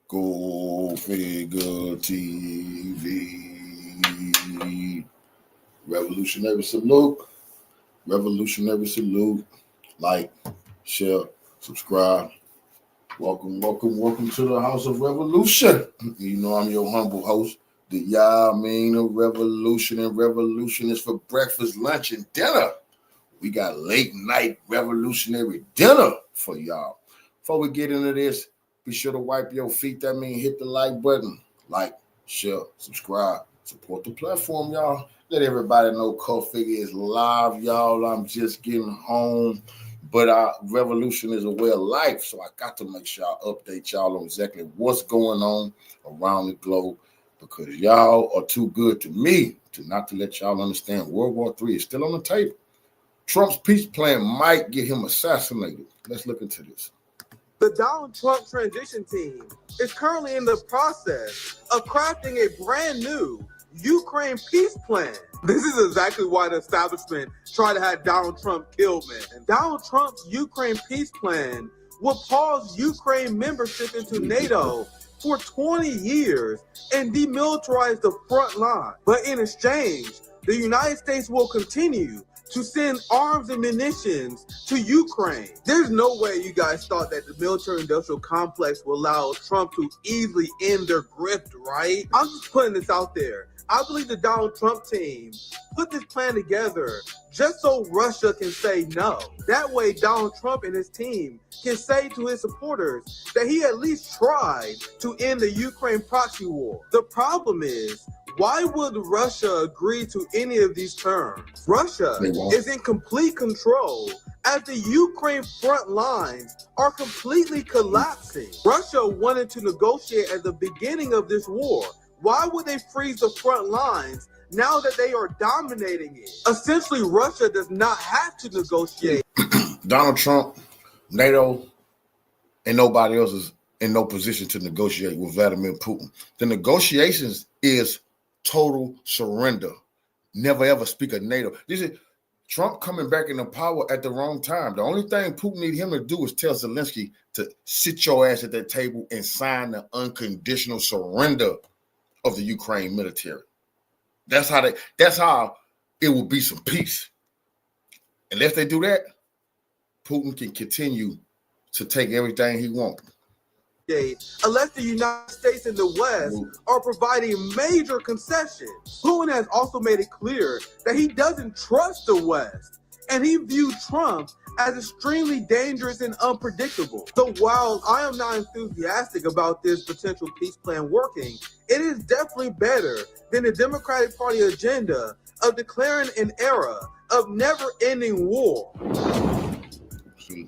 Go Figure TV. Revolutionary salute. Revolutionary salute. Like, share, subscribe. Welcome to the House of Revolution. You know I'm your humble host. The a revolution, and revolution is for breakfast, lunch, and dinner. We got late night revolutionary dinner for y'all. Before we get into this, be sure to wipe your feet. That means hit the like button. Like, share, subscribe, support the platform, y'all. Let everybody know Cult Figure is live, y'all. I'm just getting home. But our revolution is a way of life, so I got to make sure I update y'all on exactly what's going on around the globe, because y'all are too good to me to not to let y'all understand World War III is still on the table. Trump's peace plan might get him assassinated. Let's look into this. The Donald Trump transition team is currently in the process of crafting a brand new Ukraine peace plan. This is exactly why the establishment tried to have Donald Trump killed, man. And Donald Trump's Ukraine peace plan will pause Ukraine membership into NATO for 20 years and demilitarize the front line. But in exchange, the United States will continue to send arms and munitions to Ukraine. There's no way you guys thought that the military-industrial complex will allow Trump to easily end their grift, right? I'm just putting this out there. I believe the Donald Trump team put this plan together just so Russia can say no. That way, Donald Trump and his team can say to his supporters that he at least tried to end the Ukraine proxy war. The problem is, why would Russia agree to any of these terms? Russia is in complete control as the Ukraine front lines are completely collapsing. Russia wanted to negotiate at the beginning of this war. Why would they freeze the front lines now that they are dominating it? Essentially, Russia does not have to negotiate. Donald Trump, NATO, and nobody else is in no position to negotiate with Vladimir Putin. The negotiations is total surrender. Never ever speak of NATO. This is Trump coming back into power at the wrong time. The only thing Putin need him to do is tell Zelensky to sit your ass at that table and sign the unconditional surrender of the Ukraine military. That's how it will be some peace. Unless they do that, Putin can continue to take everything he wants. Unless the United States and the West are providing major concessions. Putin has also made it clear that he doesn't trust the West, and he viewed Trump as extremely dangerous and unpredictable. So while I am not enthusiastic about this potential peace plan working, it is definitely better than the Democratic Party agenda of declaring an era of never-ending war. See,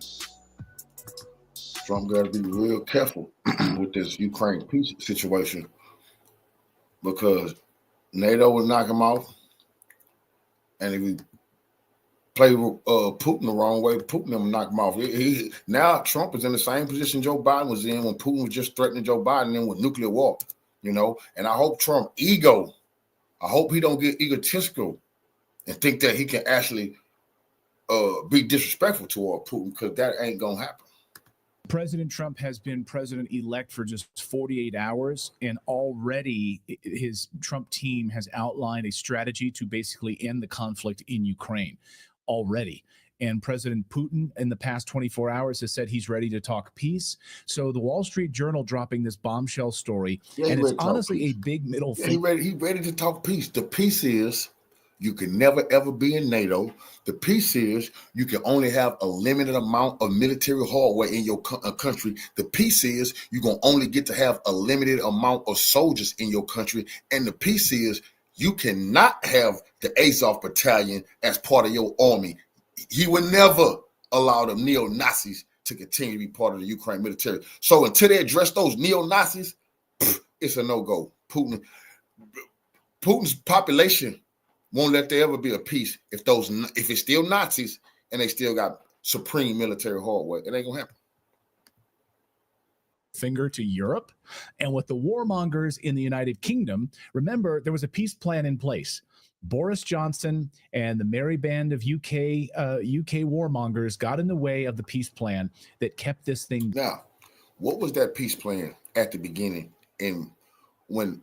Trump got to be real careful with this Ukraine peace situation, because NATO will knock him off, and if he play Putin the wrong way, Putin will knock him off. Now Trump is in the same position Joe Biden was in when Putin was just threatening Joe Biden in with nuclear war, you know. And I hope Trump I hope he don't get egotistical and think that he can actually be disrespectful toward Putin, because that ain't gonna happen. President Trump has been president-elect for just 48 hours, and already his Trump team has outlined a strategy to basically end the conflict in Ukraine already. And President Putin in the past 24 hours has said he's ready to talk peace. So the Wall Street Journal dropping this bombshell story, and it's honestly a big middle finger. He's ready to talk peace. The peace is you can never, ever be in NATO. The peace is you can only have a limited amount of military hardware in your country. The peace is you're going to only get to have a limited amount of soldiers in your country. And the peace is you cannot have the Azov battalion as part of your army. He would never allow the neo-Nazis to continue to be part of the Ukraine military. So until they address those neo-Nazis, it's a no-go. Putin's population won't let there ever be a peace if it's still Nazis and they still got supreme military hardware. It ain't gonna happen. Finger to Europe, and with the warmongers in the United Kingdom, remember there was a peace plan in place. Boris Johnson and the merry band of UK warmongers got in the way of the peace plan that kept this thing. Now, What was that peace plan at the beginning? And when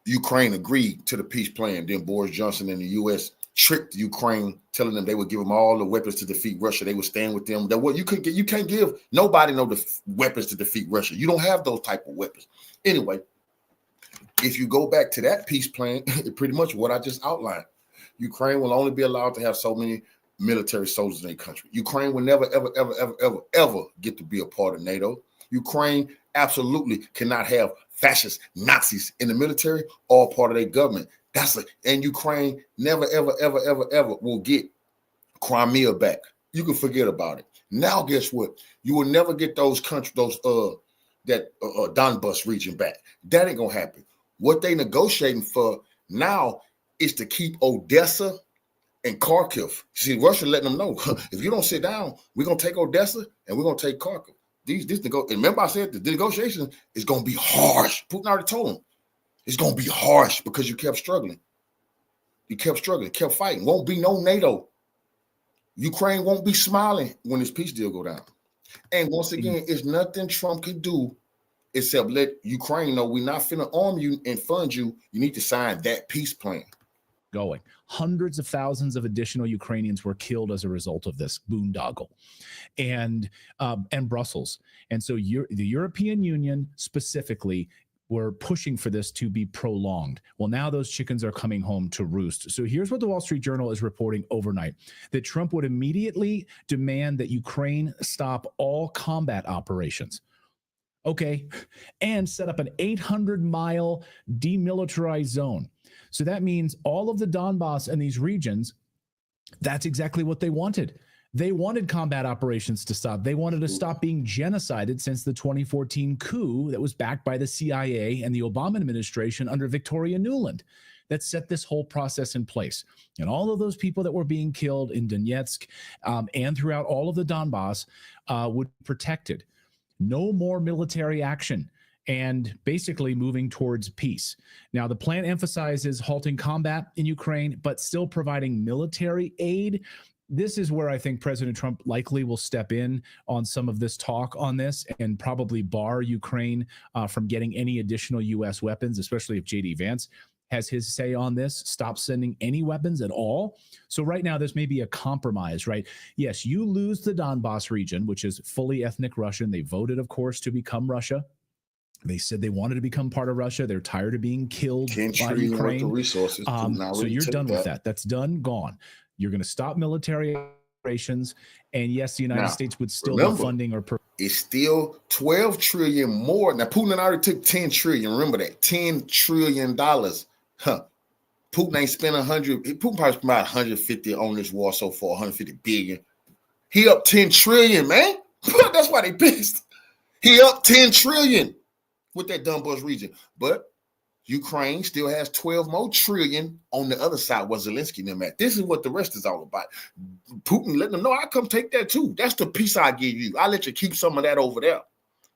Ukraine agreed to the peace plan, then Boris Johnson and the U.S. tricked Ukraine, telling them they would give them all the weapons to defeat Russia. They would stand with them. That what you can't give nobody weapons to defeat Russia. You don't have those type of weapons. Anyway, if you go back to that peace plan, pretty much what I just outlined, Ukraine will only be allowed to have so many military soldiers in their country. Ukraine will never, ever, ever, ever, ever, ever get to be a part of NATO. Ukraine absolutely cannot have fascist Nazis in the military or part of their government. And Ukraine never, ever, ever, ever, ever will get Crimea back. You can forget about it. Now, guess what? You will never get those countries, Donbas region back. That ain't gonna happen. What they negotiating for now is to keep Odessa and Kharkiv. See, Russia letting them know, if you don't sit down, we're gonna take Odessa and we're gonna take Kharkiv. Remember I said the negotiation is gonna be harsh. Putin already told them it's gonna be harsh because you kept struggling. You kept struggling, kept fighting. Won't be no NATO. Ukraine won't be smiling when this peace deal go down. And once again, it's nothing Trump can do except let Ukraine know we're not finna arm you and fund you. You need to sign that peace plan. Going. Hundreds of thousands of additional Ukrainians were killed as a result of this boondoggle, and Brussels. And so the European Union specifically were pushing for this to be prolonged. Well, now those chickens are coming home to roost. So here's what the Wall Street Journal is reporting overnight, that Trump would immediately demand that Ukraine stop all combat operations. Okay, and set up an 800-mile demilitarized zone. So that means all of the Donbas and these regions, that's exactly what they wanted. They wanted combat operations to stop. They wanted to stop being genocided since the 2014 coup that was backed by the CIA and the Obama administration under Victoria Nuland that set this whole process in place. And all of those people that were being killed in Donetsk and throughout all of the Donbas would be protected. No more military action, and basically moving towards peace. Now, the plan emphasizes halting combat in Ukraine, but still providing military aid. This is where I think President Trump likely will step in on some of this talk on this and probably bar Ukraine from getting any additional U.S. weapons, especially if J.D. Vance has his say on this, stop sending any weapons at all. So right now, this may be a compromise, right? Yes, you lose the Donbas region, which is fully ethnic Russian. They voted, of course, to become Russia. They said they wanted to become part of Russia. They're tired of being killed by Ukraine. Resources so you're done with that. That's done, gone. You're going to stop military operations. And yes, the United States would still be funding or... It's still 12 trillion more. Now, Putin already took 10 trillion. Remember that, $10 trillion. Putin ain't spent 100. Putin probably spent about 150 on this war so far, 150 billion. He up 10 trillion, man. That's why they pissed. He up 10 trillion with that Donbas region. But Ukraine still has 12 more trillion on the other side where Zelensky and them at. This is what the rest is all about. Putin letting them know, I come take that too. That's the peace I give you. I let you keep some of that over there.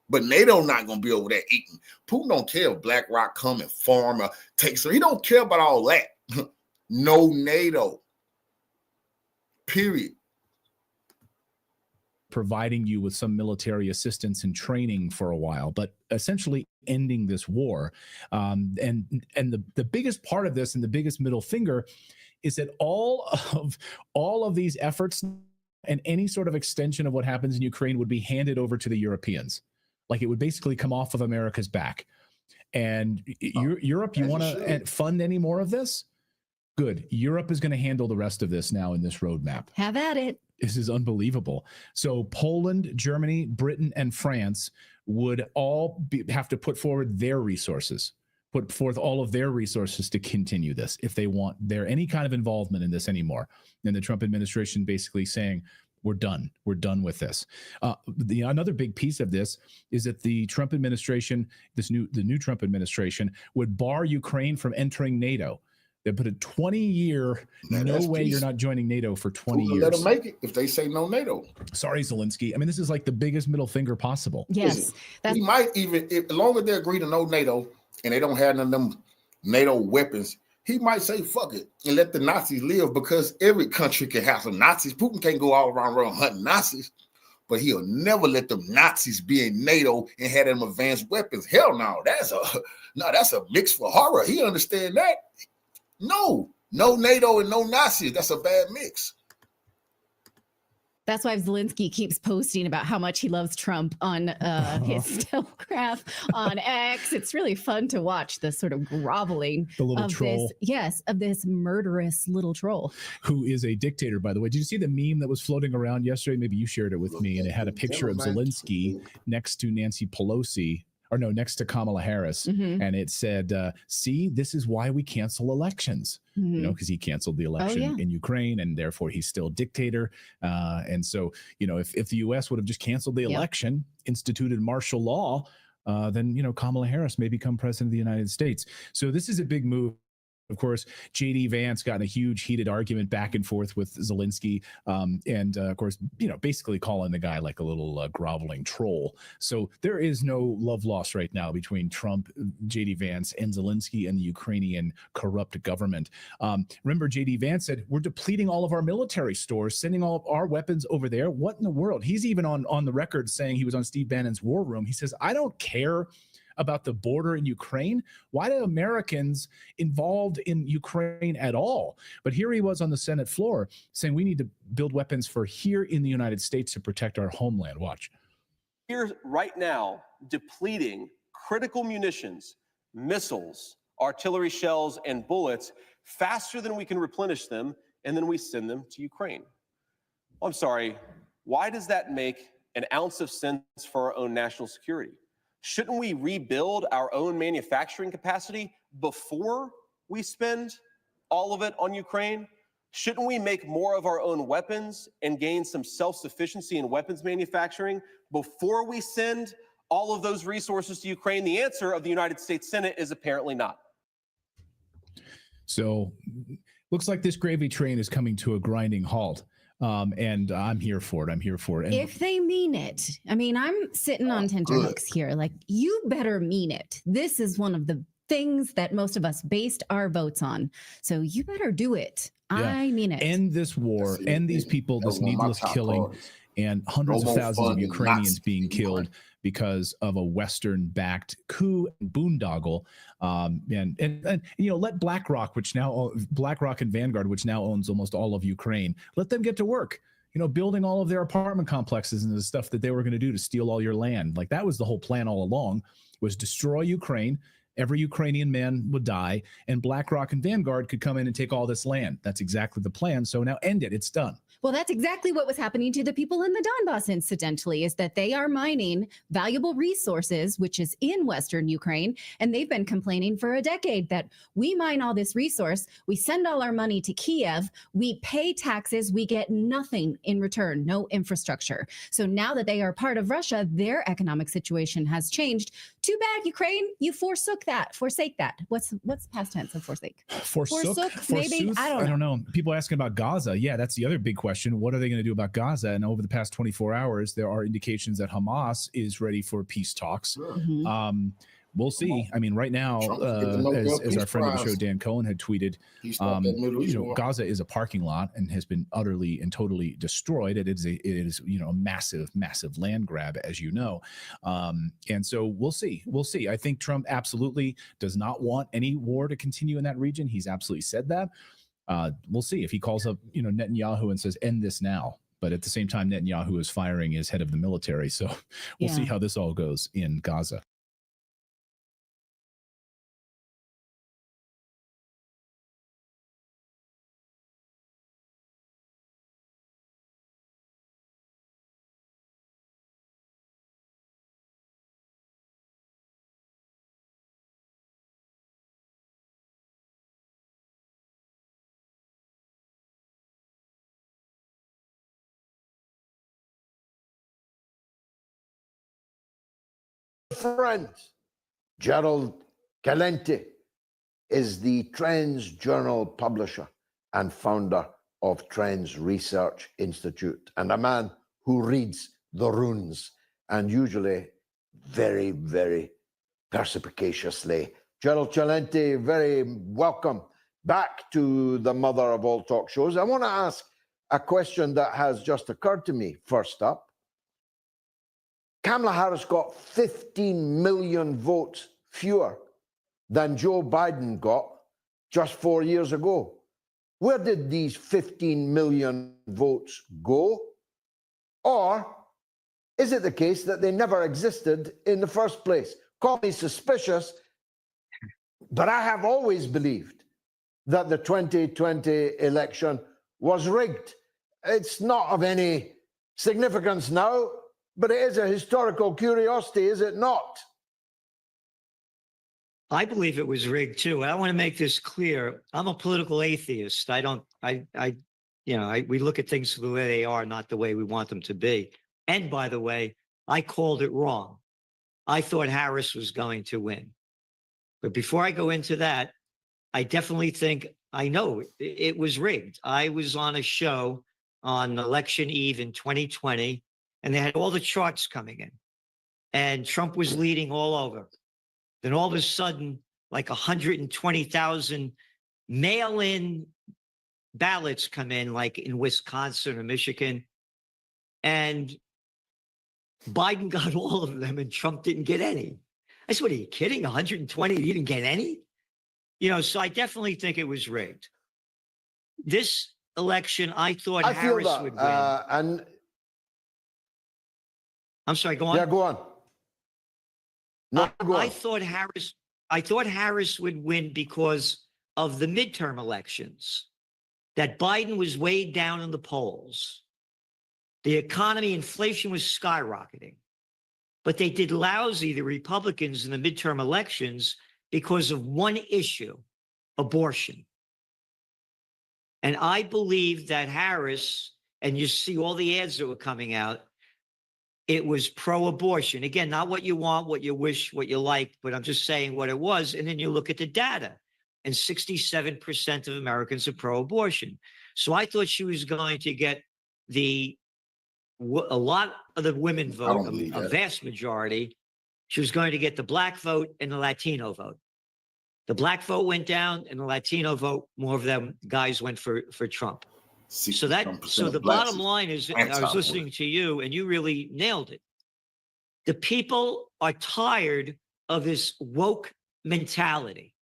But NATO not going to be over there eating. Putin don't care if BlackRock come and farm or take some. He don't care about all that. No NATO. Period. Providing you with some military assistance and training for a while, but essentially ending this war. And the biggest part of this and the biggest middle finger is that all of these efforts and any sort of extension of what happens in Ukraine would be handed over to the Europeans. Like it would basically come off of America's back. And Europe, you want to fund any more of this? Good. Europe is going to handle the rest of this now in this roadmap. Have at it. This is unbelievable. So Poland, Germany, Britain, and France would all have to put forward their resources, put forth all of their resources to continue this if they want any kind of involvement in this anymore. And the Trump administration basically saying, we're done. We're done with this. Another big piece of this is that the Trump administration, the new Trump administration, would bar Ukraine from entering NATO. They put a 20-year, no way you're not joining NATO for 20 years. Let them make it if they say no NATO. Sorry, Zelensky. I mean, this is like the biggest middle finger possible. Yes. He might even, as long as they agree to no NATO and they don't have none of them NATO weapons, he might say, fuck it, and let the Nazis live because every country can have some Nazis. Putin can't go all around hunting Nazis. but he'll never let them Nazis be in NATO and have them advanced weapons. Hell no, that's a mix for horror. He understand that. No NATO and no Nazis. That's a bad mix. That's why Zelensky keeps posting about how much he loves Trump on his telegraph on X. It's really fun to watch the sort of groveling the little troll. Of this murderous little troll. Who is a dictator, by the way. Did you see the meme that was floating around yesterday? Maybe you shared it with me, and it had a picture of Zelensky next to Nancy Pelosi. Or no, next to Kamala Harris. And it said, see, this is why we cancel elections, you know, because he canceled the election in Ukraine and therefore he's still dictator. And so, you know, if the U.S. would have just canceled the election, instituted martial law, then, you know, Kamala Harris may become president of the United States. So this is a big move. Of course, J.D. Vance got in a huge heated argument back and forth with Zelensky. Of course, you know, basically calling the guy like a little groveling troll. So there is no love lost right now between Trump, J.D. Vance, and Zelensky and the Ukrainian corrupt government. Remember, J.D. Vance said, we're depleting all of our military stores, sending all of our weapons over there. What in the world? He's even on the record saying, he was on Steve Bannon's War Room. He says, I don't care about the border in Ukraine. Why do Americans involved in Ukraine at all? But here he was on the Senate floor saying we need to build weapons for here in the United States to protect our homeland. Watch. Here right now, depleting critical munitions, missiles, artillery shells, and bullets faster than we can replenish them, and then we send them to Ukraine. I'm sorry, why does that make an ounce of sense for our own national security? Shouldn't we rebuild our own manufacturing capacity before we spend all of it on Ukraine? Shouldn't we make more of our own weapons and gain some self-sufficiency in weapons manufacturing before we send all of those resources to Ukraine? The answer of the United States Senate is apparently not. So looks like this gravy train is coming to a grinding halt. And I'm here for it. I'm here for it. And if they mean it, I mean, I'm sitting on tenterhooks here. Like, you better mean it. This is one of the things that most of us based our votes on. So you better do it. Yeah. I mean it. End this war, end these people, this needless killing, and hundreds of thousands of Ukrainians being killed because of a Western-backed coup and boondoggle. And you know, let BlackRock and Vanguard, which now owns almost all of Ukraine, let them get to work. You know, building all of their apartment complexes and the stuff that they were going to do to steal all your land. Like, that was the whole plan all along, was destroy Ukraine. Every Ukrainian man would die, and BlackRock and Vanguard could come in and take all this land. That's exactly the plan. So now end it. It's done. Well, that's exactly what was happening to the people in the Donbas, incidentally, is that they are mining valuable resources, which is in Western Ukraine. And they've been complaining for a decade that we mine all this resource, we send all our money to Kiev, we pay taxes, we get nothing in return, no infrastructure. So now that they are part of Russia, their economic situation has changed. Too bad, Ukraine, you forsake that. What's past tense of forsake? Forsook, maybe? I don't know. People asking about Gaza. Yeah, that's the other big question. What are they going to do about Gaza? And over the past 24 hours, there are indications that Hamas is ready for peace talks. Mm-hmm. We'll see. I mean, right now, as our friend of the show, Dan Cohen, had tweeted, Gaza is a parking lot and has been utterly and totally destroyed. It is a massive, massive land grab, as you know. And so we'll see. I think Trump absolutely does not want any war to continue in that region. He's absolutely said that. We'll see if he calls up, Netanyahu and says, end this now. But at the same time, Netanyahu is firing his head of the military. So we'll see how this all goes in Gaza. Friend Gerald Celente is the Trends Journal publisher and founder of Trends Research Institute, and a man who reads the runes, and usually very, very perspicaciously. Gerald Celente, very welcome back to the mother of all talk shows. I want to ask a question that has just occurred to me. First up, Kamala Harris got 15 million votes fewer than Joe Biden got just 4 years ago. Where did these 15 million votes go? Or is it the case that they never existed in the first place? Call me suspicious, but I have always believed that the 2020 election was rigged. It's not of any significance now, but it is a historical curiosity, is it not? I believe it was rigged too. I want to make this clear. I'm a political atheist. We look at things the way they are, not the way we want them to be. And by the way, I called it wrong. I thought Harris was going to win. But before I go into that, I definitely think I know it was rigged. I was on a show on election eve in 2020, and they had all the charts coming in, and Trump was leading all over. Then all of a sudden, like 120,000 mail-in ballots come in, like in Wisconsin or Michigan, and Biden got all of them and Trump didn't get any. I said, what are you kidding? 120, you didn't get any? So I definitely think it was rigged. This election, I thought Harris would win. And I'm sorry, go on. Yeah, go on. No, go on. I thought Harris would win because of the midterm elections, that Biden was way down in the polls. The economy, inflation was skyrocketing. But they did lousy, the Republicans, in the midterm elections because of one issue, abortion. And I believe that Harris, and you see all the ads that were coming out, it was pro-abortion. Again, not what you want, what you wish, what you like, but I'm just saying what it was. And then you look at the data, and 67% of Americans are pro-abortion. So I thought she was going to get a lot of the women vote, a vast majority. She was going to get the black vote and the Latino vote. The black vote went down, and the Latino vote, more of them guys went for Trump. So the bottom line is, I was listening to you, and you really nailed it. The people are tired of this woke mentality.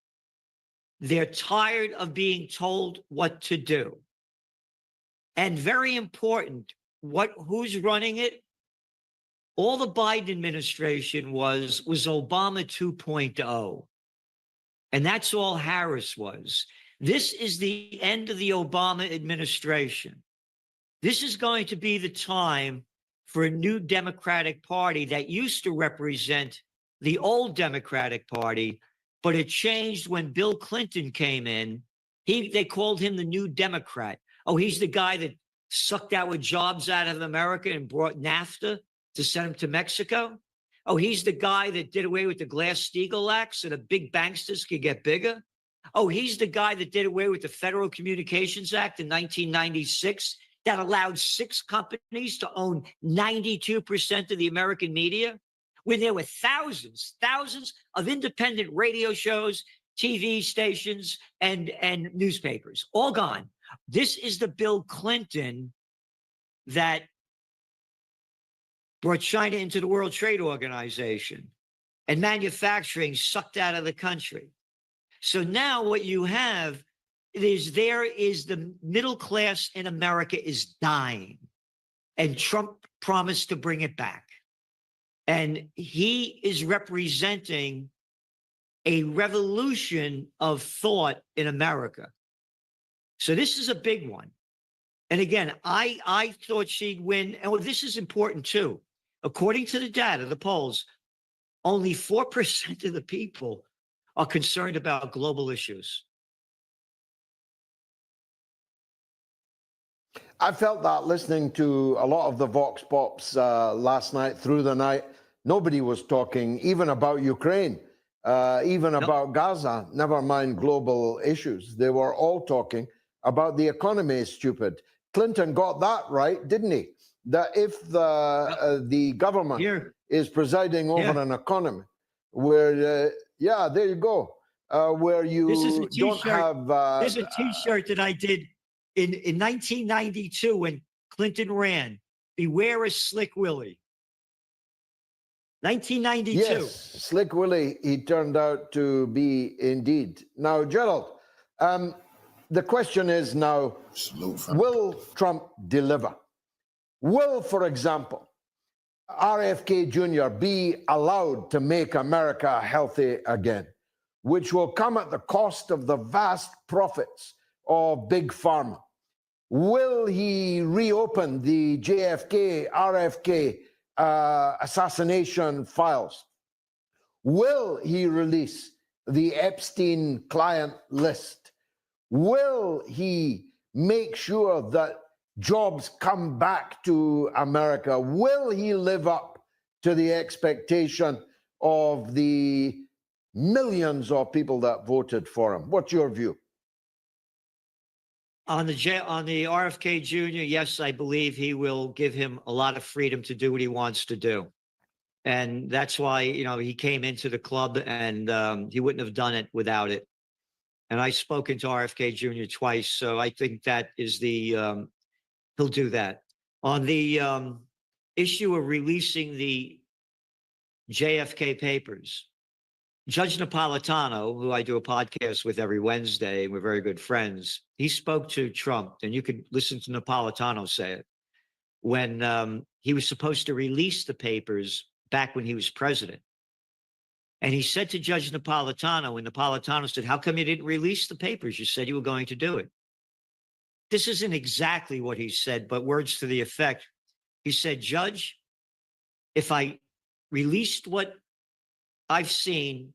They're tired of being told what to do. And very important, who's running it? All the Biden administration was Obama 2.0. And that's all Harris was. This is the end of the Obama administration. This is going to be the time for a new Democratic Party that used to represent the old Democratic Party, but it changed when Bill Clinton came in. They called him the New Democrat. Oh, he's the guy that sucked our jobs out of America and brought NAFTA to send them to Mexico. Oh, he's the guy that did away with the Glass-Steagall Act so the big banksters could get bigger. Oh, he's the guy that did away with the Federal Communications Act in 1996 that allowed 6 companies to own 92% of the American media, when there were thousands of independent radio shows, TV stations, and newspapers, all gone. This is the Bill Clinton that brought China into the World Trade Organization and manufacturing sucked out of the country. So now what you have is the middle class in America is dying, and Trump promised to bring it back. And he is representing a revolution of thought in America. So this is a big one. And again, I thought she'd win. And this is important too. According to the data, the polls, only 4% of the people are concerned about global issues. I felt that listening to a lot of the Vox Pops last night, through the night. Nobody was talking even about Ukraine, about Gaza, never mind global issues. They were all talking about the economy is stupid. Clinton got that right, didn't he? That if the government is presiding over an economy where, there you go, where you don't have... There's a T-shirt that I did in 1992 when Clinton ran. Beware a Slick Willie. 1992. Yes, Slick Willie, he turned out to be indeed. Now, Gerald, the question is now, will Trump deliver? Will, for example, RFK Jr. be allowed to make America healthy again, which will come at the cost of the vast profits of Big Pharma? Will he reopen the JFK, RFK assassination files? Will he release the Epstein client list? Will he make sure that jobs come back to America? Will he live up to the expectation of the millions of people that voted for him? What's your view? On the RFK Jr., yes, I believe he will give him a lot of freedom to do what he wants to do. And that's why, he came into the club, and he wouldn't have done it without it. And I've spoken to RFK Jr. twice, so I think that is he'll do that. On the issue of releasing the JFK papers, Judge Napolitano, who I do a podcast with every Wednesday, and we're very good friends, he spoke to Trump, and you could listen to Napolitano say it, when he was supposed to release the papers back when he was president. And he said to Judge Napolitano, and Napolitano said, "How come you didn't release the papers? You said you were going to do it." This isn't exactly what he said, but words to the effect. He said, "Judge, if I released what I've seen,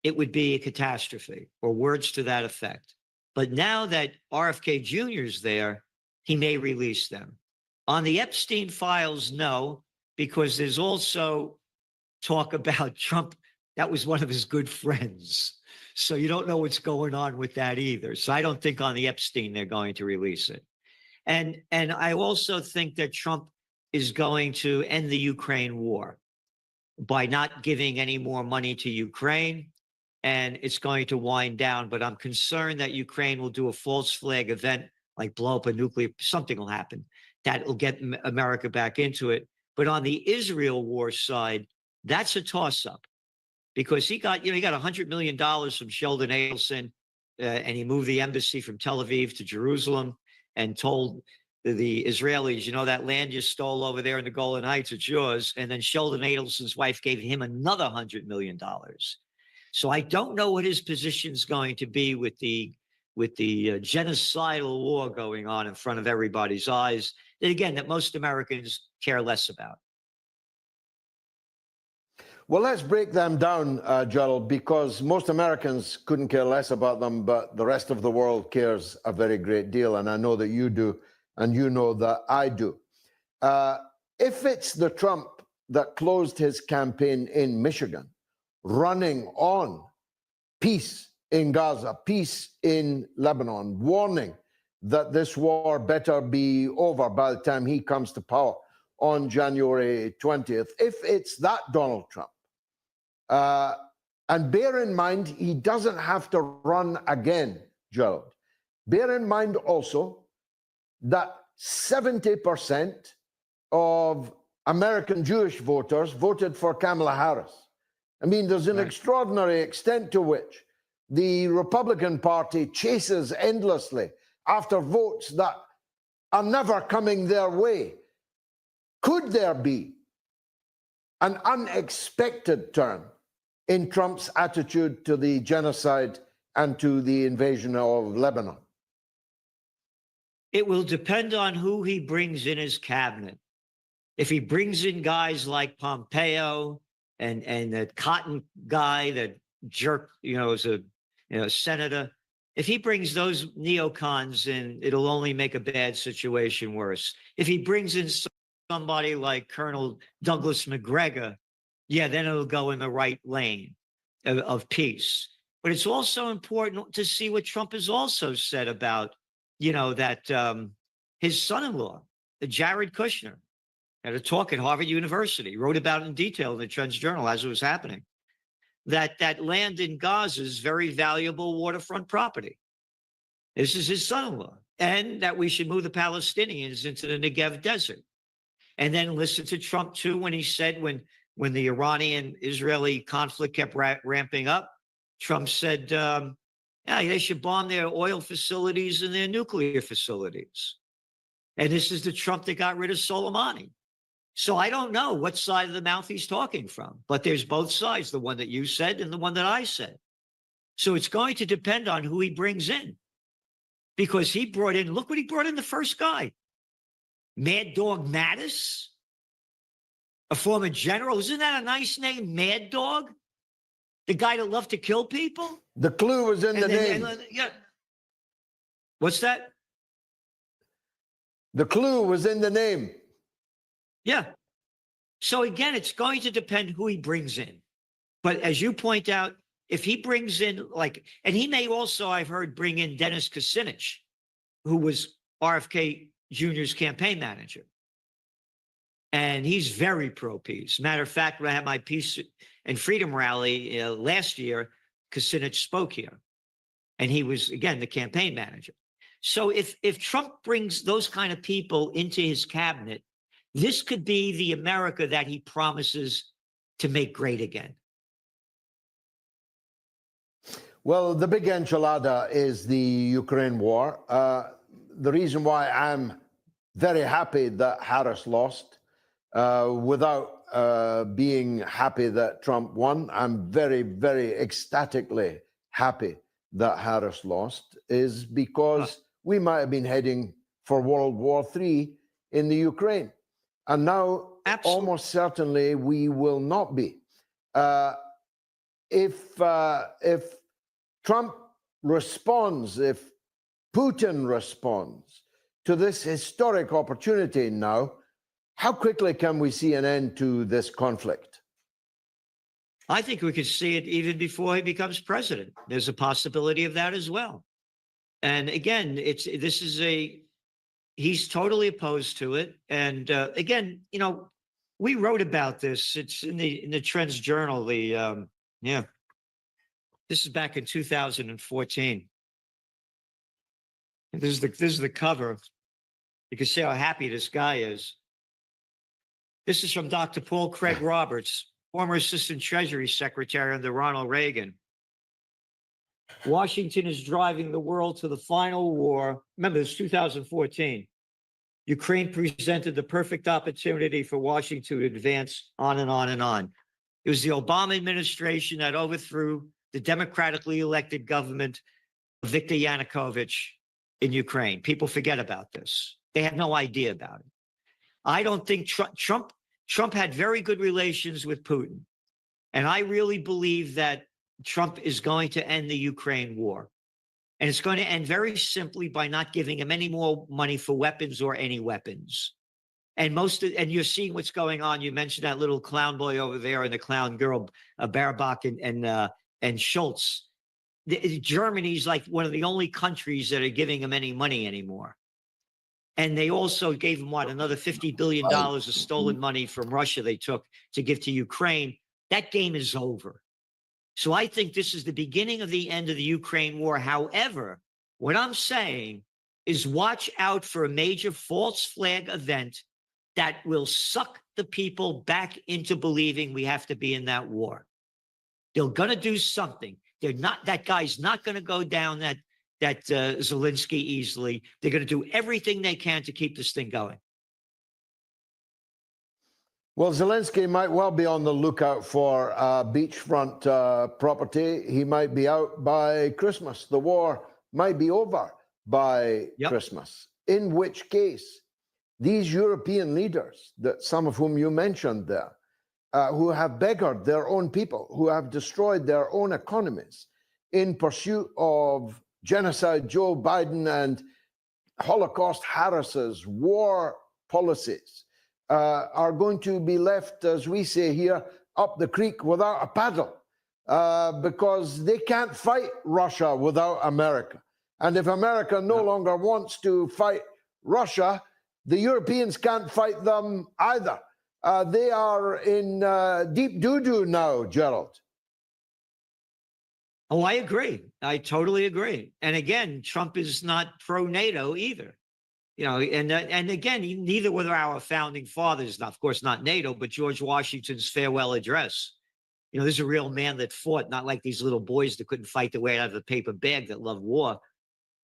it would be a catastrophe," or words to that effect. But now that RFK Jr. is there, he may release them. On the Epstein files, no, because there's also talk about Trump. That was one of his good friends. So you don't know what's going on with that either. So I don't think on the Epstein they're going to release it. And I also think that Trump is going to end the Ukraine war by not giving any more money to Ukraine, and it's going to wind down. But I'm concerned that Ukraine will do a false flag event, like blow up a nuclear, something will happen that will get America back into it. But on the Israel war side, that's a toss-up, because he got $100 million from Sheldon Adelson, and he moved the embassy from Tel Aviv to Jerusalem and told the Israelis, that land you stole over there in the Golan Heights, it's yours. And then Sheldon Adelson's wife gave him another $100 million. So I don't know what his position is going to be with the genocidal war going on in front of everybody's eyes. And again, that most Americans care less about. Well, let's break them down, Gerald, because most Americans couldn't care less about them, but the rest of the world cares a very great deal. And I know that you do, and you know that I do. If it's the Trump that closed his campaign in Michigan, running on peace in Gaza, peace in Lebanon, warning that this war better be over by the time he comes to power on January 20th, if it's that Donald Trump, and bear in mind, he doesn't have to run again, Gerald. Bear in mind also that 70% of American Jewish voters voted for Kamala Harris. I mean, there's an extraordinary extent to which the Republican Party chases endlessly after votes that are never coming their way. Could there be an unexpected turn in Trump's attitude to the genocide and to the invasion of Lebanon? It will depend on who he brings in his cabinet. If he brings in guys like Pompeo and that Cotton guy, that jerk, is a senator, if he brings those neocons in, it'll only make a bad situation worse. If he brings in somebody like Colonel Douglas Macgregor, then it'll go in the right lane of peace. But it's also important to see what Trump has also said about, that his son-in-law, Jared Kushner, had a talk at Harvard University, wrote about it in detail in the Trends Journal as it was happening, that land in Gaza is very valuable waterfront property. This is his son-in-law. And that we should move the Palestinians into the Negev desert. And then listen to Trump, too, when he said when when the Iranian-Israeli conflict kept ramping up, Trump said, yeah, they should bomb their oil facilities and their nuclear facilities. And this is the Trump that got rid of Soleimani. So I don't know what side of the mouth he's talking from, but there's both sides, the one that you said and the one that I said. So it's going to depend on who he brings in, because he brought in, look what he brought in, the first guy, Mad Dog Mattis, a former general. Isn't that a nice name, Mad Dog? The guy that loved to kill people? The clue was in the name. Yeah. What's that? The clue was in the name. Yeah. So again, it's going to depend who he brings in. But as you point out, if he brings in and he may also, I've heard, bring in Dennis Kucinich, who was RFK Jr.'s campaign manager. And he's very pro-peace. Matter of fact, when I had my Peace and Freedom rally last year, Kucinich spoke here. And he was, again, the campaign manager. So if Trump brings those kind of people into his cabinet, this could be the America that he promises to make great again. Well, the big enchilada is the Ukraine war. The reason why I'm very happy that Harris lost, without being happy that Trump won, I'm very, very ecstatically happy that Harris lost, is because we might have been heading for World War III in the Ukraine. And now, almost certainly, we will not be. If Trump responds, if Putin responds to this historic opportunity now, how quickly can we see an end to this conflict? I think we could see it even before he becomes president. There's a possibility of that as well. And again, he's totally opposed to it. And again, we wrote about this. It's in the Trends Journal. This is back in 2014. And this is the cover. You can see how happy this guy is. This is from Dr. Paul Craig Roberts, former Assistant Treasury Secretary under Ronald Reagan. Washington is driving the world to the final war. Remember, this is 2014. Ukraine presented the perfect opportunity for Washington to advance on and on and on. It was the Obama administration that overthrew the democratically elected government of Viktor Yanukovych in Ukraine. People forget about this. They have no idea about it. I don't think Trump had very good relations with Putin. And I really believe that Trump is going to end the Ukraine war. And it's going to end very simply by not giving him any more money for weapons or any weapons. And you're seeing what's going on. You mentioned that little clown boy over there and the clown girl, Baerbock and Schultz. Germany's like one of the only countries that are giving him any money anymore. And they also gave him, another $50 billion of stolen money from Russia they took to give to Ukraine. That game is over. So I think this is the beginning of the end of the Ukraine war. However, what I'm saying is watch out for a major false flag event that will suck the people back into believing we have to be in that war. They're going to do something. That guy's not going to go down that Zelensky easily. They're going to do everything they can to keep this thing going. Well, Zelensky might well be on the lookout for beachfront property. He might be out by Christmas. The war might be over by Christmas, in which case these European leaders, that some of whom you mentioned there, who have beggared their own people, who have destroyed their own economies in pursuit of genocide Joe Biden and Holocaust Harris's war policies, are going to be left, as we say here, up the creek without a paddle, because they can't fight Russia without America. And if America no longer wants to fight Russia, the Europeans can't fight them either. They are in deep doo-doo now, Gerald. Oh, I agree. I totally agree. And again, Trump is not pro-NATO either. You know, and again, neither were our founding fathers. Now, of course, not NATO, but George Washington's farewell address. You know, this is a real man that fought, not like these little boys that couldn't fight their way out of a paper bag that loved war.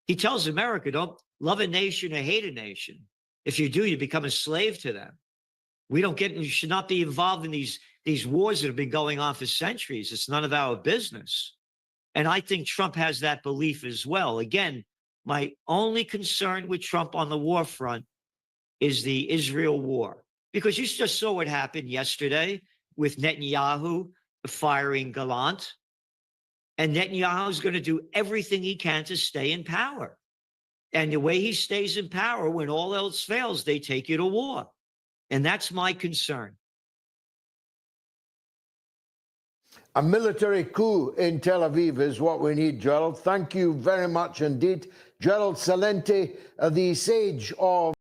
He tells America, don't love a nation or hate a nation. If you do, you become a slave to them. You should not be involved in these wars that have been going on for centuries. It's none of our business. And I think Trump has that belief as well. Again, my only concern with Trump on the war front is the Israel war, because you just saw what happened yesterday with Netanyahu firing Gallant. And Netanyahu is going to do everything he can to stay in power. And the way he stays in power, when all else fails, they take you to war. And that's my concern. A military coup in Tel Aviv is what we need, Gerald. Thank you very much indeed. Gerald Celente, the sage of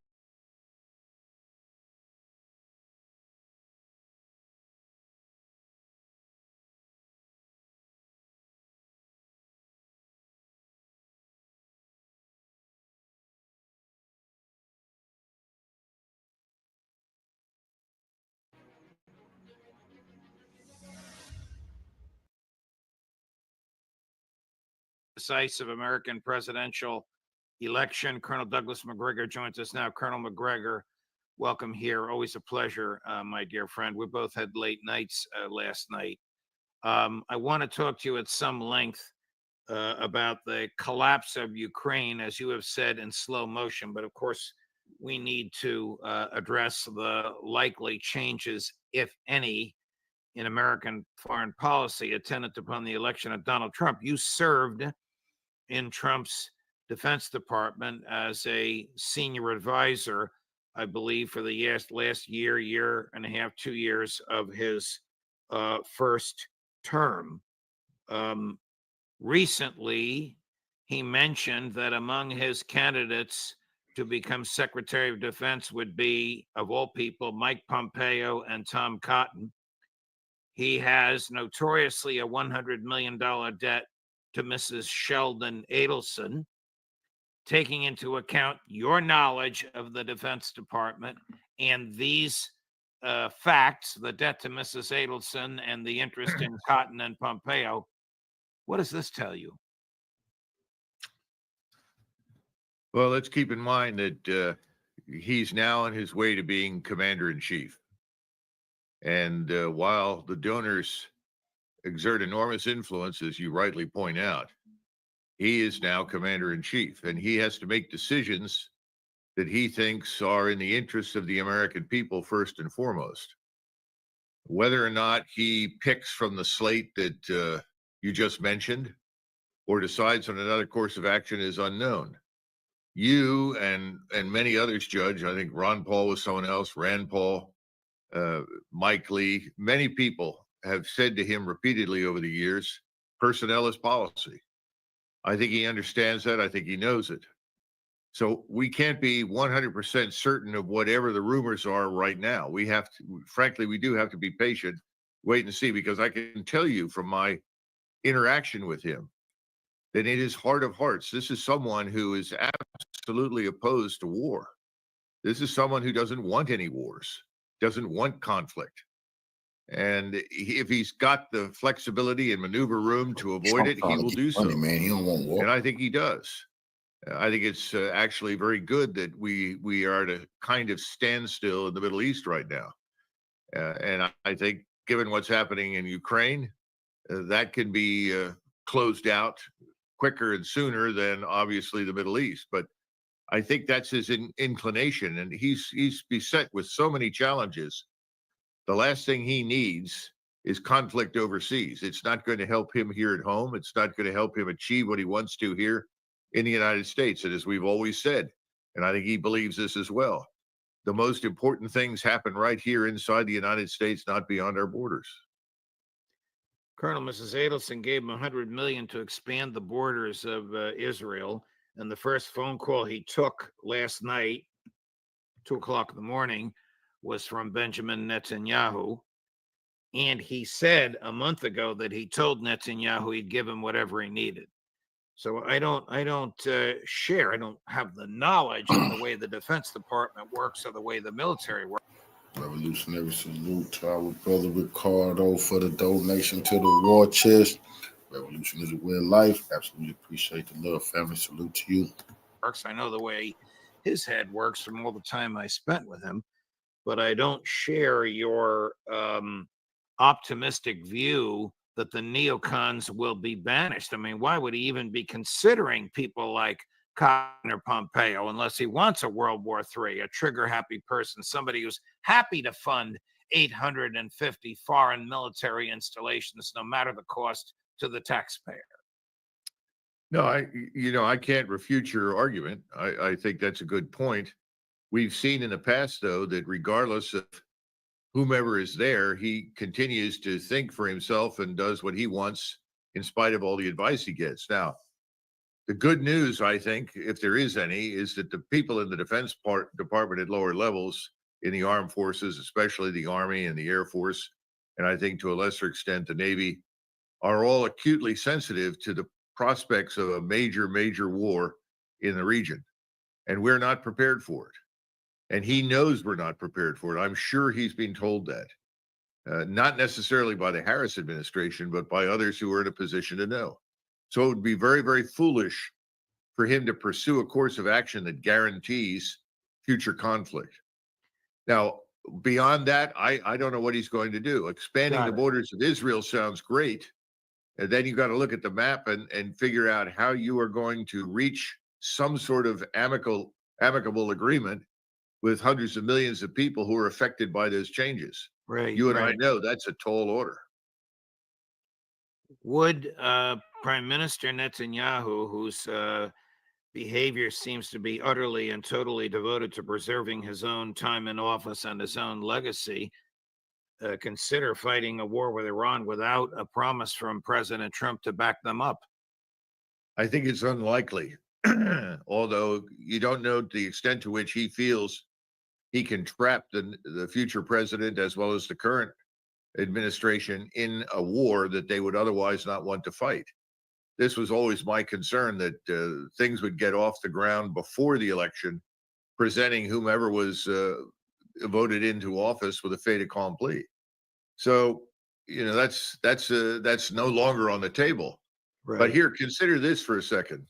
decisive American presidential election. Colonel Douglas Macgregor joins us now. Colonel Macgregor, welcome here. Always a pleasure, my dear friend. We both had late nights last night. I want to talk to you at some length about the collapse of Ukraine, as you have said, in slow motion. But of course, we need to address the likely changes, if any, in American foreign policy attendant upon the election of Donald Trump. You served in Trump's Defense Department as a senior advisor, I believe, for the last year and a half, 2 years of his first term. Recently, he mentioned that among his candidates to become Secretary of Defense would be, of all people, Mike Pompeo and Tom Cotton. He has notoriously a $100 million debt to Mrs. Sheldon Adelson. Taking into account your knowledge of the Defense Department and these facts, the debt to Mrs. Adelson and the interest in Cotton and Pompeo, what does this tell you? Well, let's keep in mind that he's now on his way to being commander-in-chief. And while the donors exert enormous influence, as you rightly point out, he is now commander-in-chief, and he has to make decisions that he thinks are in the interests of the American people first and foremost. Whether or not he picks from the slate that you just mentioned or decides on another course of action is unknown. You and many others, Judge, I think Ron Paul was someone else, Rand Paul, Mike Lee, many people have said to him repeatedly over the years, personnel is policy. I think he understands that. I think he knows it. So we can't be 100% certain of whatever the rumors are right now. We have to, frankly, we do have to be patient, wait and see, because I can tell you from my interaction with him that in his heart of hearts, this is someone who is absolutely opposed to war. This is someone who doesn't want any wars, doesn't want conflict. And if he's got the flexibility and maneuver room to avoid it, he will do so. Man, he don't want war. And I think he does. I think it's actually very good that we are at a kind of standstill in the Middle East right now. And I think given what's happening in Ukraine, that can be closed out quicker and sooner than obviously the Middle East. But I think that's his inclination. And he's beset with so many challenges. The last thing he needs is conflict overseas. It's not going to help him here at home. It's not going to help him achieve what he wants to here in the United States. And as we've always said, and I think he believes this as well, the most important things happen right here inside the United States, not beyond our borders. Colonel, Mrs. Adelson gave him $100 million to expand the borders of Israel. And the first phone call he took last night, 2:00 in the morning, was from Benjamin Netanyahu. And he said a month ago that he told Netanyahu he'd give him whatever he needed. So I don't share. I don't have the knowledge of the way the Defense Department works or the way the military works. Revolutionary salute to our brother Ricardo for the donation to the war chest. Revolution is a way of life. Absolutely appreciate the love, family. Salute to you. I know the way his head works from all the time I spent with him, but I don't share your optimistic view that the neocons will be banished. I mean, why would he even be considering people like Connor Pompeo unless he wants a World War III, a trigger-happy person, somebody who's happy to fund 850 foreign military installations, no matter the cost to the taxpayer? No, I can't refute your argument. I think that's a good point. We've seen in the past, though, that regardless of whomever is there, he continues to think for himself and does what he wants in spite of all the advice he gets. Now, the good news, I think, if there is any, is that the people in the Defense Department at lower levels in the armed forces, especially the Army and the Air Force, and I think to a lesser extent the Navy, are all acutely sensitive to the prospects of a major, major war in the region. And we're not prepared for it. And he knows we're not prepared for it. I'm sure he's been told that. Not necessarily by the Harris administration, but by others who are in a position to know. So it would be very, very foolish for him to pursue a course of action that guarantees future conflict. Now, beyond that, I don't know what he's going to do. Expanding the borders of Israel sounds great. And then you got to look at the map and figure out how you are going to reach some sort of amicable agreement with hundreds of millions of people who are affected by those changes. Right. You and I know that's a tall order. Would Prime Minister Netanyahu, whose behavior seems to be utterly and totally devoted to preserving his own time in office and his own legacy, consider fighting a war with Iran without a promise from President Trump to back them up? I think it's unlikely, although you don't know the extent to which he feels he can trap the future president as well as the current administration in a war that they would otherwise not want to fight. This was always my concern, that things would get off the ground before the election, presenting whomever was voted into office with a fait accompli. So, that's no longer on the table. Right. But here, consider this for a second.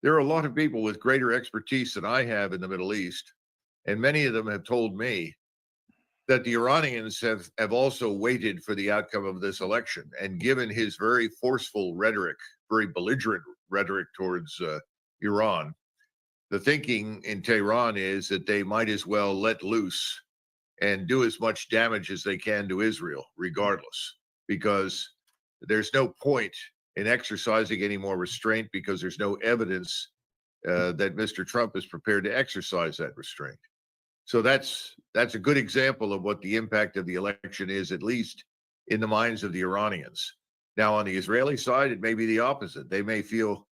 There are a lot of people with greater expertise than I have in the Middle East, and many of them have told me that the Iranians have also waited for the outcome of this election, and given his very forceful rhetoric, very belligerent rhetoric towards Iran, the thinking in Tehran is that they might as well let loose and do as much damage as they can to Israel, regardless, because there's no point in exercising any more restraint, because there's no evidence that Mr. Trump is prepared to exercise that restraint. So that's a good example of what the impact of the election is, at least in the minds of the Iranians. Now, on the Israeli side, it may be the opposite. They may feel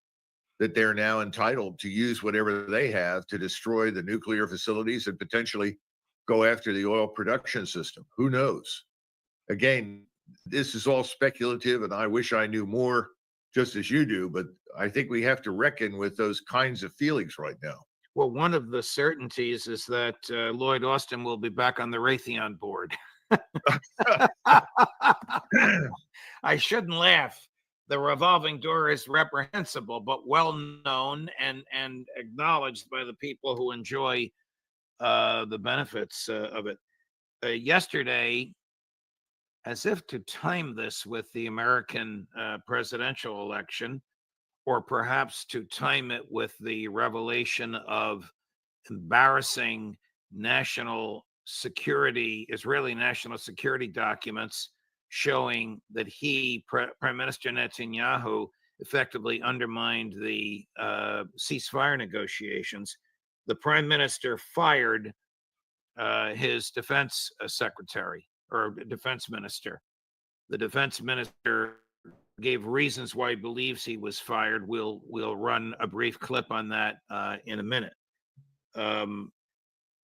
that they're now entitled to use whatever they have to destroy the nuclear facilities and potentially go after the oil production system. Who knows? Again, this is all speculative, and I wish I knew more, just as you do, but I think we have to reckon with those kinds of feelings right now. Well, one of the certainties is that Lloyd Austin will be back on the Raytheon board. I shouldn't laugh. The revolving door is reprehensible, but well known and acknowledged by the people who enjoy the benefits of it. Yesterday, as if to time this with the American presidential election, or perhaps to time it with the revelation of embarrassing national security, Israeli national security documents showing that Prime Minister Netanyahu, effectively undermined the ceasefire negotiations. The Prime Minister fired his defense secretary, or defense minister. The defense minister gave reasons why he believes he was fired. We'll run a brief clip on that in a minute.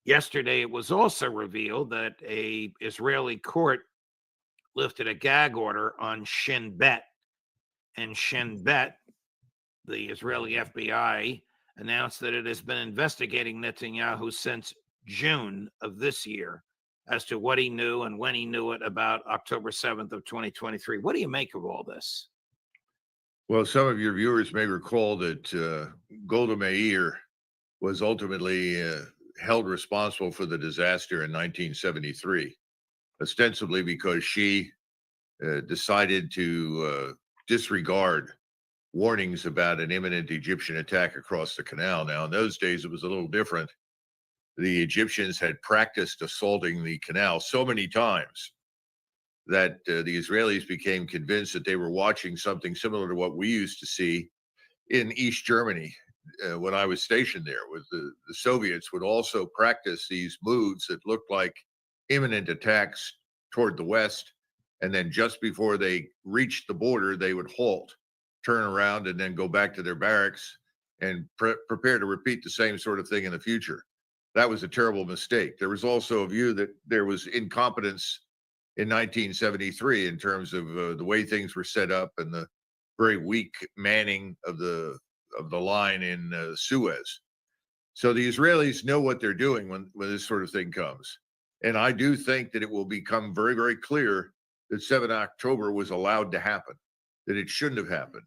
Yesterday, it was also revealed that a Israeli court lifted a gag order on Shin Bet. And Shin Bet, the Israeli FBI announced that it has been investigating Netanyahu since June of this year as to what he knew and when he knew it about October 7th of 2023. What do you make of all this? Well, some of your viewers may recall that Golda Meir was ultimately held responsible for the disaster in 1973, ostensibly because she decided to disregard warnings about an imminent Egyptian attack across the canal. Now, in those days, it was a little different. The Egyptians had practiced assaulting the canal so many times that the Israelis became convinced that they were watching something similar to what we used to see in East Germany when I was stationed there. With the Soviets would also practice these moves that looked like imminent attacks toward the west, and then just before they reached the border, they would halt, turn around, and then go back to their barracks and prepare to repeat the same sort of thing in the future. That was a terrible mistake. There was also a view that there was incompetence in 1973 in terms of the way things were set up and the very weak manning of the line in Suez. So the Israelis know what they're doing when this sort of thing comes. And I do think that it will become very, very clear that 7 October was allowed to happen, that it shouldn't have happened.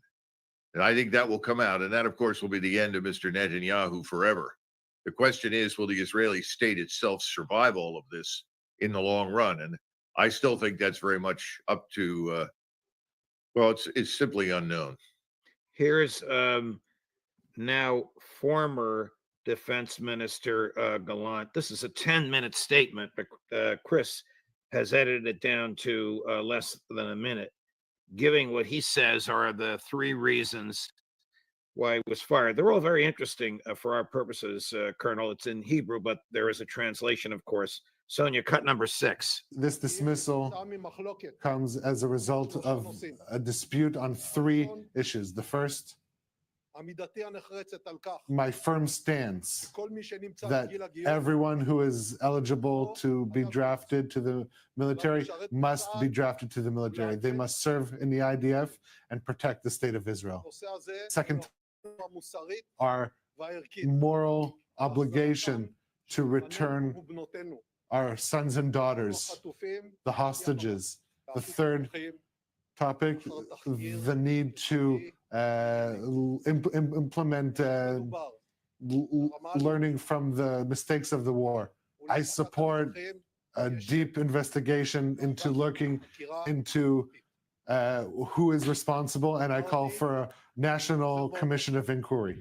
And I think that will come out. And that, of course, will be the end of Mr. Netanyahu forever. The question is, will the Israeli state itself survive all of this in the long run? And I still think that's very much up to, well, it's simply unknown. Here's now former Defense Minister Gallant. This is a 10-minute statement, but Chris has edited it down to less than a minute, giving what he says are the 3 reasons why he was fired. They're all very interesting for our purposes, Colonel. It's in Hebrew, but there is a translation, of course. Sonia, cut number 6. This dismissal comes as a result of a dispute on 3 issues. The first, my firm stance that everyone who is eligible to be drafted to the military must be drafted to the military. They must serve in the IDF and protect the state of Israel. Second, our moral obligation to return our sons and daughters, the hostages. The third topic, the need to implement learning from the mistakes of the war. I support a deep investigation into looking into who is responsible, and I call for a national commission of inquiry.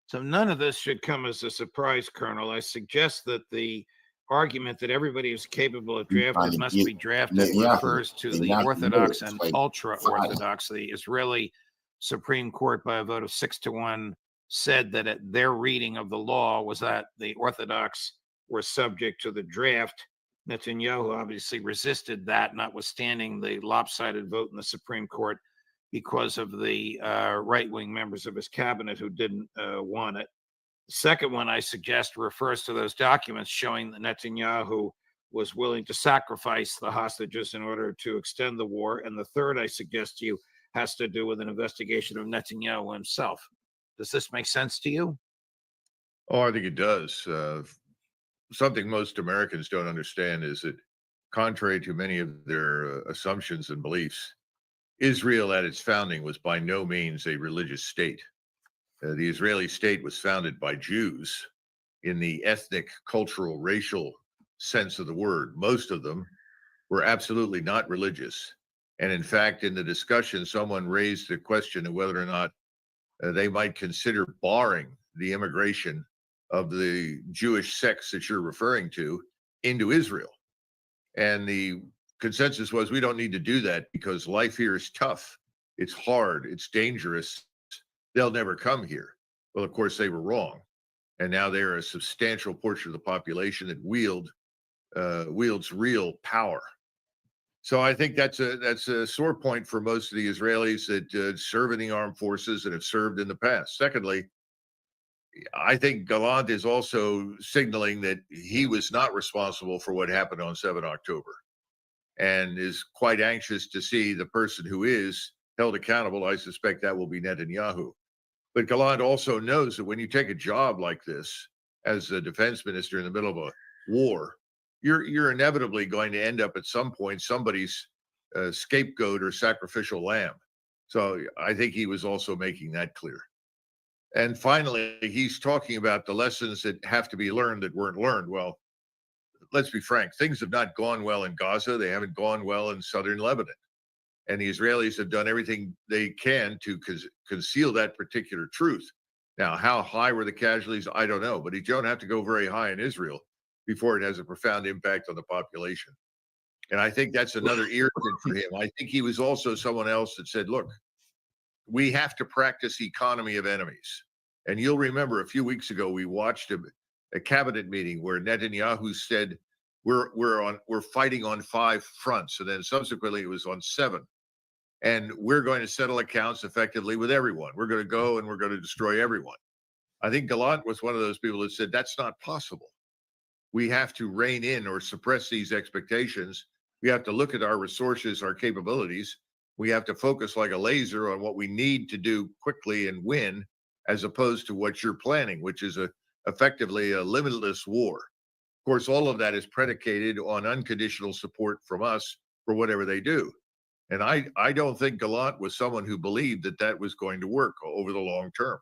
So none of this should come as a surprise, Colonel. I suggest that the argument that everybody who's capable of drafted must be drafted refers to the Orthodox and ultra-Orthodox. The Israeli Supreme Court, by a vote of 6-1, said that their reading of the law was that the Orthodox were subject to the draft. Netanyahu obviously resisted that, notwithstanding the lopsided vote in the Supreme Court, because of the right-wing members of his cabinet who didn't want it. The second one I suggest refers to those documents showing that Netanyahu was willing to sacrifice the hostages in order to extend the war. And the third I suggest to you has to do with an investigation of Netanyahu himself. Does this make sense to you? Oh, I think it does. Something most Americans don't understand is that, contrary to many of their assumptions and beliefs, Israel at its founding was by no means a religious state. The Israeli state was founded by Jews in the ethnic, cultural, racial sense of the word. Most of them were absolutely not religious. And in fact, in the discussion, someone raised the question of whether or not they might consider barring the immigration of the Jewish sects that you're referring to into Israel. And the consensus was, we don't need to do that because life here is tough. It's hard. It's dangerous. They'll never come here. Well, of course, they were wrong. And now they're a substantial portion of the population that wields real power. So I think that's a sore point for most of the Israelis that serve in the armed forces and have served in the past. Secondly, I think Gallant is also signaling that he was not responsible for what happened on 7 October and is quite anxious to see the person who is held accountable. I suspect that will be Netanyahu. But Gallant also knows that when you take a job like this as a defense minister in the middle of a war, you're inevitably going to end up at some point somebody's scapegoat or sacrificial lamb. So I think he was also making that clear. And finally, he's talking about the lessons that have to be learned that weren't learned. Well, let's be frank, things have not gone well in Gaza. They haven't gone well in southern Lebanon. And the Israelis have done everything they can to conceal that particular truth. Now, how high were the casualties? I don't know, but you don't have to go very high in Israel before it has a profound impact on the population. And I think that's another irritant for him. I think he was also someone else that said, look, we have to practice economy of enemies. And you'll remember a few weeks ago, we watched a cabinet meeting where Netanyahu said, we're fighting on 5 fronts. And then subsequently it was on 7. And we're going to settle accounts effectively with everyone. We're going to go and we're going to destroy everyone. I think Gallant was one of those people that said, that's not possible. We have to rein in or suppress these expectations. We have to look at our resources, our capabilities. We have to focus like a laser on what we need to do quickly and win, as opposed to what you're planning, which is effectively a limitless war. Of course, all of that is predicated on unconditional support from us for whatever they do. And I don't think Gallant was someone who believed that that was going to work over the long term.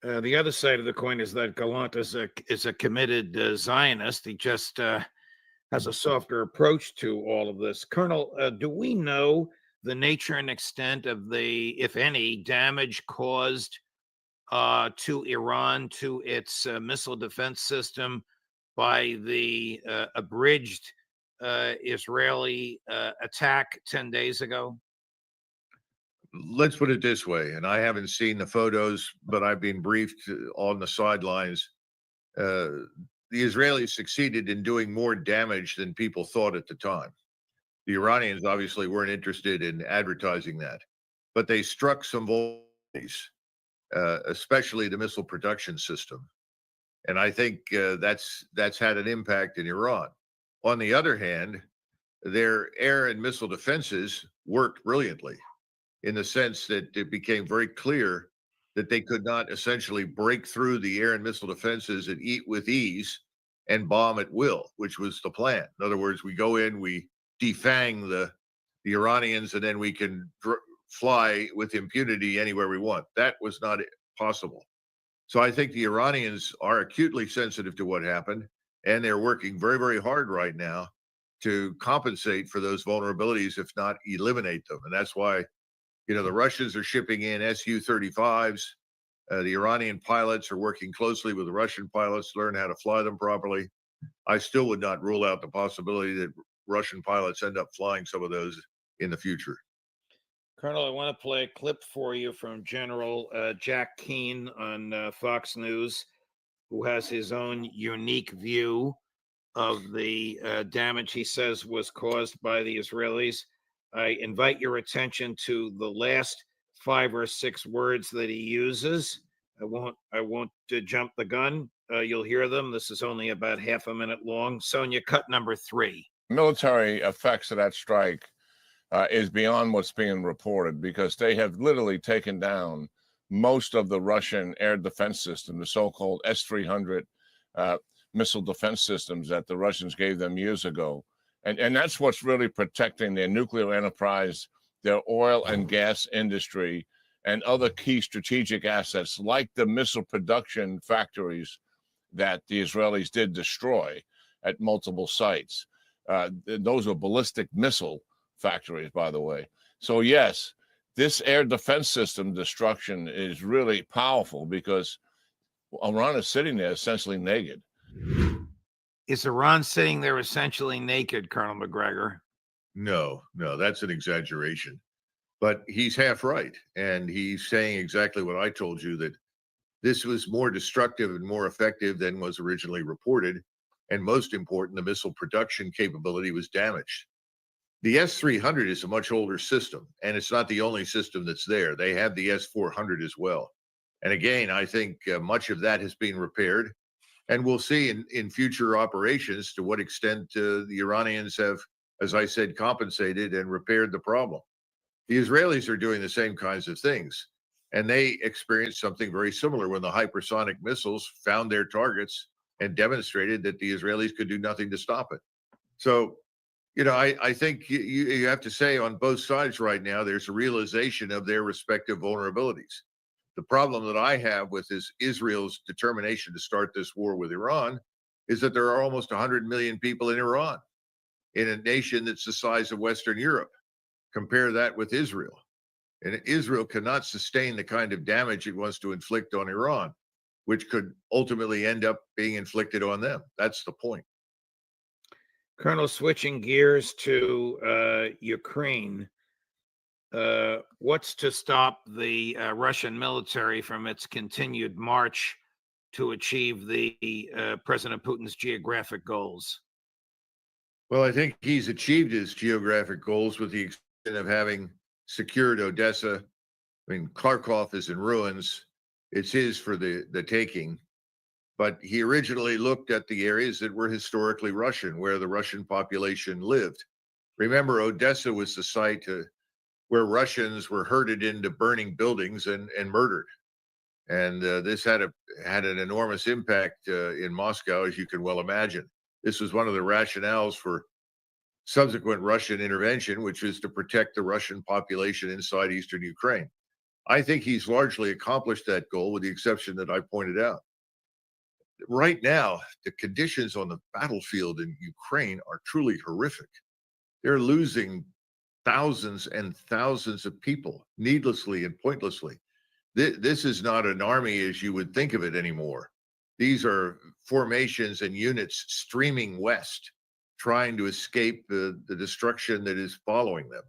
The other side of the coin is that Gallant is a committed Zionist. He just has a softer approach to all of this. Colonel, do we know the nature and extent of the, if any, damage caused to Iran, to its missile defense system by the abridged Israeli attack 10 days ago? Let's put it this way, and I haven't seen the photos, but I've been briefed on the sidelines. The Israelis succeeded in doing more damage than people thought at the time. The Iranians obviously weren't interested in advertising that, but they struck some vulnerabilities, especially the missile production system. And I think that's had an impact in Iran. On the other hand, their air and missile defenses worked brilliantly, in the sense that it became very clear that they could not essentially break through the air and missile defenses and eat with ease and bomb at will, which was the plan. In other words, we go in, we defang the Iranians, and then we can fly with impunity anywhere we want. That was not possible. So I think the Iranians are acutely sensitive to what happened, and they're working very, very hard right now to compensate for those vulnerabilities, if not eliminate them. And that's why, you know, the Russians are shipping in Su-35s. The Iranian pilots are working closely with the Russian pilots to learn how to fly them properly. I still would not rule out the possibility that Russian pilots end up flying some of those in the future. Colonel, I want to play a clip for you from General Jack Keane on Fox News, who has his own unique view of the damage he says was caused by the Israelis. I invite your attention to the last 5 or 6 words that he uses. I won't jump the gun. You'll hear them. This is only about half a minute long. Sonia, cut number 3. Military effects of that strike is beyond what's being reported, because they have literally taken down most of the Russian air defense system, the so-called S-300 missile defense systems that the Russians gave them years ago. And that's what's really protecting their nuclear enterprise, their oil and gas industry, and other key strategic assets like the missile production factories that the Israelis did destroy at multiple sites. Those were ballistic missile factories, by the way. So yes, this air defense system destruction is really powerful, because Iran is sitting there essentially naked. Is Iran sitting there essentially naked, Colonel Macgregor? No, that's an exaggeration. But he's half right. And he's saying exactly what I told you, that this was more destructive and more effective than was originally reported. And most important, the missile production capability was damaged. The S-300 is a much older system, and it's not the only system that's there. They have the S-400 as well. And again, I think much of that has been repaired. And we'll see in future operations to what extent the Iranians have, as I said, compensated and repaired the problem. The Israelis are doing the same kinds of things. And they experienced something very similar when the hypersonic missiles found their targets and demonstrated that the Israelis could do nothing to stop it. So, I think you have to say on both sides right now, there's a realization of their respective vulnerabilities. The problem that I have with Israel's determination to start this war with Iran is that there are almost 100 million people in Iran, in a nation that's the size of Western Europe. Compare that with Israel. And Israel cannot sustain the kind of damage it wants to inflict on Iran, which could ultimately end up being inflicted on them. That's the point. Colonel, switching gears to Ukraine, what's to stop the Russian military from its continued march to achieve the President Putin's geographic goals? Well, I think he's achieved his geographic goals with the exception of having secured Odessa. I mean, Kharkov is in ruins. It's his for the taking. But he originally looked at the areas that were historically Russian, where the Russian population lived. Remember, Odessa was the site where Russians were herded into burning buildings and murdered. And this had an enormous impact in Moscow, as you can well imagine. This was one of the rationales for subsequent Russian intervention, which is to protect the Russian population inside eastern Ukraine. I think he's largely accomplished that goal, with the exception that I pointed out. Right now, the conditions on the battlefield in Ukraine are truly horrific. They're losing thousands and thousands of people needlessly and pointlessly. This is not an army as you would think of it anymore. These are formations and units streaming west, trying to escape the destruction that is following them.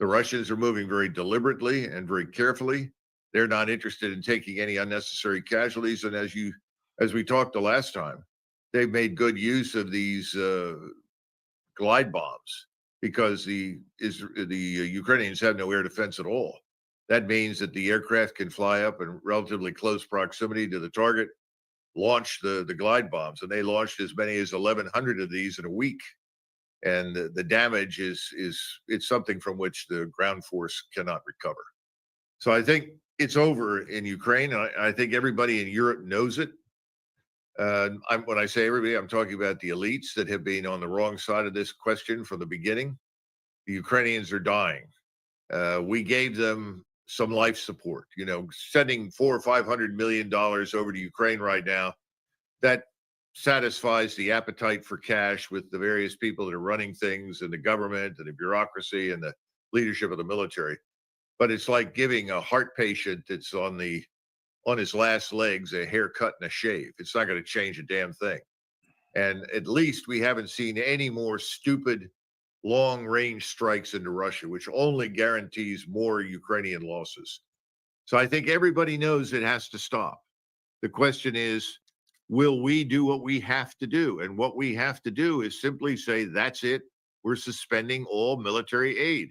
The Russians are moving very deliberately and very carefully. They're not interested in taking any unnecessary casualties. And as we talked the last time, they've made good use of these glide bombs because the Ukrainians have no air defense at all. That means that the aircraft can fly up in relatively close proximity to the target, launch the glide bombs, and they launched as many as 1,100 of these in a week. And the damage it's something from which the ground force cannot recover. So I think it's over in Ukraine. I think everybody in Europe knows it. When I say everybody, I'm talking about the elites that have been on the wrong side of this question from the beginning. The Ukrainians are dying. We gave them some life support, sending $400 or $500 million over to Ukraine right now. That satisfies the appetite for cash with the various people that are running things and the government and the bureaucracy and the leadership of the military. But it's like giving a heart patient that's on his last legs a haircut and a shave. It's not going to change a damn thing. And at least we haven't seen any more stupid long-range strikes into Russia, which only guarantees more Ukrainian losses. So I think everybody knows it has to stop. The question is, will we do what we have to do? And what we have to do is simply say, that's it. We're suspending all military aid.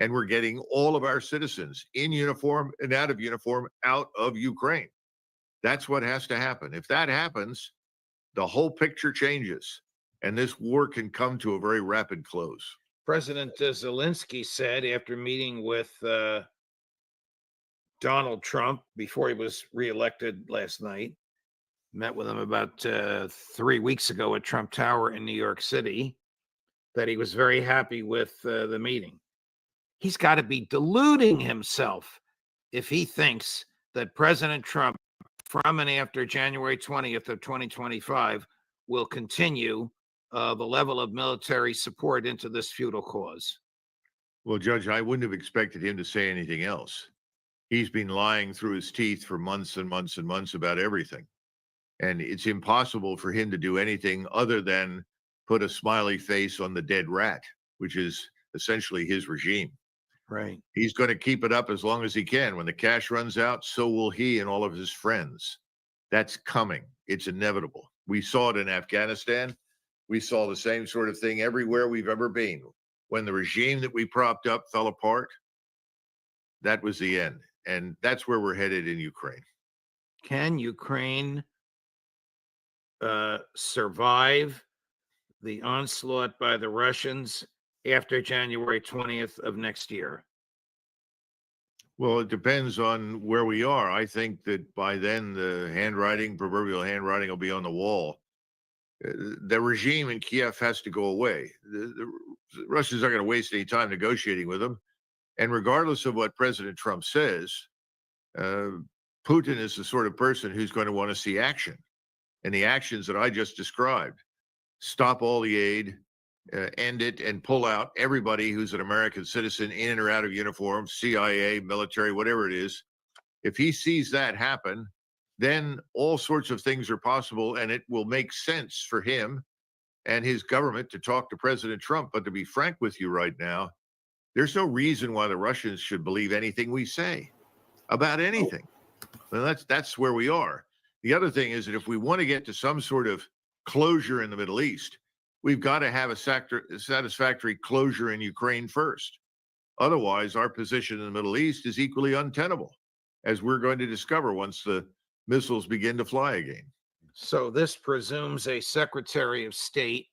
And we're getting all of our citizens in uniform and out of uniform out of Ukraine. That's what has to happen. If that happens, the whole picture changes, and this war can come to a very rapid close. President Zelensky said after meeting with Donald Trump before he was reelected last night, met with him about 3 weeks ago at Trump Tower in New York City, that he was very happy with the meeting. He's got to be deluding himself if he thinks that President Trump, from and after January 20th of 2025, will continue the level of military support into this futile cause. Well, Judge, I wouldn't have expected him to say anything else. He's been lying through his teeth for months and months and months about everything. And it's impossible for him to do anything other than put a smiley face on the dead rat, which is essentially his regime. Right. He's going to keep it up as long as he can. When the cash runs out, so will he and all of his friends. That's coming. It's inevitable. We saw it in Afghanistan. We saw the same sort of thing everywhere we've ever been. When the regime that we propped up fell apart, that was the end. And that's where we're headed in Ukraine. Can Ukraine survive the onslaught by the Russians after January 20th of next year? Well, it depends on where we are. I think that by then the proverbial handwriting will be on the wall. The regime in Kiev has to go away. The Russians aren't going to waste any time negotiating with them. And regardless of what President Trump says, Putin is the sort of person who's going to want to see action. And the actions that I just described, stop all the aid, end it, and pull out everybody who's an American citizen in or out of uniform, CIA, military, whatever it is. If he sees that happen, then all sorts of things are possible, and it will make sense for him and his government to talk to President Trump. But to be frank with you right now, there's no reason why the Russians should believe anything we say about anything. Well, that's where we are. The other thing is that if we want to get to some sort of closure in the Middle East, we've got to have a satisfactory closure in Ukraine first. Otherwise, our position in the Middle East is equally untenable, as we're going to discover once the missiles begin to fly again. So this presumes a Secretary of State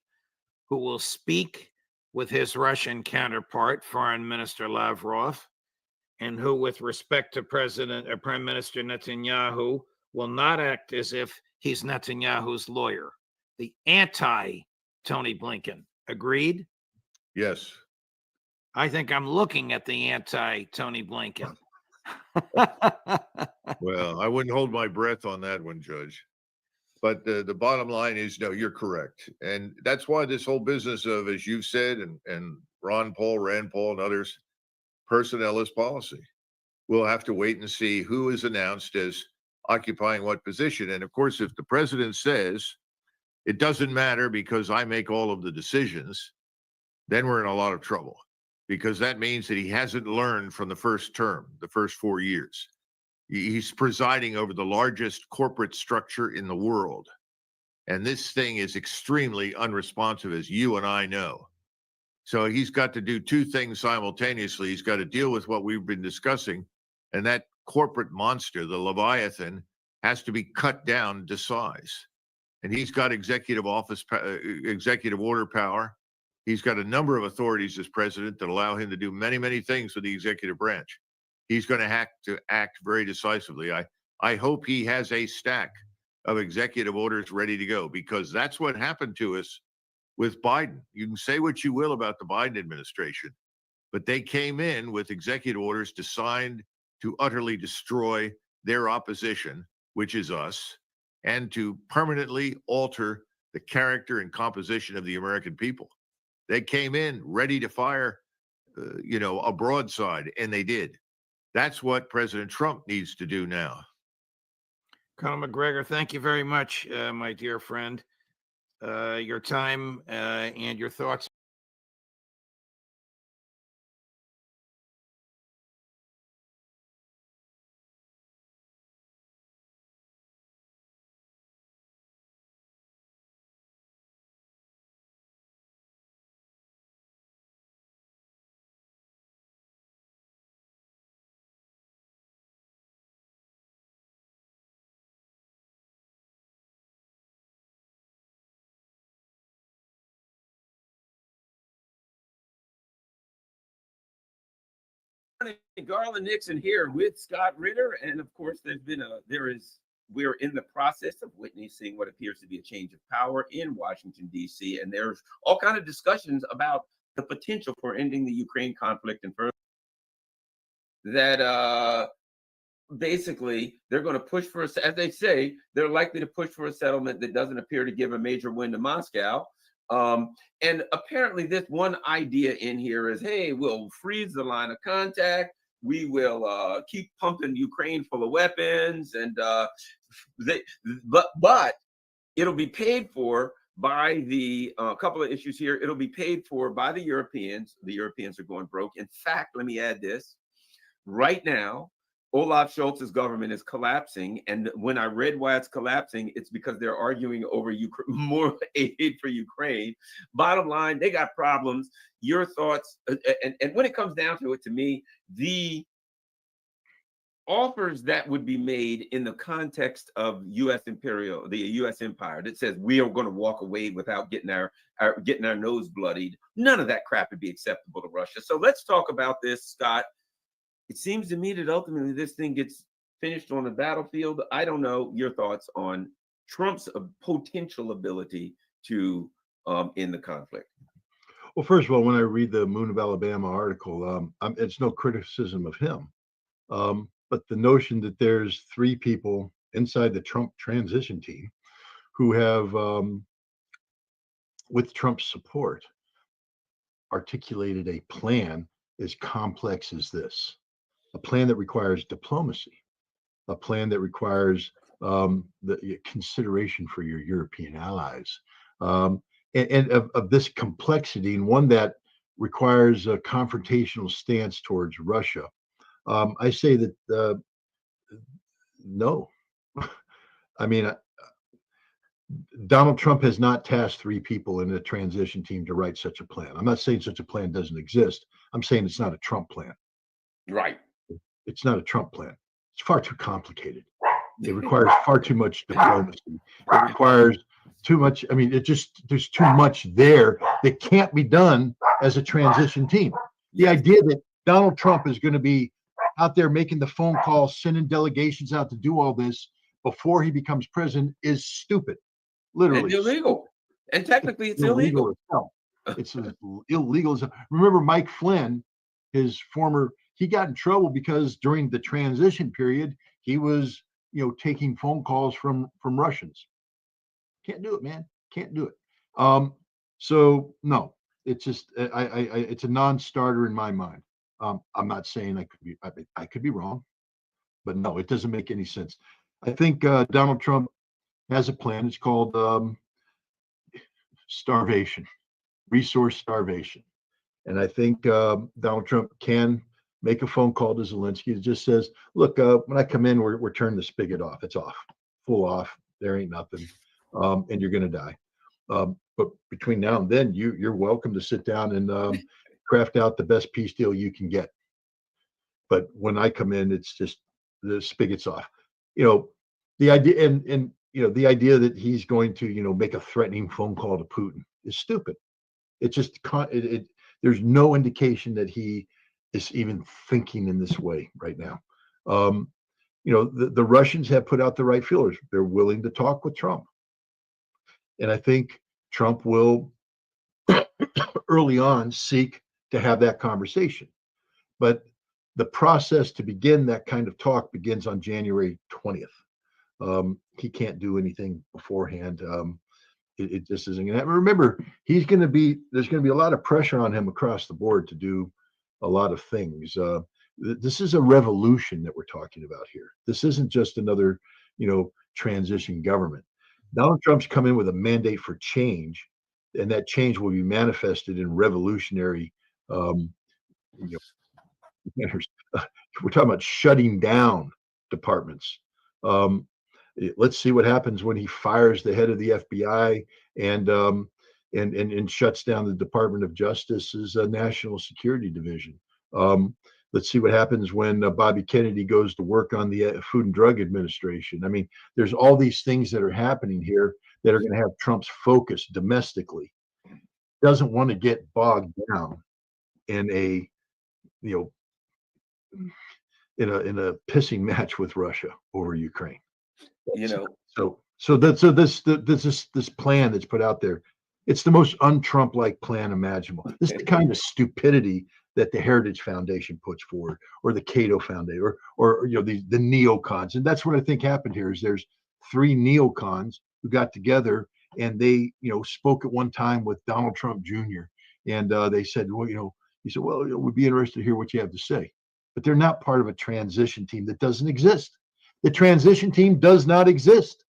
who will speak with his Russian counterpart, Foreign Minister Lavrov, and who, with respect to Prime Minister Netanyahu, will not act as if he's Netanyahu's lawyer. The anti-Tony Blinken. Agreed? Yes. I think I'm looking at the anti-Tony Blinken. Well, I wouldn't hold my breath on that one, Judge. But the bottom line is, no, you're correct. And that's why this whole business of, as you've said, and Rand Paul, and others, personnel is policy. We'll have to wait and see who is announced as occupying what position. And of course, if the president says, it doesn't matter because I make all of the decisions, then we're in a lot of trouble, because that means that he hasn't learned from the first term, the first 4 years. He's presiding over the largest corporate structure in the world. And this thing is extremely unresponsive, as you and I know. So he's got to do two things simultaneously. He's got to deal with what we've been discussing, and that corporate monster, the Leviathan, has to be cut down to size. And he's got executive order power. He's got a number of authorities as president that allow him to do many, many things with the executive branch. He's going to have to act very decisively. I hope he has a stack of executive orders ready to go, because that's what happened to us with Biden. You can say what you will about the Biden administration, but they came in with executive orders designed to utterly destroy their opposition, which is us, and to permanently alter the character and composition of the American people. They came in ready to fire, a broadside, and they did. That's what President Trump needs to do now. Colonel Macgregor, thank you very much, my dear friend. Your time and your thoughts. Garland Nixon here with Scott Ritter, and of course, we're in the process of witnessing what appears to be a change of power in Washington, D.C., and there's all kinds of discussions about the potential for ending the Ukraine conflict and further. That basically they're going to push for, as they say, they're likely to push for a settlement that doesn't appear to give a major win to Moscow. And apparently this one idea in here is, hey, we'll freeze the line of contact. We will keep pumping Ukraine full of weapons, and but it'll be paid for by the couple of issues here. It'll be paid for by the Europeans. The Europeans are going broke. In fact, let me add this. Right now, Olaf Scholz's government is collapsing, and when I read why it's collapsing, it's because they're arguing over more aid for Ukraine. Bottom line, they got problems. Your thoughts, and when it comes down to it, to me, the offers that would be made in the context of the U.S. empire that says we are going to walk away without getting our nose bloodied, none of that crap would be acceptable to Russia. So let's talk about this, Scott. it seems to me that ultimately this thing gets finished on the battlefield. I don't know your thoughts on Trump's potential ability to end the conflict. Well, first of all, when I read the Moon of Alabama article, it's no criticism of him, but the notion that there's 3 people inside the Trump transition team who have, with Trump's support, articulated a plan as complex as this, a plan that requires diplomacy, a plan that requires the consideration for your European allies, and of this complexity, and one that requires a confrontational stance towards Russia. I say that no. I mean, Donald Trump has not tasked 3 people in a transition team to write such a plan. I'm not saying such a plan doesn't exist. I'm saying it's not a Trump plan. Right. It's not a Trump plan. It's far too complicated. It requires far too much diplomacy. It requires too much. I mean, there's too much there that can't be done as a transition team. The idea that Donald Trump is going to be out there making the phone calls, sending delegations out to do all this before he becomes president is stupid. Literally. And illegal. And technically it's illegal. As hell. It's as illegal as hell. Remember Mike Flynn, his former, he got in trouble because during the transition period, he was, taking phone calls from Russians. Can't do it, man. Can't do it. So no, it's just it's a non-starter in my mind. I'm not saying I could be wrong, but no, it doesn't make any sense. I think Donald Trump has a plan. It's called starvation, resource starvation. And I think Donald Trump can make a phone call to Zelensky that just says, look, when I come in, we're turning the spigot off. It's off, full off. There ain't nothing. And you're going to die. But between now and then, you're welcome to sit down and craft out the best peace deal you can get. But when I come in, it's just the spigot's off. The idea and the idea that he's going to make a threatening phone call to Putin is stupid. It's just there's no indication that he is even thinking in this way right now. The Russians have put out the right feelers. They're willing to talk with Trump. And I think Trump will early on seek to have that conversation. But the process to begin that kind of talk begins on January 20th. He can't do anything beforehand. It just isn't going to happen. Remember, there's going to be a lot of pressure on him across the board to do a lot of things. This is a revolution that we're talking about here. This isn't just another, transition government. Donald Trump's come in with a mandate for change, and that change will be manifested in revolutionary measures. We're talking about shutting down departments. Let's see what happens when he fires the head of the FBI and shuts down the Department of Justice's National Security Division. Let's see what happens when Bobby Kennedy goes to work on the Food and Drug Administration. I mean, there's all these things that are happening here that are going to have Trump's focus domestically. Doesn't want to get bogged down in a pissing match with Russia over Ukraine. So this plan that's put out there, it's the most un-Trump-like plan imaginable. This is the kind of stupidity that the Heritage Foundation puts forward, or the Cato Foundation, or the neocons. And that's what I think happened here. Is there's 3 neocons who got together and they spoke at one time with Donald Trump Jr. And they said, he said, well, we'd be interested to hear what you have to say. But they're not part of a transition team that doesn't exist. The transition team does not exist.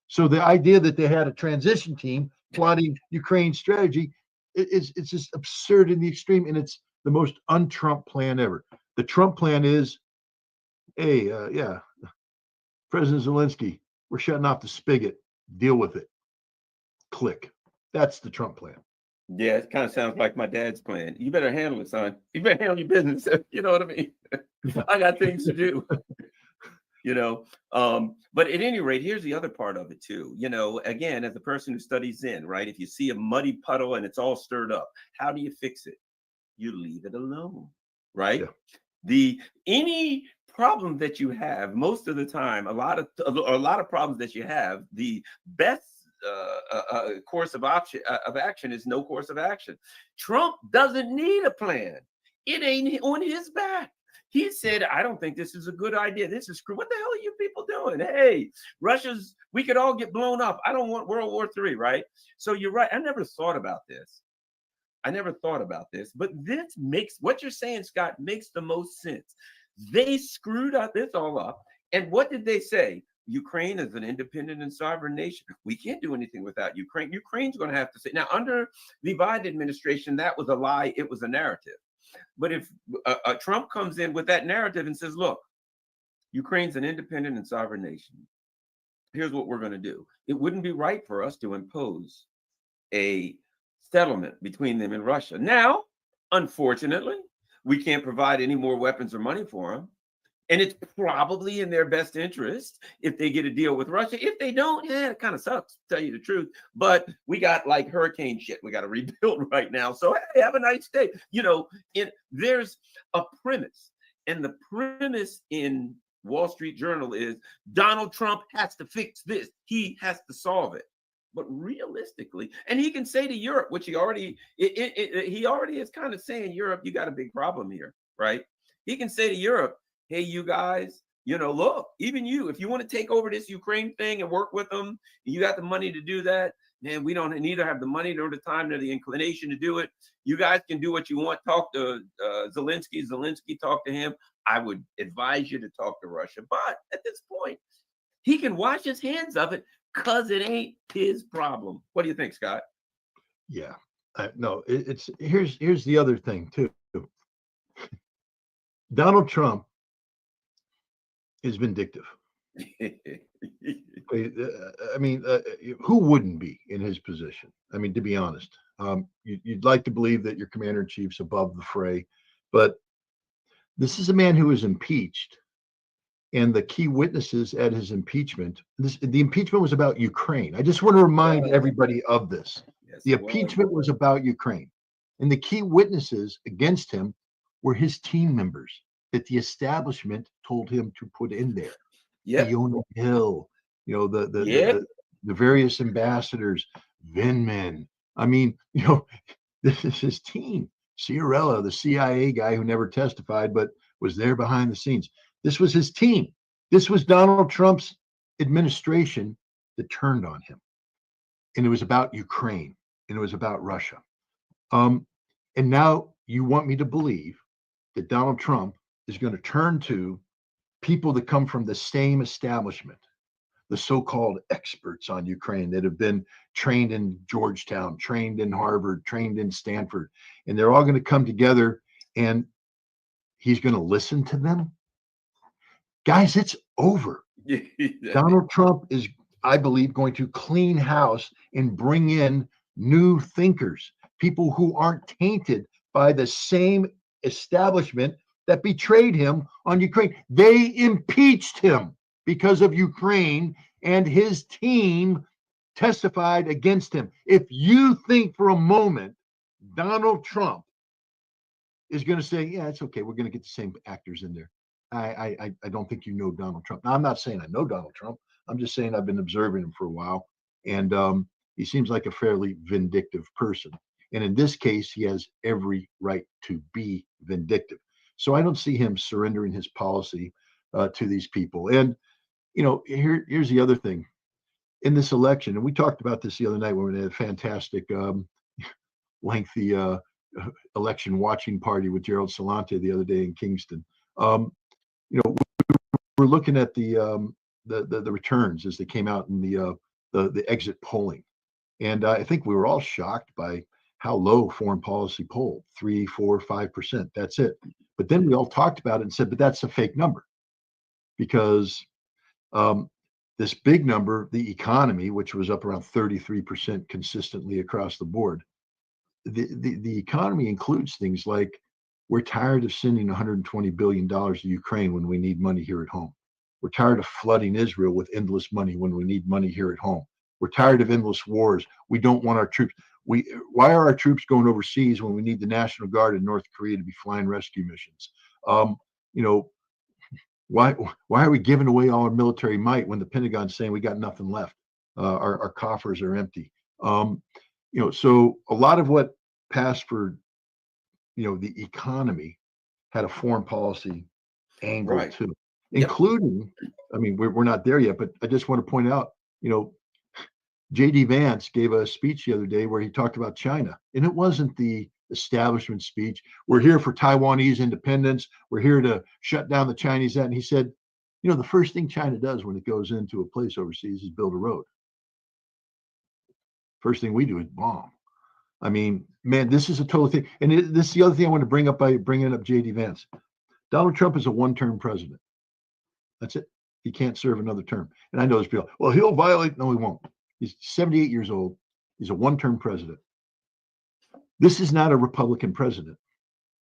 So the idea that they had a transition team plotting Ukraine strategy, it's just absurd in the extreme, and it's the most un-Trump plan ever. The Trump plan is, hey, President Zelensky, we're shutting off the spigot. Deal with it. Click. That's the Trump plan. Yeah, it kind of sounds like my dad's plan. You better handle it, son. You better handle your business. You know what I mean? I got things to do. But at any rate, here's the other part of it too. Again, as a person who studies Zen, right? If you see a muddy puddle and it's all stirred up, how do you fix it? You leave it alone, right? Yeah. Any problem that you have, most of the time, a lot of problems that you have, the best course of action is no course of action. Trump doesn't need a plan. It ain't on his back. He said, I don't think this is a good idea. This is screw. What the hell are you people doing? Hey, we could all get blown up. I don't want World War III, right? So you're right. I never thought about this. But this makes, what you're saying, Scott, makes the most sense. They screwed this all up. And what did they say? Ukraine is an independent and sovereign nation. We can't do anything without Ukraine. Ukraine's going to have to say, now, under the Biden administration, that was a lie. It was a narrative. But if Trump comes in with that narrative and says, look, Ukraine's an independent and sovereign nation. Here's what we're going to do. It wouldn't be right for us to impose a settlement between them and Russia. Now, unfortunately, we can't provide any more weapons or money for them. And it's probably in their best interest if they get a deal with Russia. If they don't, it kind of sucks, to tell you the truth. But we got like hurricane shit we got to rebuild right now. So hey, have a nice day. There's a premise. And the premise in Wall Street Journal is Donald Trump has to fix this. He has to solve it. But realistically, and he can say to Europe, which he already is kind of saying, Europe, you got a big problem here, right? He can say to Europe, hey, you guys, look, even you, if you want to take over this Ukraine thing and work with them, you got the money to do that, man, we don't neither have the money nor the time nor the inclination to do it. You guys can do what you want. Talk to Zelensky. Zelensky, talk to him. I would advise you to talk to Russia. But at this point, he can wash his hands of it because it ain't his problem. What do you think, Scott? Yeah, no, here's the other thing too. Donald Trump is vindictive. I mean, who wouldn't be in his position? I mean, to be honest, you'd like to believe that your commander in chief's above the fray, but this is a man who was impeached, and the key witnesses at his impeachment. The impeachment was about Ukraine. I just want to remind everybody of this. Yes, the impeachment was about Ukraine, and the key witnesses against him were his team members that the establishment told him to put in there. Fiona Hill, the various ambassadors, Vindman. I mean, this is his team. Ciarella, the CIA guy who never testified but was there behind the scenes. This was his team. This was Donald Trump's administration that turned on him. And it was about Ukraine, and it was about Russia. And now you want me to believe that Donald Trump is going to turn to people that come from the same establishment, the so-called experts on Ukraine that have been trained in Georgetown, trained in Harvard, trained in Stanford, and they're all going to come together and he's going to listen to them. Guys, it's over. Donald Trump is, I believe, going to clean house and bring in new thinkers, people who aren't tainted by the same establishment that betrayed him on Ukraine. They impeached him because of Ukraine, and his team testified against him. If you think for a moment Donald Trump is going to say, yeah, it's okay, we're going to get the same actors in there, I don't think you know Donald Trump. Now, I'm not saying I know Donald Trump. I'm just saying I've been observing him for a while, and he seems like a fairly vindictive person. And in this case, he has every right to be vindictive. So I don't see him surrendering his policy to these people. And, here's the other thing. In this election, and we talked about this the other night when we had a fantastic, lengthy election watching party with Gerald Celente the other day in Kingston. We're looking at the returns as they came out in the exit polling. And I think we were all shocked by how low foreign policy polled, 3%, 4%, 5%. That's it. But then we all talked about it and said, but that's a fake number, because this big number, the economy, which was up around 33% consistently across the board, the economy includes things like, we're tired of sending $120 billion to Ukraine when we need money here at home. We're tired of flooding Israel with endless money when we need money here at home. We're tired of endless wars. We don't want our troops. Why are our troops going overseas when we need the National Guard in North Korea to be flying rescue missions? you know, why are we giving away all our military might when the Pentagon's saying we got nothing left? Our coffers are empty. So a lot of what passed for, the economy had a foreign policy angle Right. too, Yep. including, I mean, we're not there yet, but I just want to point out, J.D. Vance gave a speech the other day where he talked about China, and it wasn't the establishment speech. We're here for Taiwanese independence. We're here to shut down the Chinese. And he said, the first thing China does when it goes into a place overseas is build a road. First thing we do is bomb. I mean, man, this is a total thing. And this is the other thing I want to bring up by bringing up J.D. Vance. Donald Trump is a one-term president. That's it. He can't serve another term. And I know there's people, well, he'll violate. No, he won't. He's 78 years old. He's a one-term president. This is not a Republican president.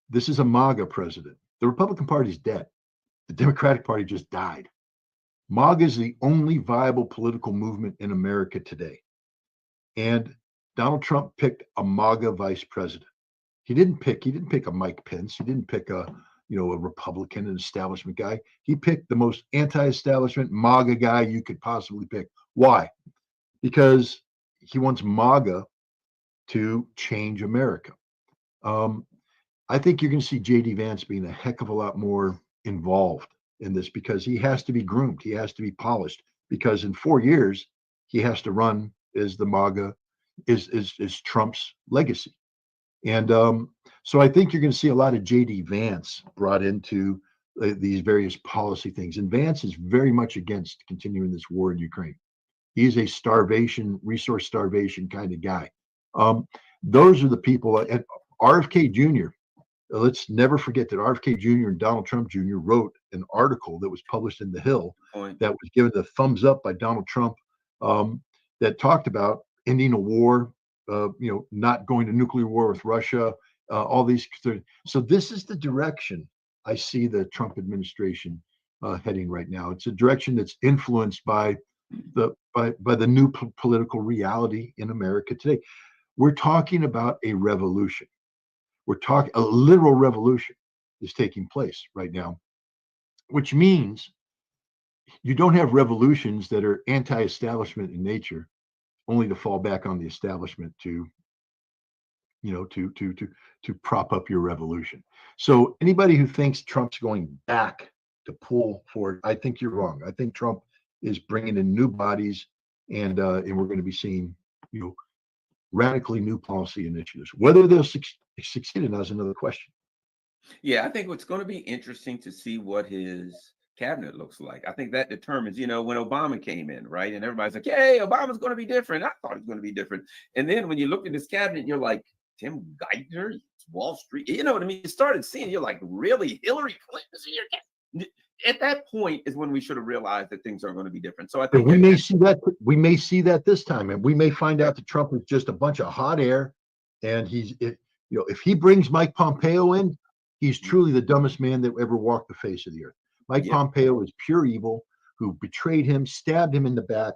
This is a Maga president. The Republican Party is dead. The Democratic Party just died. Maga is the only viable political movement in America today. And Donald Trump picked a Maga vice president. He didn't pick a Mike Pence. He didn't pick a Republican, an establishment guy. He picked the most anti-establishment Maga guy you could possibly pick. Why? Because he wants Maga to change America. I think you're going to see J.D. Vance being a heck of a lot more involved in this because he has to be groomed. He has to be polished because in 4 years, he has to run as the Maga is Trump's legacy. And so I think you're going to see a lot of J.D. Vance brought into these various policy things. And Vance is very much against continuing this war in Ukraine. He's a resource starvation kind of guy. Those are the people. And RFK Jr., let's never forget that RFK Jr. and Donald Trump Jr. wrote an article that was published in The Hill that was given the thumbs up by Donald Trump that talked about ending a war, not going to nuclear war with Russia, all these. So this is the direction I see the Trump administration heading right now. It's a direction that's influenced by the new political reality in America today. We're talking about a revolution. A literal revolution is taking place right now, which means you don't have revolutions that are anti-establishment in nature, only to fall back on the establishment to prop up your revolution. So anybody who thinks Trump's going back to pull forward, I think you're wrong. I think Trump is bringing in new bodies, and we're going to be seeing radically new policy initiatives. Whether they'll succeed in is another question. Yeah, I think what's going to be interesting to see what his cabinet looks like. I think that determines, when Obama came in, right? And everybody's like, hey, Obama's going to be different. I thought it was going to be different. And then when you look at his cabinet, you're like, Tim Geithner, Wall Street, you know what I mean? You started seeing, you're like, really? Hillary Clinton's in your cabinet? At that point is when we should have realized that things are going to be different. So I think we may see that this time, and we may find out that Trump is just a bunch of hot air, and if he brings Mike Pompeo in, he's truly the dumbest man that ever walked the face of the earth. Mike Pompeo is pure evil, who betrayed him, stabbed him in the back,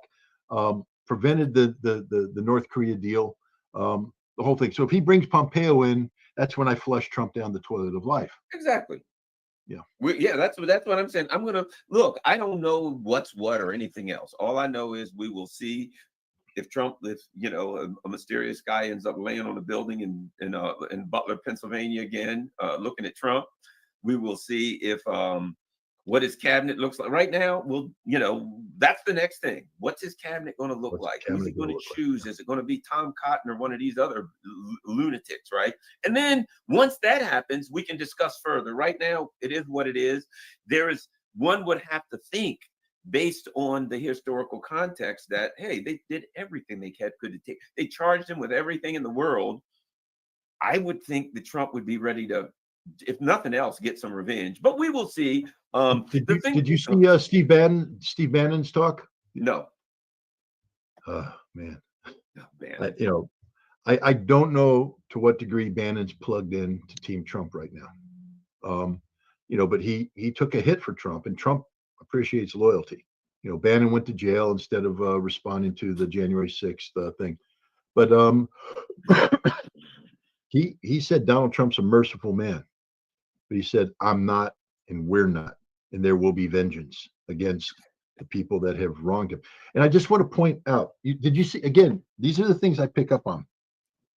prevented the North Korea deal, the whole thing. So if he brings Pompeo in, that's when I flush Trump down the toilet of life. Exactly. Yeah. That's what I'm saying. I'm gonna look. I don't know what's what or anything else. All I know is we will see if a mysterious guy ends up laying on a building in Butler, Pennsylvania again, looking at Trump. We will see if what his cabinet looks like. Right now, that's the next thing. What's his cabinet going to look like? Who's he going to choose? Is it going to be Tom Cotton or one of these other lunatics, right? And then once that happens, we can discuss further. Right now, it is what it is. One would have to think based on the historical context that, hey, they did everything they could to take. They charged him with everything in the world. I would think that Trump would be ready to, if nothing else, get some revenge. But we will see. Did you see Steve Bannon's talk? No. Man. Oh, man. I don't know to what degree Bannon's plugged in to Team Trump right now. But he took a hit for Trump, and Trump appreciates loyalty. Bannon went to jail instead of responding to the January 6th thing. But he said Donald Trump's a merciful man. But he said, I'm not and we're not. And there will be vengeance against the people that have wronged him. And I just want to point out, did you see, again, these are the things I pick up on.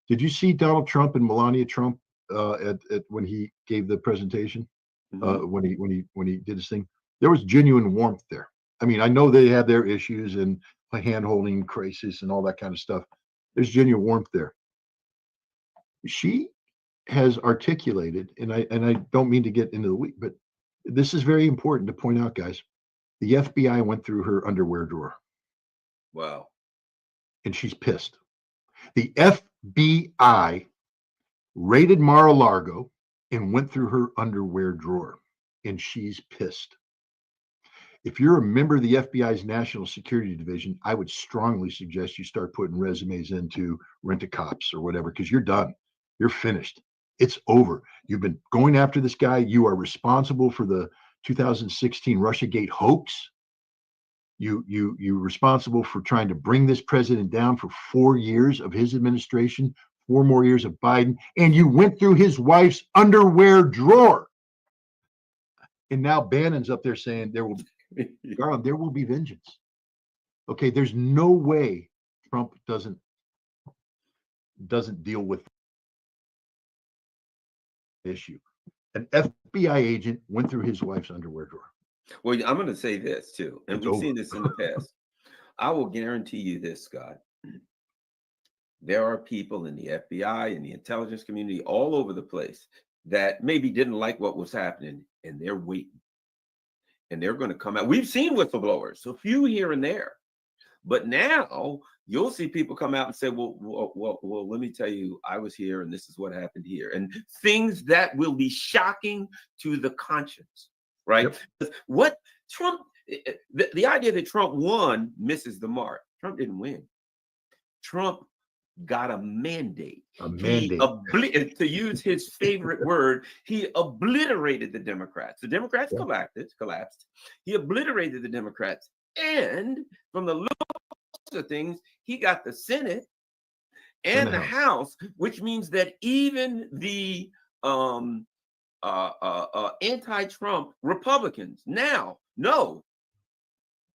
Did you see Donald Trump and Melania Trump at when he gave the presentation? When he did his thing, there was genuine warmth there. I mean, I know they have their issues and a hand-holding crisis and all that kind of stuff. There's genuine warmth there. She has articulated, and I don't mean to get into the week, but this is very important to point out, guys. The FBI went through her underwear drawer. Wow. And she's pissed. The FBI raided Mar-a-Lago and went through her underwear drawer, and she's pissed. If you're a member of the FBI's National Security Division, I would strongly suggest you start putting resumes into Rent-A-Cops or whatever, because you're done. You're finished. It's over. You've been going after this guy. You are responsible for the 2016 Russiagate hoax. You're responsible for trying to bring this president down for 4 years of his administration, 4 more years of Biden, and you went through his wife's underwear drawer. And now Bannon's up there saying there will be vengeance. Okay, there's no way Trump doesn't deal with the issue. An FBI agent went through his wife's underwear drawer. Well, I'm going to say this too, and It's we've over. seen this in the past. I will guarantee you this, Scott. There are people in the FBI and the intelligence community all over the place that maybe didn't like what was happening, and they're waiting. And they're going to come out. We've seen whistleblowers, a few here and there. But now you'll see people come out and say, well, let me tell you, I was here and this is what happened here. And things that will be shocking to the conscience, right? Yep. What Trump, the idea that Trump won misses the mark. Trump didn't win. Trump got a mandate. A mandate. To use his favorite word, he obliterated the Democrats. The Democrats collapsed. He obliterated the Democrats. And from the looks of things, he got the Senate and the House, which means that even the anti-Trump Republicans now know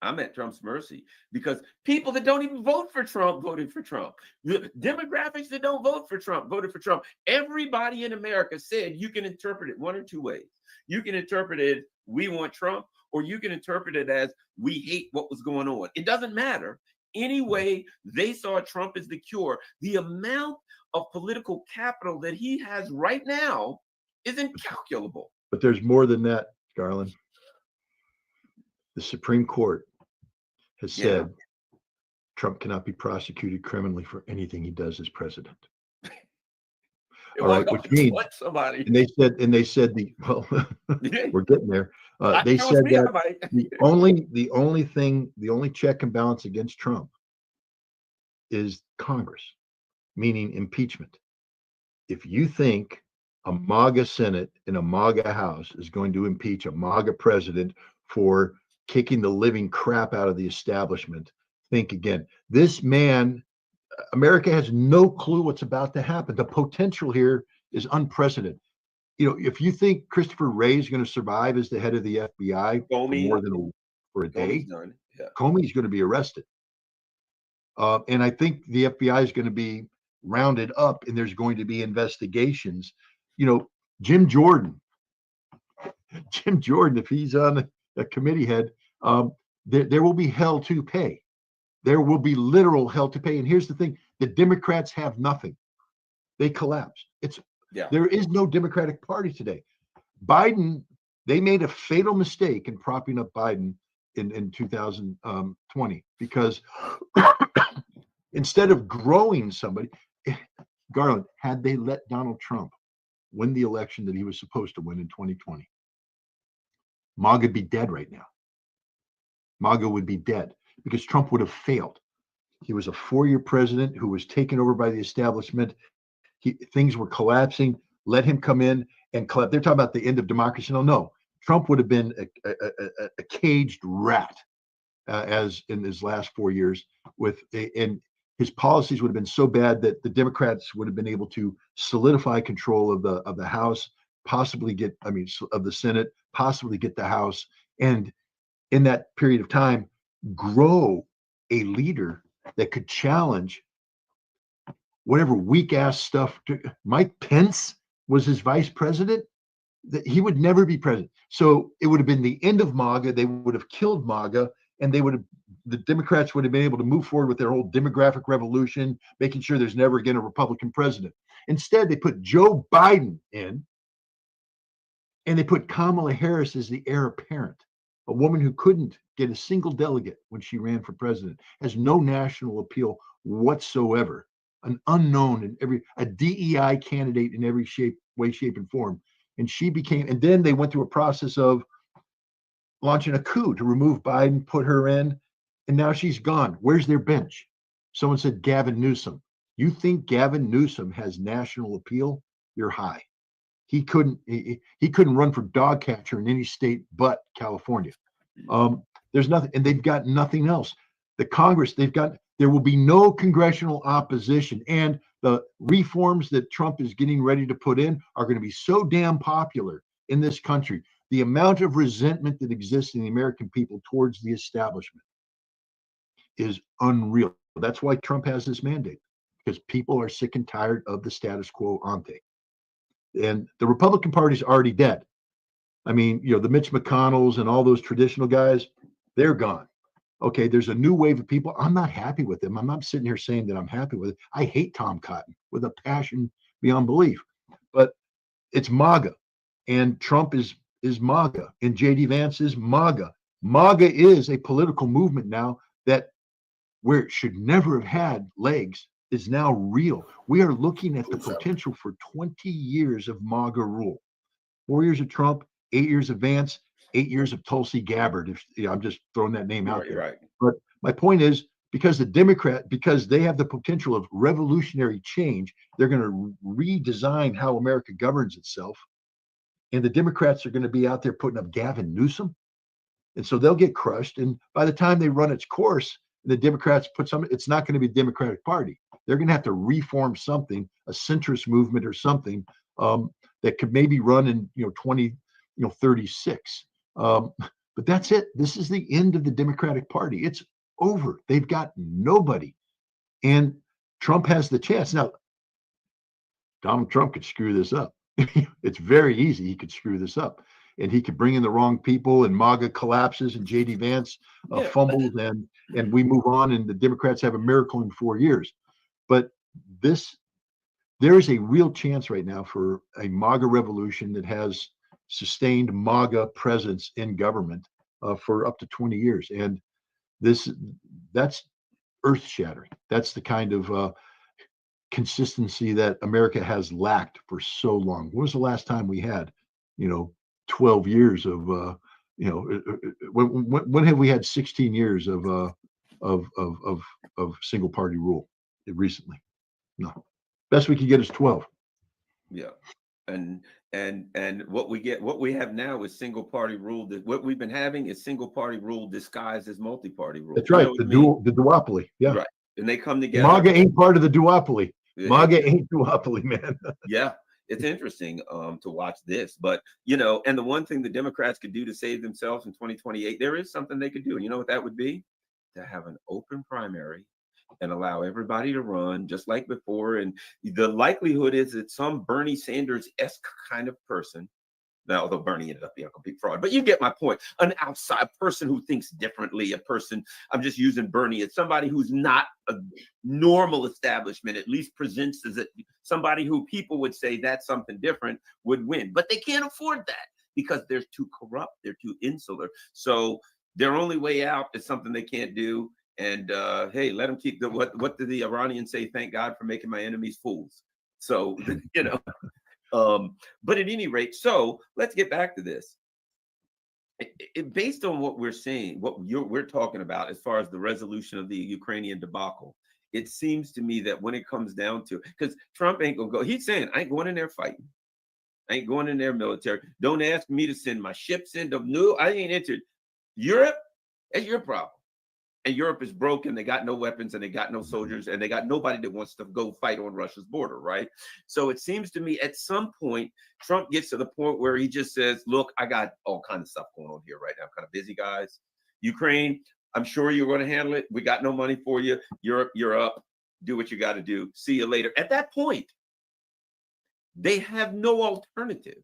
I'm at Trump's mercy, because people that don't even vote for Trump voted for Trump. The demographics that don't vote for Trump voted for Trump. Everybody in America said you can interpret it one or two ways. You can interpret it, we want Trump, or you can interpret it as we hate what was going on. It doesn't matter. Anyway, they saw Trump as the cure. The amount of political capital that he has right now is incalculable. But there's more than that, Garland. The Supreme Court has said Trump cannot be prosecuted criminally for anything he does as president. All right, which means somebody. And they said we're getting there. They said that the only check and balance against Trump is Congress, meaning impeachment. If you think a MAGA Senate and a MAGA House is going to impeach a MAGA president for kicking the living crap out of the establishment, think again. This man, America has no clue what's about to happen. The potential here is unprecedented. You know, if you think Christopher Wray is going to survive as the head of the FBI for a day, Comey's going to be arrested. And I think the FBI is going to be rounded up, and there's going to be investigations. You know, Jim Jordan, if he's on a committee head, there will be hell to pay. There will be literal hell to pay. And here's the thing: the Democrats have nothing. They collapsed. There is no Democratic Party today. Biden, they made a fatal mistake in propping up Biden in 2020, because instead of growing somebody, Garland, had they let Donald Trump win the election that he was supposed to win in 2020, MAGA would be dead right now. MAGA would be dead because Trump would have failed. He was a 4-year president who was taken over by the establishment. Things were collapsing. Let him come in and collapse. They're talking about the end of democracy. No. Trump would have been a caged rat as in his last 4 years, and his policies would have been so bad that the Democrats would have been able to solidify control of the House, possibly get, of the Senate, possibly get the House, and in that period of time, grow a leader that could challenge whatever weak ass stuff. Mike Pence was his vice president. That he would never be president. So it would have been the end of MAGA. They would have killed MAGA, and the Democrats would have been able to move forward with their whole demographic revolution, making sure there's never again a Republican president. Instead, they put Joe Biden in, and they put Kamala Harris as the heir apparent, a woman who couldn't get a single delegate when she ran for president, has no national appeal whatsoever, an unknown a DEI candidate in every way, shape, and form. And and then they went through a process of launching a coup to remove Biden, put her in, and now she's gone. Where's their bench? Someone said Gavin Newsom. You think Gavin Newsom has national appeal? You're high. He couldn't run for dog catcher in any state but California. There's nothing, and they've got nothing else. The Congress, there will be no congressional opposition, and the reforms that Trump is getting ready to put in are going to be so damn popular in this country. The amount of resentment that exists in the American people towards the establishment is unreal. That's why Trump has this mandate, because people are sick and tired of the status quo ante. And the Republican Party's already dead. The Mitch McConnells and all those traditional guys, they're gone. Okay, there's a new wave of people. I'm not happy with them. I'm not sitting here saying that I'm happy with it. I hate Tom Cotton with a passion beyond belief. But it's MAGA, and Trump is MAGA, and JD Vance is MAGA. MAGA is a political movement now that, where it should never have had legs, is now real. We are looking at the potential for 20 years of MAGA rule. 4 years of Trump, 8 years of Vance, 8 years of Tulsi Gabbard. I'm just throwing that name out there. Right. But my point is, because they have the potential of revolutionary change, they're going to redesign how America governs itself. And the Democrats are going to be out there putting up Gavin Newsom. And so they'll get crushed. And by the time they run its course, the Democrats it's not going to be a Democratic Party. They're going to have to reform something, a centrist movement or something that could maybe run in 2036. But that's it. This is the end of the Democratic Party. It's over. They've got nobody. And Trump has the chance. Now, Donald Trump could screw this up. It's very easy. He could screw this up. And he could bring in the wrong people, and MAGA collapses, and JD Vance fumbles, and we move on, and the Democrats have a miracle in 4 years. But there is a real chance right now for a MAGA revolution that has sustained MAGA presence in government for up to 20 years. And that's earth-shattering. That's the kind of consistency that America has lacked for so long. When was the last time we had, 12 years of, when have we had 16 years of single party rule recently? No. Best we could get is 12. Yeah. And what we have now is single party rule. What we've been having is single party rule disguised as multi-party rule. That's right. The duopoly. Yeah. Right. And they come together. MAGA ain't part of the duopoly. MAGA ain't duopoly, man. Yeah. It's interesting to watch this, but and the one thing the Democrats could do to save themselves in 2028, there is something they could do. And you know what that would be? To have an open primary and allow everybody to run just like before. And the likelihood is that some Bernie Sanders-esque kind of person, now although Bernie ended up being a complete fraud, but you get my point. An outside person who thinks differently, I'm just using Bernie as somebody who's not a normal establishment, at least presents as somebody who people would say that's something different, would win. But they can't afford that because they're too corrupt, they're too insular. So their only way out is something they can't do. And hey, let them keep what did the Iranians say? Thank God for making my enemies fools. So, but at any rate, so let's get back to this. Based on what we're seeing, we're talking about as far as the resolution of the Ukrainian debacle, it seems to me that when it comes down to, because Trump ain't gonna go, he's saying, I ain't going in there fighting. I ain't going in there military. Don't ask me to send my ships in. No, I ain't entered Europe. That's your problem. And Europe is broken. They got no weapons and they got no soldiers and they got nobody that wants to go fight on Russia's border, right? So it seems to me at some point, Trump gets to the point where he just says, look, I got all kinds of stuff going on here right now. I'm kind of busy, guys. Ukraine, I'm sure you're going to handle it. We got no money for you. Europe, you're up. Do what you got to do. See you later. At that point, they have no alternative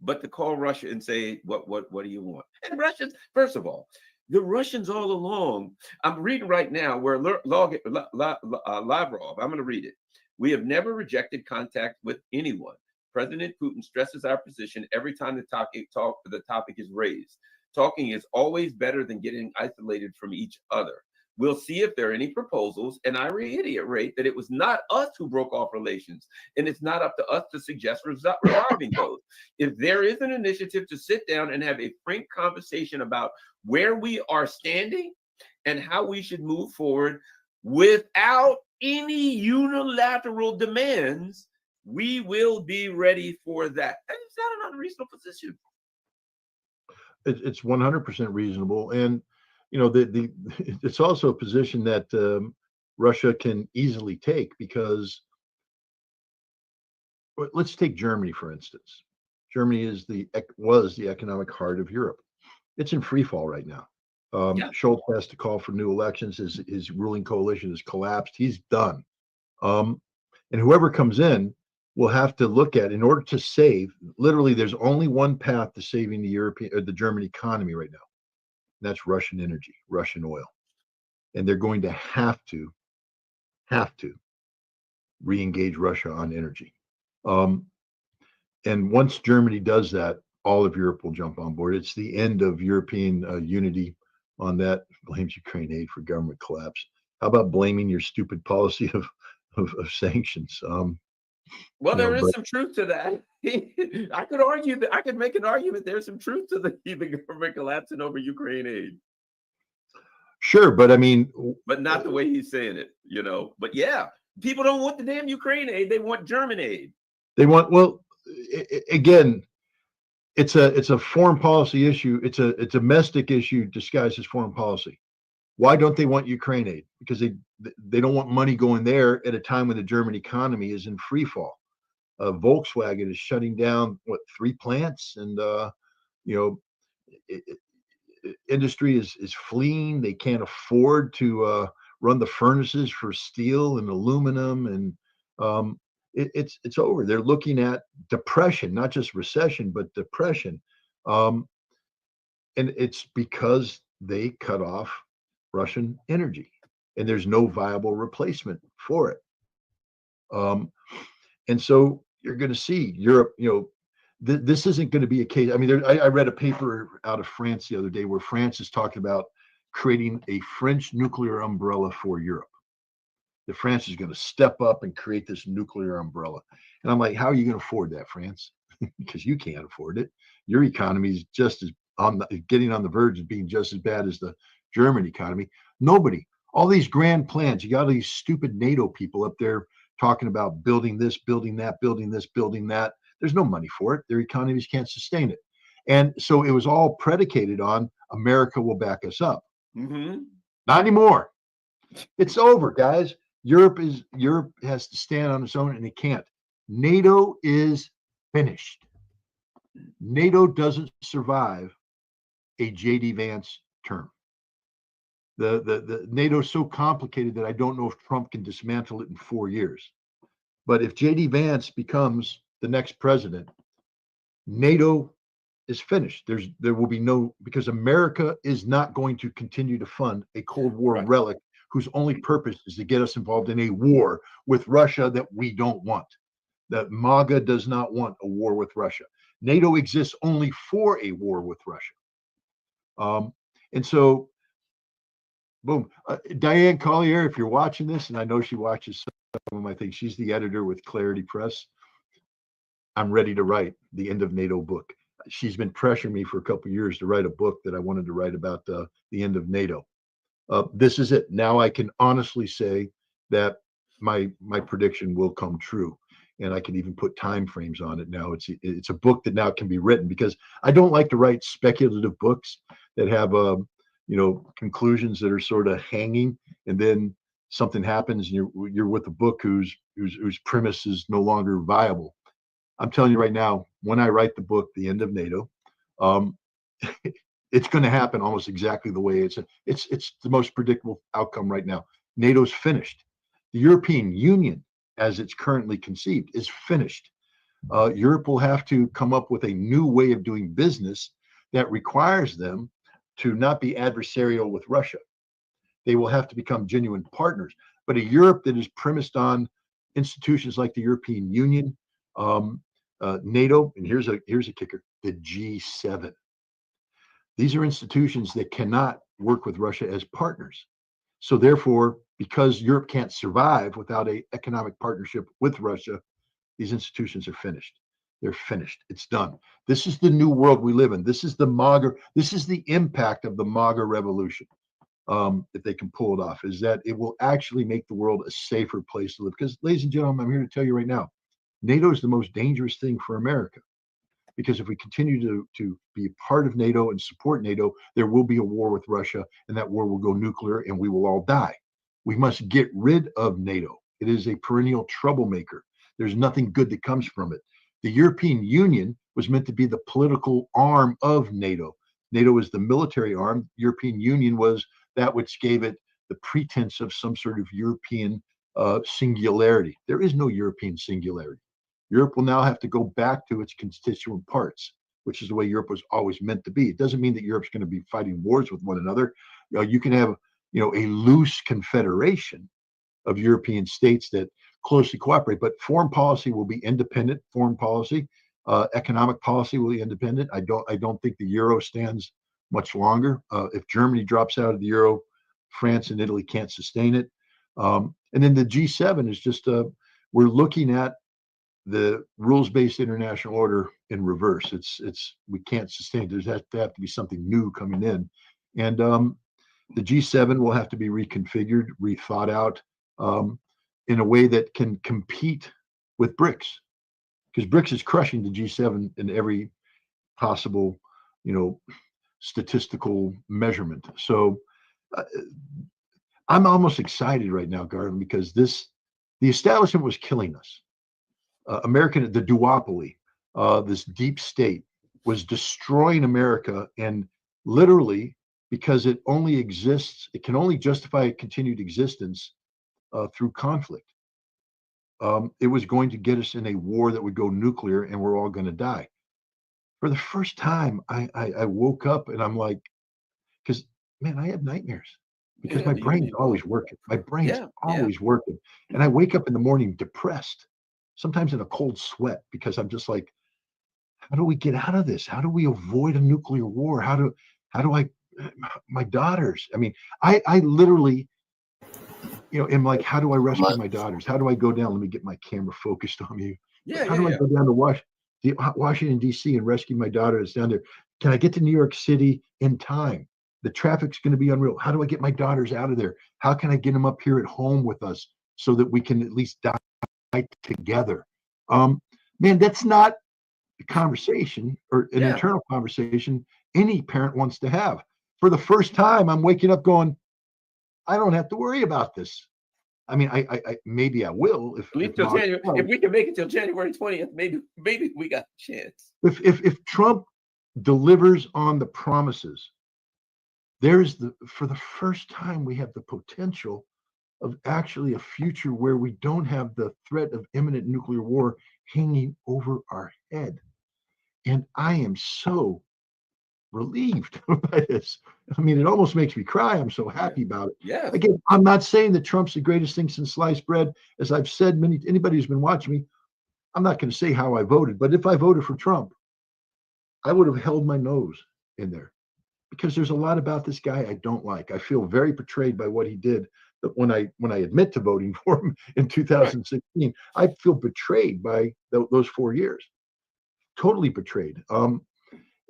but to call Russia and say, what do you want? And Russians, first of all, the Russians all along, I'm reading right now where Lavrov, I'm going to read it. We have never rejected contact with anyone. President Putin stresses our position every time the topic is raised. Talking is always better than getting isolated from each other. We'll see if there are any proposals, and I reiterate that it was not us who broke off relations, and it's not up to us to suggest reviving those. If there is an initiative to sit down and have a frank conversation about where we are standing and how we should move forward without any unilateral demands, we will be ready for that. And it's not an unreasonable position. It's 100% reasonable, and you know it's also a position that Russia can easily take, because let's take Germany for instance. Germany was the economic heart of Europe. It's in free fall right now. Scholz has to call for new elections. His ruling coalition has collapsed. He's done. And whoever comes in will have to look at, in order to save, literally there's only one path to saving the German economy right now. And that's Russian energy, Russian oil. And they're going to have to re-engage Russia on energy. And once Germany does that, all of Europe will jump on board. It's the end of European unity on that. Blames Ukraine aid for government collapse. How about blaming your stupid policy of sanctions? Well, there is some truth to that. I could argue that I could make an argument there's some truth to the government collapsing over Ukraine aid. Sure, but I mean, but not the way he's saying it, you know. But yeah, people don't want the damn Ukraine aid; they want German aid. They want, well, again, it's a foreign policy issue. It's a domestic issue disguised as foreign policy. Why don't they want Ukraine aid? Because they don't want money going there at a time when the German economy is in free fall. Volkswagen is shutting down 3 plants, and industry is fleeing. They can't afford to run the furnaces for steel and aluminum, and it's over. They're looking at depression, not just recession, but depression, and it's because they cut off Russian energy, and there's no viable replacement for it. And so you're going to see Europe, this isn't going to be a case. I mean, I read a paper out of France the other day where France is talking about creating a French nuclear umbrella for Europe. The France is going to step up and create this nuclear umbrella. And I'm like, how are you going to afford that, France? Because you can't afford it. Your economy is just as getting on the verge of being just as bad as the German economy. Nobody, all these grand plans, you got all these stupid NATO people up there talking about building this, building that, building this, building that. There's no money for it. Their economies can't sustain it. And so it was all predicated on America will back us up. Mm-hmm. Not anymore. It's over, guys. Europe has to stand on its own, and it can't. NATO is finished. NATO doesn't survive a J.D. Vance term. The NATO is so complicated that I don't know if Trump can dismantle it in 4 years. But if J.D. Vance becomes the next president, NATO is finished. There will be no, because America is not going to continue to fund a Cold War relic whose only purpose is to get us involved in a war with Russia that we don't want. That Maga does not want a war with Russia. NATO exists only for a war with Russia. And so, boom. Diane Collier, if you're watching this, and I know she watches some of my things, she's the editor with Clarity Press. I'm ready to write the End of NATO book. She's been pressuring me for a couple of years to write a book that I wanted to write about the end of NATO. This is it. Now I can honestly say that my prediction will come true, and I can even put time frames on it now. It's a book that now can be written, because I don't like to write speculative books that have conclusions that are sort of hanging, and then something happens and you're with a book whose premise is no longer viable. I'm telling you right now, when I write the book, The End of NATO, it's going to happen almost exactly the way it's the most predictable outcome right now. NATO's finished. The European Union, as it's currently conceived, is finished. Europe will have to come up with a new way of doing business that requires them to not be adversarial with Russia. They will have to become genuine partners. But a Europe that is premised on institutions like the European Union, NATO, and here's a kicker: the G7. These are institutions that cannot work with Russia as partners. So therefore, because Europe can't survive without an economic partnership with Russia, these institutions are finished. They're finished. It's done. This is the new world we live in. This is the Maga. This is the impact of the Maga revolution. If they can pull it off, is that it will actually make the world a safer place to live. Because, ladies and gentlemen, I'm here to tell you right now, NATO is the most dangerous thing for America. Because if we continue to be a part of NATO and support NATO, there will be a war with Russia, and that war will go nuclear, and we will all die. We must get rid of NATO. It is a perennial troublemaker. There's nothing good that comes from it. The European Union was meant to be the political arm of NATO. NATO is the military arm. European Union was that which gave it the pretense of some sort of European singularity. There is no European singularity. Europe will now have to go back to its constituent parts, which is the way Europe was always meant to be. It doesn't mean that Europe's going to be fighting wars with one another. You can have, a loose confederation of European states that closely cooperate, but foreign policy will be independent. Foreign policy, economic policy will be independent. I don't think the euro stands much longer. If Germany drops out of the euro, France and Italy can't sustain it. And then the G7 is just we're looking at the rules-based international order in reverse. We can't sustain it. There's have to be something new coming in, and the G7 will have to be reconfigured, rethought out in a way that can compete with BRICS, because BRICS is crushing the G7 in every possible, statistical measurement. So I'm almost excited right now, Garvin, because the establishment was killing us. The duopoly, this deep state, was destroying America, and literally, because it can only justify a continued existence through conflict. It was going to get us in a war that would go nuclear, and we're all going to die. For the first time, I woke up and I'm like, because man, I had nightmares. Because my brain's always working. My brain's always working. And I wake up in the morning depressed, sometimes in a cold sweat, because I'm just like, how do we get out of this? How do we avoid a nuclear war? How do I, my daughters? I mean, I literally, am like, how do I rescue my daughters? How do I go down? Let me get my camera focused on you. How do I go down to Washington, D.C. and rescue my daughters down there? Can I get to New York City in time? The traffic's going to be unreal. How do I get my daughters out of there? How can I get them up here at home with us so that we can at least die together? Man, that's not a conversation or an internal conversation any parent wants to have. For the first time, I'm waking up going, I don't have to worry about this. I mean, I maybe I will if we can make it till January 20th. Maybe we got a chance. If Trump delivers on the promises, for the first time, we have the potential of actually a future where we don't have the threat of imminent nuclear war hanging over our head. And I am so relieved by this. I mean, it almost makes me cry. I'm so happy about it. Yeah. Again, I'm not saying that Trump's the greatest thing since sliced bread. As I've said, anybody who's been watching me, I'm not going to say how I voted, but if I voted for Trump, I would have held my nose in there, because there's a lot about this guy I don't like. I feel very betrayed by what he did. But when I admit to voting for him in 2016, I feel betrayed by those 4 years. Totally betrayed.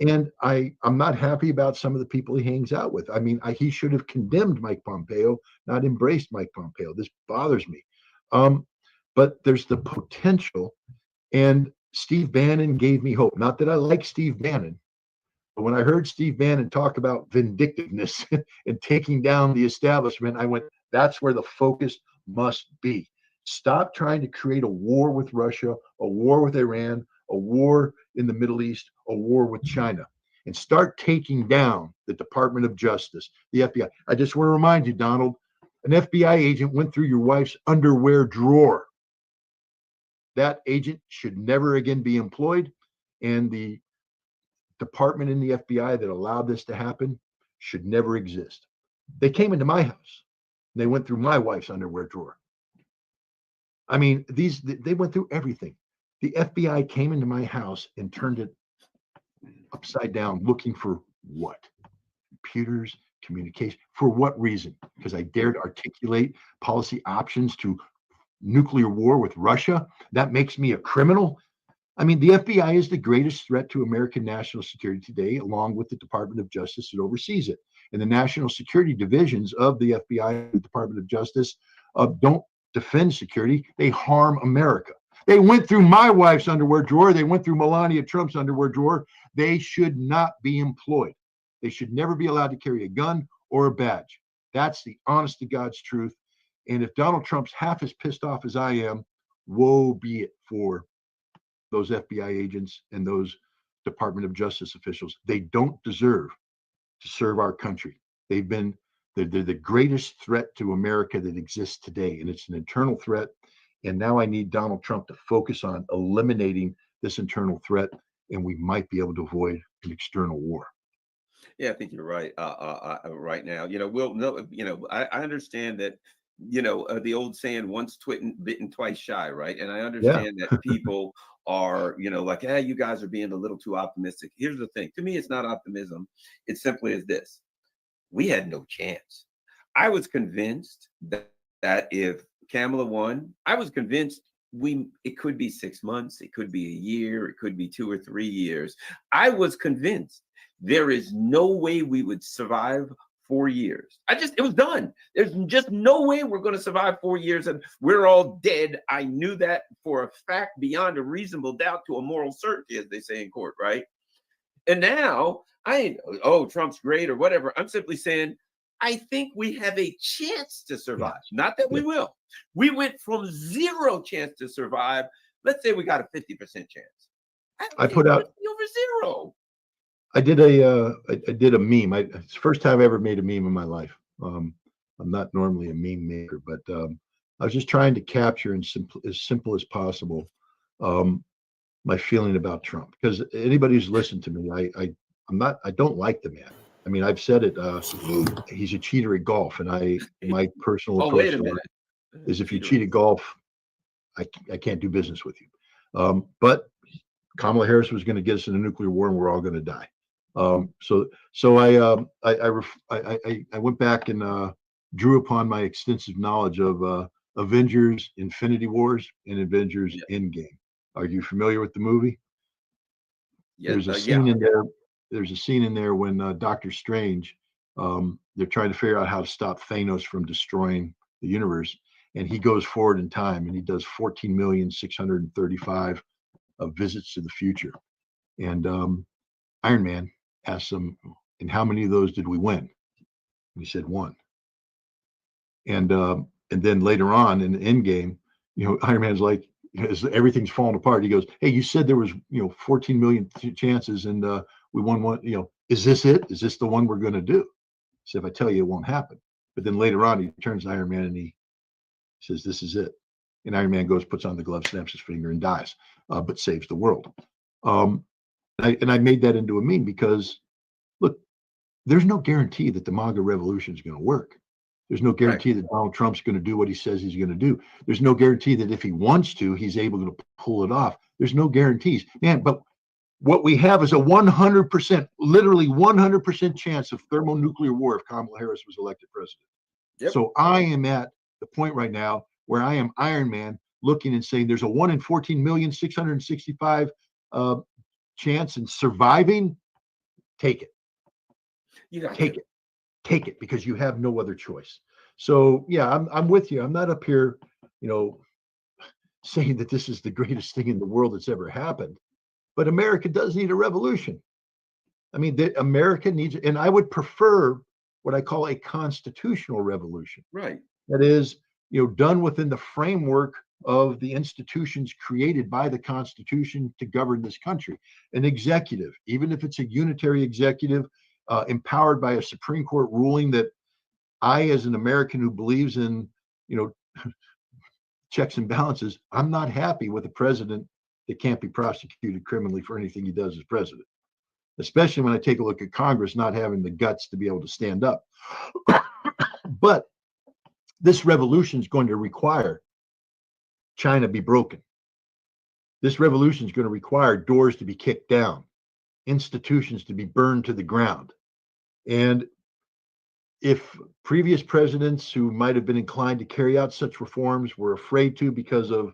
And I'm not happy about some of the people he hangs out with. I mean, he should have condemned Mike Pompeo, not embraced Mike Pompeo. This bothers me. But there's the potential. And Steve Bannon gave me hope. Not that I like Steve Bannon, But when I heard Steve Bannon talk about vindictiveness and taking down the establishment, I went, that's where the focus must be. Stop trying to create a war with Russia, a war with Iran, a war in the Middle East, a war with China, and start taking down the Department of Justice, the FBI. I just want to remind you, Donald, an FBI agent went through your wife's underwear drawer. That agent should never again be employed, and the department in the FBI that allowed this to happen should never exist. They came into my house. They went through my wife's underwear drawer. I mean, they went through everything. The FBI came into my house and turned it upside down, looking for what? Computers, communication. For what reason? Because I dared articulate policy options to nuclear war with Russia. That makes me a criminal. I mean, the FBI is the greatest threat to American national security today, along with the Department of Justice that oversees it. And the national security divisions of the FBI and the Department of Justice don't defend security. They harm America. They went through my wife's underwear drawer. They went through Melania Trump's underwear drawer. They should not be employed. They should never be allowed to carry a gun or a badge. That's the honest to God's truth. And if Donald Trump's half as pissed off as I am, woe be it for those FBI agents and those Department of Justice officials. They don't deserve to serve our country. They're the greatest threat to America that exists today, and it's an internal threat. And now I need Donald Trump to focus on eliminating this internal threat, and we might be able to avoid an external war. Yeah, I think you're right. Right now, we'll know. I understand that. The old saying, once bitten, twice shy, right? And I understand that people are, like, hey, you guys are being a little too optimistic. Here's the thing. To me, it's not optimism. It simply is this. We had no chance. I was convinced that if Kamala won, I was convinced it could be 6 months, it could be a year, it could be 2 or 3 years. I was convinced there is no way we would survive 4 years. It was done. There's just no way we're going to survive 4 years and we're all dead. I knew that for a fact, beyond a reasonable doubt, to a moral certainty, as they say in court, right? And now Trump's great or whatever. I'm simply saying, I think we have a chance to survive. Not that we will. We went from 0 chance to survive. Let's say we got a 50% chance. I put out over 0. I did a meme. It's the first time I ever made a meme in my life. I'm not normally a meme maker, but I was just trying to capture as simple as possible my feeling about Trump. Because anybody who's listened to me, I don't like the man. I mean, I've said it. He's a cheater at golf, and my personal approach to it is if you cheat at golf, I can't do business with you. But Kamala Harris was going to get us in a nuclear war, and we're all going to die. So I went back and drew upon my extensive knowledge of Avengers: Infinity Wars and Avengers: Endgame. Are you familiar with the movie? There's a scene in there. There's a scene in there when Doctor Strange, they're trying to figure out how to stop Thanos from destroying the universe, and he goes forward in time and he does 14,635 visits to the future. And Iron Man asked him, and how many of those did we win? And he said 1. And then later on in the Endgame, Iron Man's like, as everything's falling apart, he goes, hey, you said there was 14 million chances and we won 1. Is this it? Is this the one we're going to do? So if I tell you, it won't happen. But then later on, he turns to Iron Man and he says, this is it. And Iron Man goes, puts on the glove, snaps his finger, and dies, but saves the world. And I made that into a meme because, look, there's no guarantee that the Maga revolution is going to work. There's no guarantee that Donald Trump's going to do what he says he's going to do. There's no guarantee that if he wants to, he's able to pull it off. There's no guarantees, man. But what we have is a 100%, literally 100% chance of thermonuclear war if Kamala Harris was elected president. Yep. So I am at the point right now where I am Iron Man looking and saying there's a 1 in 14,665 chance in surviving. Take it. Take it because you have no other choice. So yeah, I'm with you. I'm not up here, saying that this is the greatest thing in the world that's ever happened. But America does need a revolution. I mean, America needs, and I would prefer what I call a constitutional revolution. Right. That is, done within the framework of the institutions created by the Constitution to govern this country. An executive, even if it's a unitary executive, empowered by a Supreme Court ruling that I, as an American who believes in, checks and balances, I'm not happy with a president that can't be prosecuted criminally for anything he does as president, especially when I take a look at Congress not having the guts to be able to stand up. But this revolution is going to require China be broken. This revolution is going to require doors to be kicked down, institutions to be burned to the ground. And if previous presidents who might have been inclined to carry out such reforms were afraid to because of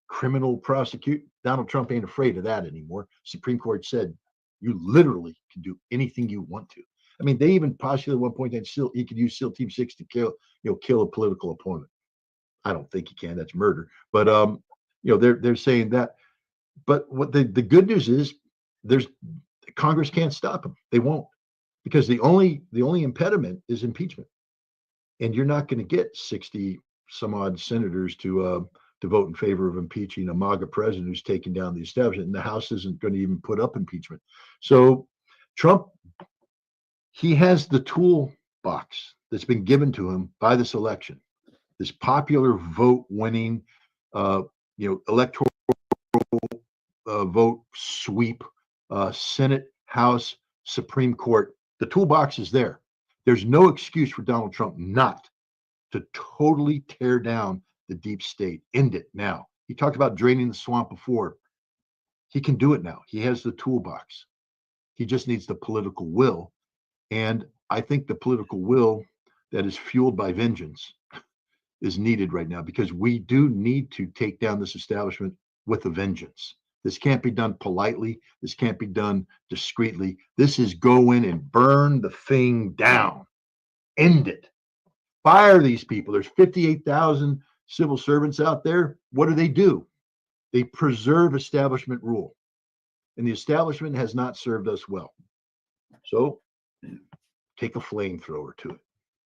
criminal prosecute, Donald Trump ain't afraid of that anymore. Supreme Court said you literally can do anything you want to. I mean, they even postulated at one point that he could use SEAL Team 6 to kill a political opponent. I don't think he can. That's murder. But they're saying that. But what the good news is, Congress can't stop him. They won't, because the only impediment is impeachment, and you're not going to get 60 some odd senators to vote in favor of impeaching a MAGA president who's taken down the establishment, and the House isn't going to even put up impeachment. So Trump, he has the toolbox that's been given to him by this election, this popular vote winning, electoral vote sweep, Senate, House, Supreme Court. The toolbox is there. There's no excuse for Donald Trump not to totally tear down the deep state. End it now. He talked about draining the swamp before. He can do it now. He has the toolbox. He just needs the political will. And I think the political will that is fueled by vengeance is needed right now, because we do need to take down this establishment with a vengeance. This can't be done politely. This can't be done discreetly. This is go in and burn the thing down. End it. Fire these people. There's 58,000 civil servants out there. What do? They preserve establishment rule. And the establishment has not served us well. So take a flamethrower to it.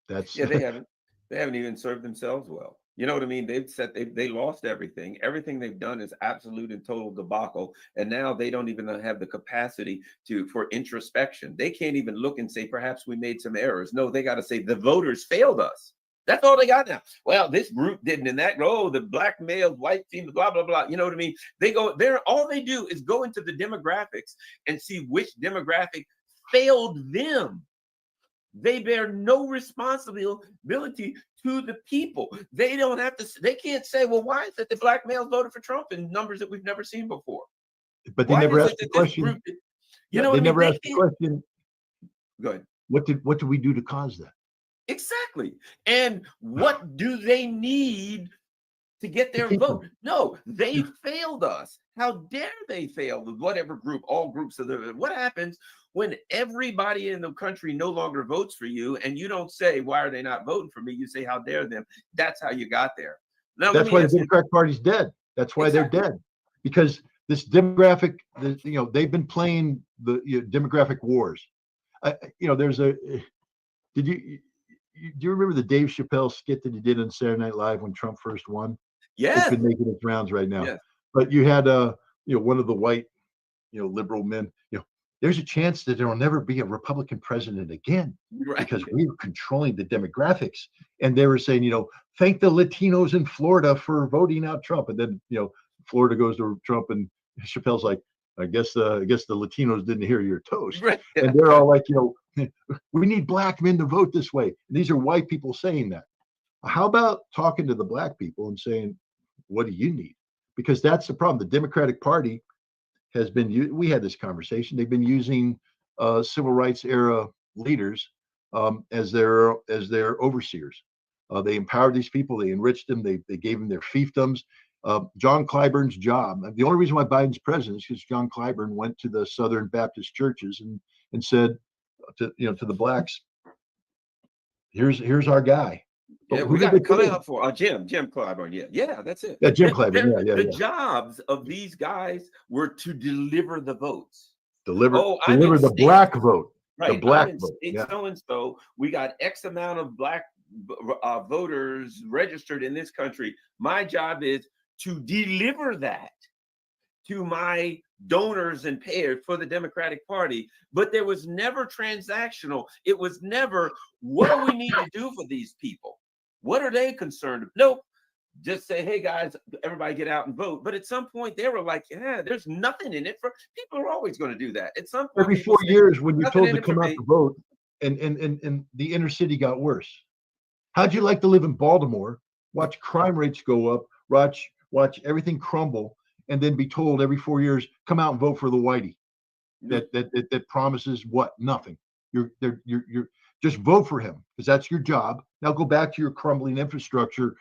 That's they haven't even served themselves well. You know what I mean? They've said they lost everything. Everything they've done is absolute and total debacle. And now they don't even have the capacity for introspection. They can't even look and say, perhaps we made some errors. No, they got to say the voters failed us. That's all they got now. Well, this group didn't, and that, the black male, white female, blah, blah, blah. You know what I mean? They go there. All they do is go into the demographics and see which demographic failed them. They bear no responsibility to the people. They don't have to. They can't say, well, why is it the black males voted for Trump in numbers that we've never seen before? But they never asked the question. They never asked the question. Go ahead. What did we do to cause that? Exactly. And what do they need to get their vote? No, they failed us. How dare they fail whatever group, all groups of the. What happens when everybody in the country no longer votes for you, and you don't say, why are they not voting for me? You say, how dare them? That's how you got there. Now, that's why the Democratic Party's dead. That's why they're dead. Because this demographic, they've been playing the demographic wars. Do you remember the Dave Chappelle skit that he did on Saturday Night Live when Trump first won? Yeah. It's been making its rounds right now. Yeah. But you had one of the white, liberal men, there's a chance that there will never be a Republican president again, because we're controlling the demographics. And they were saying, thank the Latinos in Florida for voting out Trump. And then, Florida goes to Trump, and Chappelle's like, I guess the Latinos didn't hear your toast. Right. And they're all like, we need black men to vote this way. And these are white people saying that. How about talking to the black people and saying, what do you need? Because that's the problem. The Democratic Party has been, we had this conversation, they've been using civil rights era leaders as their overseers. They empowered these people, they enriched them, they gave them their fiefdoms. John Clyburn's job, the only reason why Biden's president is because John Clyburn went to the Southern Baptist churches and said to the blacks, here's our guy. Yeah, we got to come out for Jim Clyburn. Yeah, that's it. Yeah, Jim Clyburn. The jobs of these guys were to deliver the votes. Deliver I'm in the state, black vote. right? The black I'm in vote. state Yeah. so and so. We got X amount of black voters registered in this country. My job is to deliver that to my donors and payers for the Democratic Party. But there was never transactional. It was never, what do we need to do for these people? What are they concerned about? Nope. Just say, hey guys, everybody get out and vote. But at some point they were like, yeah, there's nothing in it for people. Are always going to do that. At some point, Every people 4 say, years when you're nothing told in to it for come out me. to vote, and the inner city got worse. How'd you like to live in Baltimore, watch crime rates go up, watch everything crumble, and then be told every 4 years, come out and vote for the whitey that promises what? Nothing. You're just vote for him because that's your job. Now go back to your crumbling infrastructure,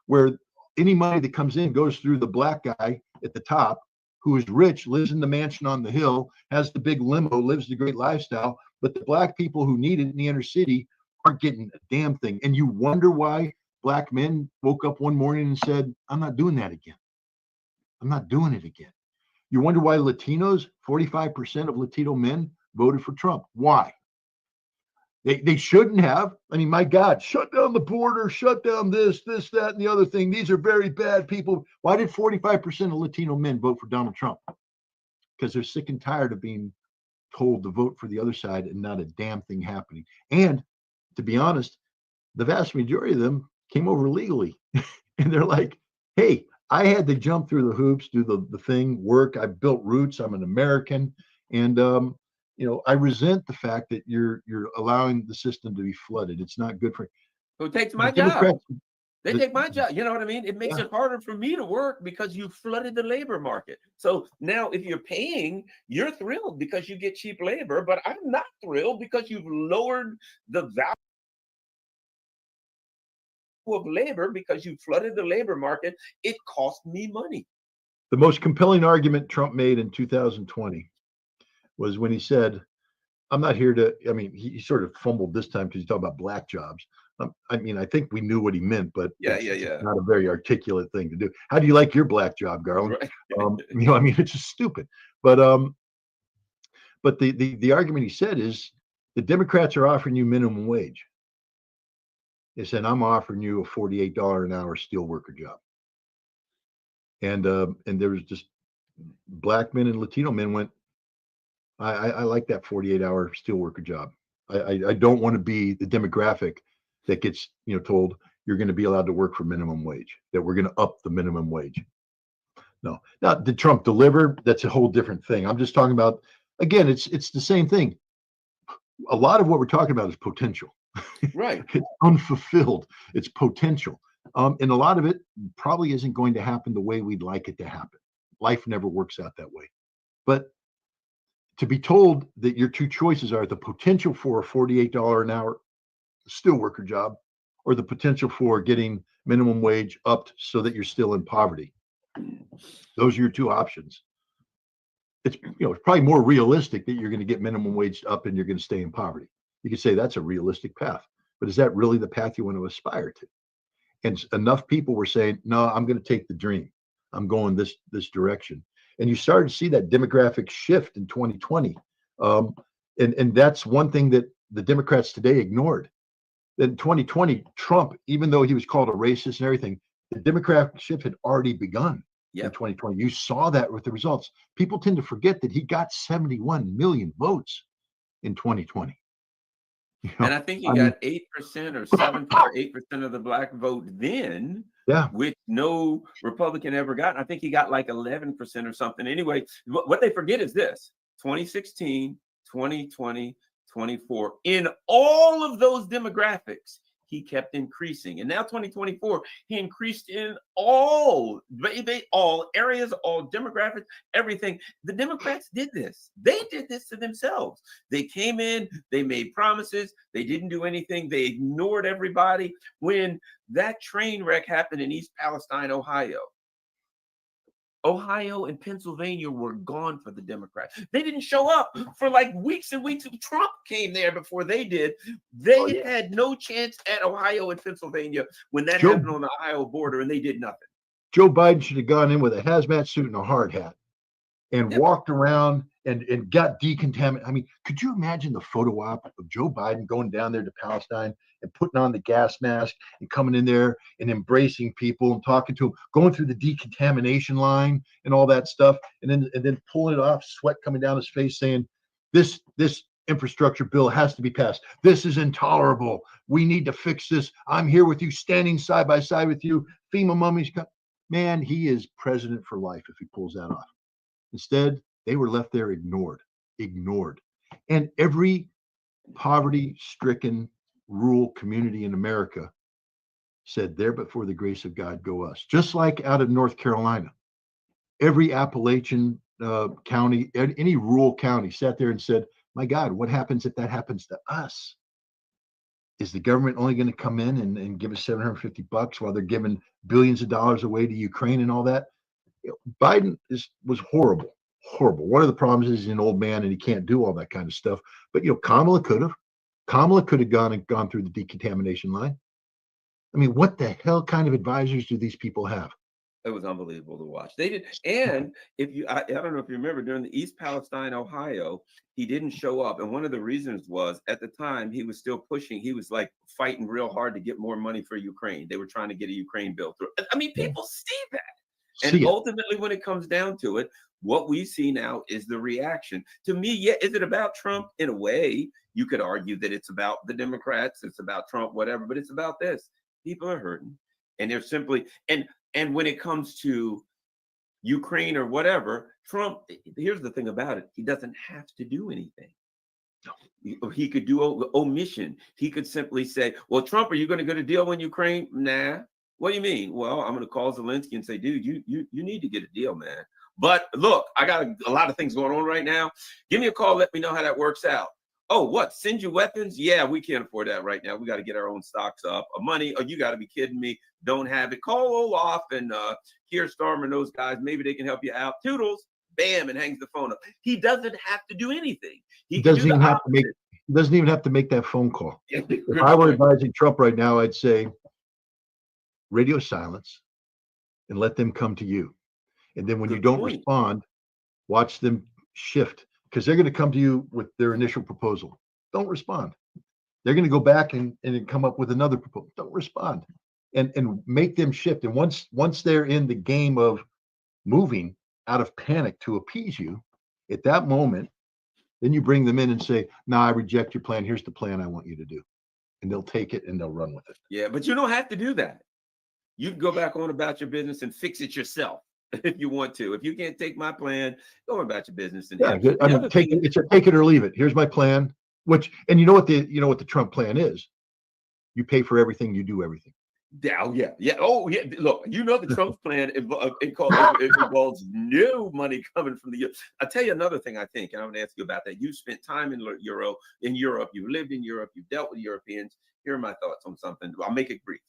where any money that comes in goes through the black guy at the top who is rich, lives in the mansion on the hill, has the big limo, lives the great lifestyle. But the black people who need it in the inner city aren't getting a damn thing. And you wonder why black men woke up one morning and said, I'm not doing that again. I'm not doing it again. You wonder why Latinos, 45% of Latino men voted for Trump. Why? They shouldn't have. I mean, my God, shut down the border, shut down this, that, and the other thing. These are very bad people. Why did 45% of Latino men vote for Donald Trump? Because they're sick and tired of being told to vote for the other side and not a damn thing happening. And to be honest, the vast majority of them came over legally. And they're like, hey, I had to jump through the hoops, do the thing, work. I built roots. I'm an American. And I resent the fact that you're allowing the system to be flooded. It's not good for. Who takes my job? They take my job. You know what I mean? It makes it harder for me to work because you flooded the labor market. So now if you're paying, you're thrilled because you get cheap labor, but I'm not thrilled because you've lowered the value of labor because you flooded the labor market. It cost me money. The most compelling argument Trump made in 2020 was when he said, I'm not here to, I mean, he sort of fumbled this time because he's talking about black jobs. I mean, I think we knew what he meant, but it's not a very articulate thing to do. How do you like your black job, Garland? Right. I mean, it's just stupid. But the argument he said is the Democrats are offering you minimum wage. He said, I'm offering you a $48 an hour steelworker job. And there was just black men and Latino men went, I like that 48-hour steelworker job. I don't want to be the demographic that gets told you're going to be allowed to work for minimum wage, that we're going to up the minimum wage. No. Now, did Trump deliver? That's a whole different thing. I'm just talking about, again, it's the same thing. A lot of what we're talking about is potential. Right. It's unfulfilled. It's potential. And a lot of it probably isn't going to happen the way we'd like it to happen. Life never works out that way. But to be told that your two choices are the potential for a $48 an hour steelworker job or the potential for getting minimum wage upped so that you're still in poverty. Those are your two options. It's it's probably more realistic that you're going to get minimum wage up and you're going to stay in poverty. You could say that's a realistic path, but is that really the path you want to aspire to? And enough people were saying, no, I'm going to take the dream. I'm going this direction. And you started to see that demographic shift in 2020. And that's one thing that the Democrats today ignored. In 2020, Trump, even though he was called a racist and everything, the demographic shift had already begun in 2020. You saw that with the results. People tend to forget that he got 71 million votes in 2020. And I think he got 8% or 7 or 8% of the black vote then, which no Republican ever got. I think he got like 11% or something. Anyway, what they forget is this: 2016, 2020, 24. In all of those demographics, he kept increasing. And now 2024, he increased in all areas, all demographics, everything. The Democrats did this. They did this to themselves. They came in, they made promises, they didn't do anything, they ignored everybody. When that train wreck happened in East Palestine, Ohio and Pennsylvania were gone for the Democrats. They didn't show up for like weeks and weeks. Trump came there before they did. They had no chance at Ohio and Pennsylvania when that happened on the Ohio border, and they did nothing. Joe Biden should have gone in with a hazmat suit and a hard hat and walked around and got decontaminated. I mean, could you imagine the photo op of Joe Biden going down there to Palestine and putting on the gas mask and coming in there and embracing people and talking to them, going through the decontamination line and all that stuff, and then pulling it off, sweat coming down his face, saying, this infrastructure bill has to be passed. This is intolerable. We need to fix this. I'm here with you, standing side by side with you. FEMA mummies. Man, he is president for life if he pulls that off. Instead, they were left there ignored. And every poverty-stricken rural community in America said, there but for the grace of God go us. Just like out of North Carolina, every Appalachian county, any rural county sat there and said, my God, what happens if that happens to us? Is the government only going to come in and give us $750 while they're giving billions of dollars away to Ukraine and all that? Biden was horrible. One of the problems is he's an old man and he can't do all that kind of stuff. But Kamala could have. Kamala could have gone through the decontamination line. I mean, what the hell kind of advisors do these people have? It was unbelievable to watch. They did, and if you, I don't know if you remember, during the East Palestine, Ohio, he didn't show up, and one of the reasons was at the time he was still pushing. He was like fighting real hard to get more money for Ukraine. They were trying to get a Ukraine bill through. I mean, people see that, and ultimately, when it comes down to it, what we see now is the reaction. To me, yeah, is it about Trump? In a way, you could argue that it's about the Democrats, it's about Trump, whatever, but it's about this. People are hurting, and they're simply and when it comes to Ukraine or whatever, Trump, here's the thing about it. He doesn't have to do anything. He could do omission. He could simply say, well, Trump, are you going to get a deal in Ukraine? Nah. What do you mean? Well, I'm going to call Zelensky and say, dude, you need to get a deal, man. But look, I got a lot of things going on right now. Give me a call. Let me know how that works out. Oh, what? Send you weapons? Yeah, we can't afford that right now. We got to get our own stocks up. Money? Oh, you got to be kidding me. Don't have it. Call Olaf and Keir Starmer and those guys. Maybe they can help you out. Toodles. Bam, and hangs the phone up. He doesn't have to do anything. He doesn't even have to make that phone call. If I were advising Trump right now, I'd say radio silence and let them come to you. And then when you don't respond, watch them shift, because they're going to come to you with their initial proposal. Don't respond. They're going to go back and come up with another proposal. Don't respond, and make them shift. And once they're in the game of moving out of panic to appease you, at that moment, then you bring them in and say, "Nah, I reject your plan. Here's the plan I want you to do," and they'll take it and they'll run with it. Yeah, but you don't have to do that. You can go back on about your business and fix it yourself if you want to. If you can't take my plan, go on about your business. And take it or leave it. Here's my plan. And you know what the Trump plan is? You pay for everything, you do everything. Yeah. Oh, yeah. Look, the Trump's plan involves no money coming from the U.S. I'll tell you another thing I think, and I'm going to ask you about that. You spent time in Europe. You lived in Europe. You dealt with Europeans. Here are my thoughts on something. I'll make it brief.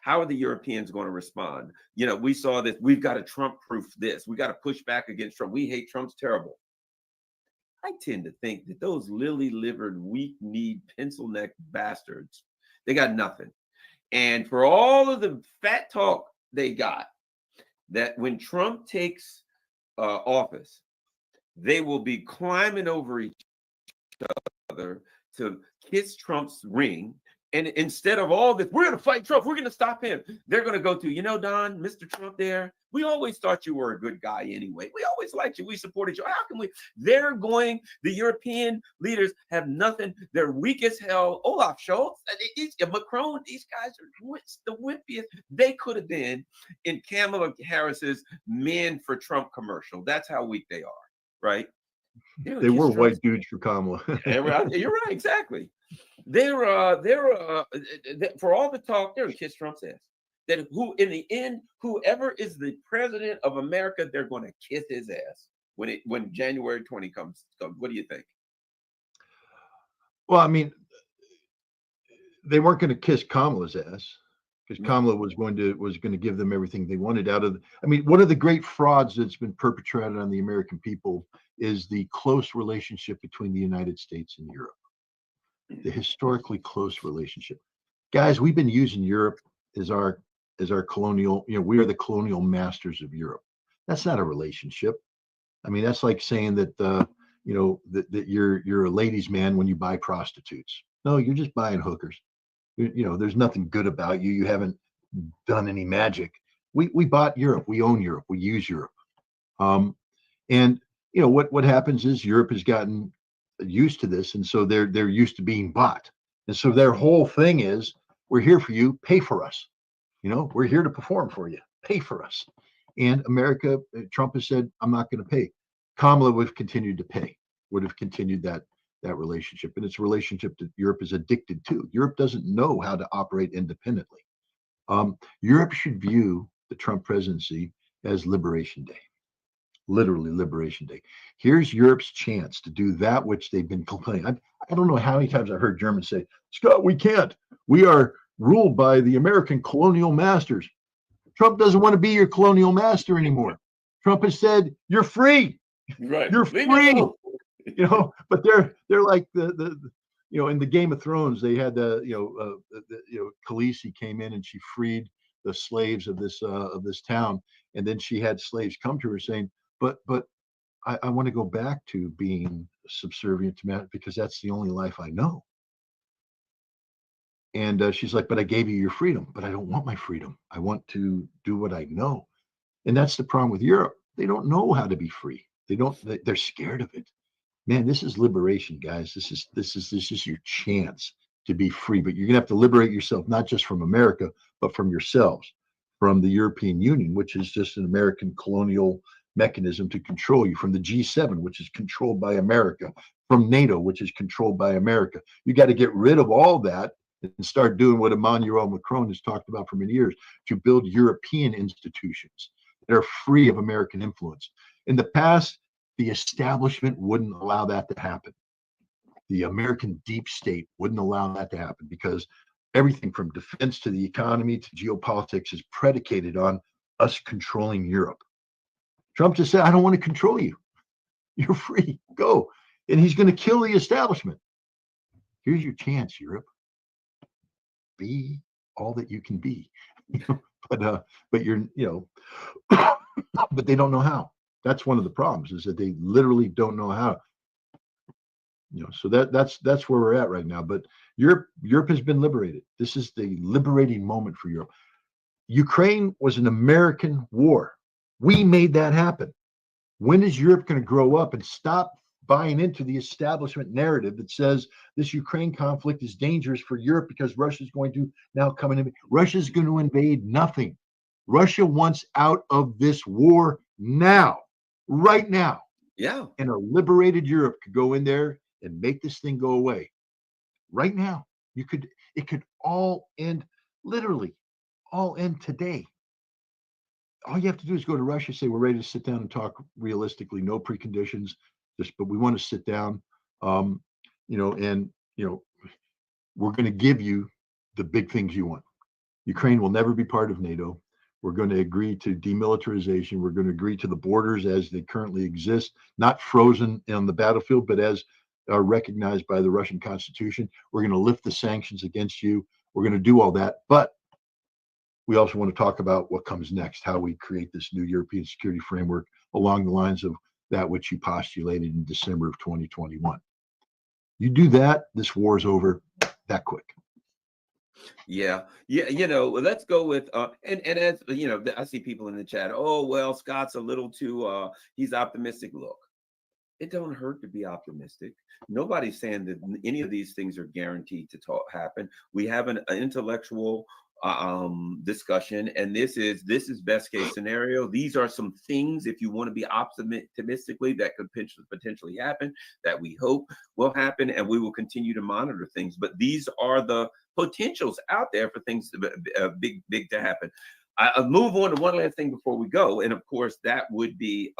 How are the Europeans going to respond? We saw this. We've got to Trump-proof this. We got to push back against Trump. We hate Trump's terrible. I tend to think that those lily-livered, weak-kneed, pencil-necked bastards, they got nothing. And for all of the fat talk they got, that when Trump takes office, they will be climbing over each other to kiss Trump's ring. And instead of all this, we're going to fight Trump. We're going to stop him. They're going to go to, Don, Mr. Trump there. We always thought you were a good guy anyway. We always liked you. We supported you. How can we? The European leaders have nothing. They're weak as hell. Olaf Scholz, Macron, these guys are the wimpiest. They could have been in Kamala Harris's Men for Trump commercial. That's how weak they are, right? They were white dudes for Kamala. You're right, exactly. They're for all the talk, they're to kiss Trump's ass. That in the end, whoever is the president of America, they're going to kiss his ass when January 20 comes. What do you think? Well, I mean, they weren't going to kiss Kamala's ass, because Kamala was going to give them everything they wanted out of. One of the great frauds that's been perpetrated on the American people is the close relationship between the United States and Europe. The historically close relationship. Guys, we've been using Europe as our colonial, we are the colonial masters of Europe. That's not a relationship. I mean, that's like saying that that you're a ladies' man when you buy prostitutes. No, you're just buying hookers. There's nothing good about you. You haven't done any magic. We bought Europe. We own Europe. We use Europe. And what happens is Europe has gotten used to this, and so they're used to being bought. And so their whole thing is, we're here for you, pay for us. We're here to perform for you, pay for us. And America, Trump has said, I'm not going to pay. Kamala would have continued to pay, would have continued that relationship. And it's a relationship that Europe is addicted to. Europe doesn't know how to operate independently. Europe should view the Trump presidency as Liberation Day, literally Liberation Day. Here's Europe's chance to do that which they've been complaining. I don't know how many times I've heard Germans say, Scott, we can't. We are ruled by the American colonial masters. Trump doesn't want to be your colonial master anymore. Trump has said, you're free. Right. You're free. But they're like the in the Game of Thrones, they had Khaleesi came in and she freed the slaves of this town, and then she had slaves come to her saying, but I want to go back to being subservient to man because that's the only life I know. And she's like, but I gave you your freedom, but I don't want my freedom. I want to do what I know. And that's the problem with Europe. They don't know how to be free. They're scared of it. Man, this is liberation, guys. This is your chance to be free, but you're gonna have to liberate yourself, not just from America, but from yourselves, from the European Union, which is just an American colonial mechanism to control you, from the G7, which is controlled by America, from NATO, which is controlled by America. You got to get rid of all that and start doing what Emmanuel Macron has talked about for many years, to build European institutions that are free of American influence. In the past, the establishment wouldn't allow that to happen. The American deep state wouldn't allow that to happen because everything from defense to the economy to geopolitics is predicated on us controlling Europe. Trump just said, I don't want to control you. You're free. Go. And he's going to kill the establishment. Here's your chance, Europe. Be all that you can be. But you're, but they don't know how. That's one of the problems, is that they literally don't know how. So that's where we're at right now. But Europe has been liberated. This is the liberating moment for Europe. Ukraine was an American war. We made that happen. When is Europe going to grow up and stop buying into the establishment narrative that says this Ukraine conflict is dangerous for Europe because Russia's going to now come in? Russia's going to invade nothing. Russia wants out of this war now, right now. Yeah. And a liberated Europe could go in there and make this thing go away right now. It could all end, literally all end today. All you have to do is go to Russia, say, we're ready to sit down and talk realistically, no preconditions, but we want to sit down, and we're going to give you the big things you want. Ukraine will never be part of NATO. We're going to agree to demilitarization. We're going to agree to the borders as they currently exist, not frozen on the battlefield, but as are recognized by the Russian Constitution. We're going to lift the sanctions against you. We're going to do all that. But we also want to talk about what comes next, how we create this new European security framework along the lines of that which you postulated in December of 2021. You do that, this war is over that quick. Yeah. Let's go with and as I see people in the chat, oh well, Scott's a little too he's optimistic. Look, it don't hurt to be optimistic. Nobody's saying that any of these things are guaranteed to happen. We have an intellectual discussion, and this is best case scenario. These are some things, if you want to be optimistically, that could potentially happen, that we hope will happen, and we will continue to monitor things. But these are the potentials out there for things to big to happen. I'll move on to one last thing before we go, and of course that would be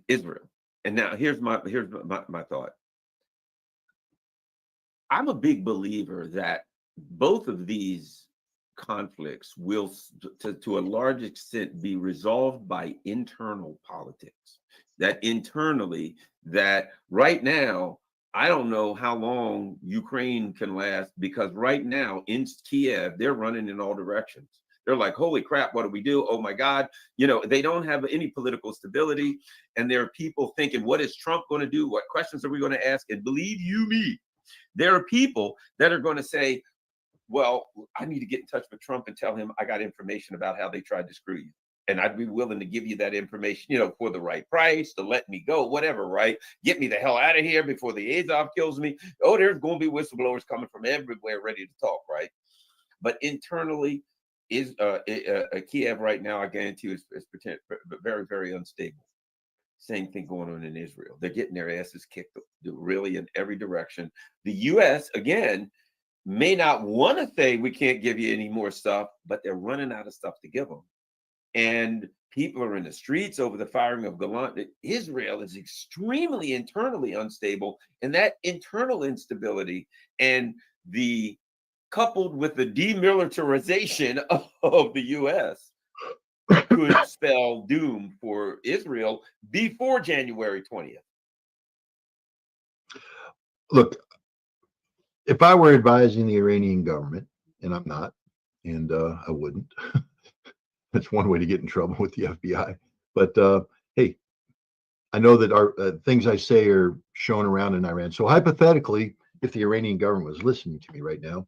Israel. And now here's my thought. I'm a big believer that both of these conflicts will, to a large extent, be resolved by internal politics. That internally, that right now, I don't know how long Ukraine can last, because right now in Kiev, they're running in all directions. They're like, holy crap, what do we do? Oh my God. You know, they don't have any political stability. And there are people thinking, what is Trump going to do? What questions are we going to ask? And believe you me, there are people that are going to say, well, I need to get in touch with Trump and tell him I got information about how they tried to screw you. And I'd be willing to give you that information, you know, for the right price, to let me go, whatever, right? Get me the hell out of here before the Azov kills me. Oh, there's going to be whistleblowers coming from everywhere ready to talk, right? But internally, Kiev right now, I guarantee you, is very, very unstable. Same thing going on in Israel. They're getting their asses kicked really in every direction. The U.S., again, may not want to say we can't give you any more stuff, but they're running out of stuff to give them. And people are in the streets over the firing of Golan. Israel is extremely internally unstable, and that internal instability and the coupled with the demilitarization of the U.S. could spell doom for Israel before January 20th. Look, if I were advising the Iranian government, and I'm not, and I wouldn't, that's one way to get in trouble with the FBI. But hey, I know that our things I say are shown around in Iran. So hypothetically, if the Iranian government was listening to me right now,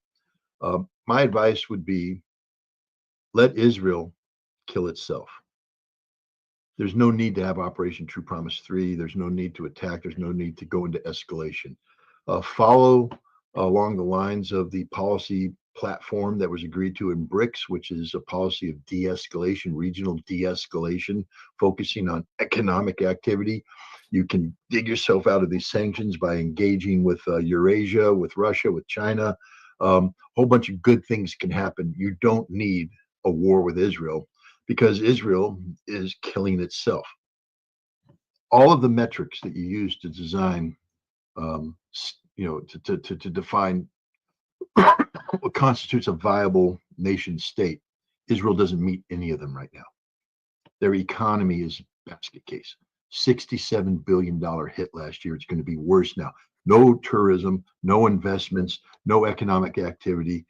my advice would be let Israel kill itself. There's no need to have Operation True Promise 3. There's no need to attack. There's no need to go into escalation. Follow along the lines of the policy platform that was agreed to in BRICS, which is a policy of de-escalation, regional de-escalation, focusing on economic activity. You can dig yourself out of these sanctions by engaging with Eurasia, with Russia, with China. A whole bunch of good things can happen. You don't need a war with Israel because Israel is killing itself. All of the metrics that you use to design, to define what constitutes a viable nation state, Israel doesn't meet any of them right now. Their economy is a basket case. $67 billion hit last year. It's going to be worse now. No tourism, no investments, no economic activity.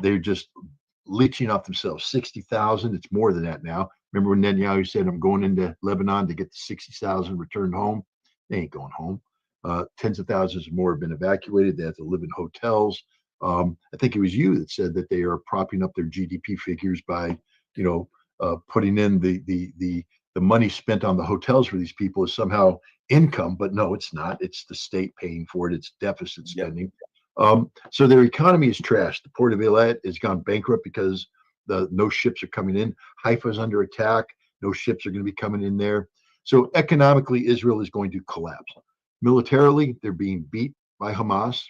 They're just leeching off themselves. 60,000, it's more than that now. Remember when Netanyahu said, I'm going into Lebanon to get the 60,000 returned home? They ain't going home. Tens of thousands more have been evacuated. They have to live in hotels. I think it was you that said that they are propping up their GDP figures by, putting in the money spent on the hotels for these people is somehow income, but no, it's not. It's the state paying for it. It's deficit spending. So their economy is trashed. The port of Eilat has gone bankrupt because no ships are coming in. Haifa is under attack. No ships are going to be coming in there. So economically, Israel is going to collapse. Militarily, they're being beat by Hamas.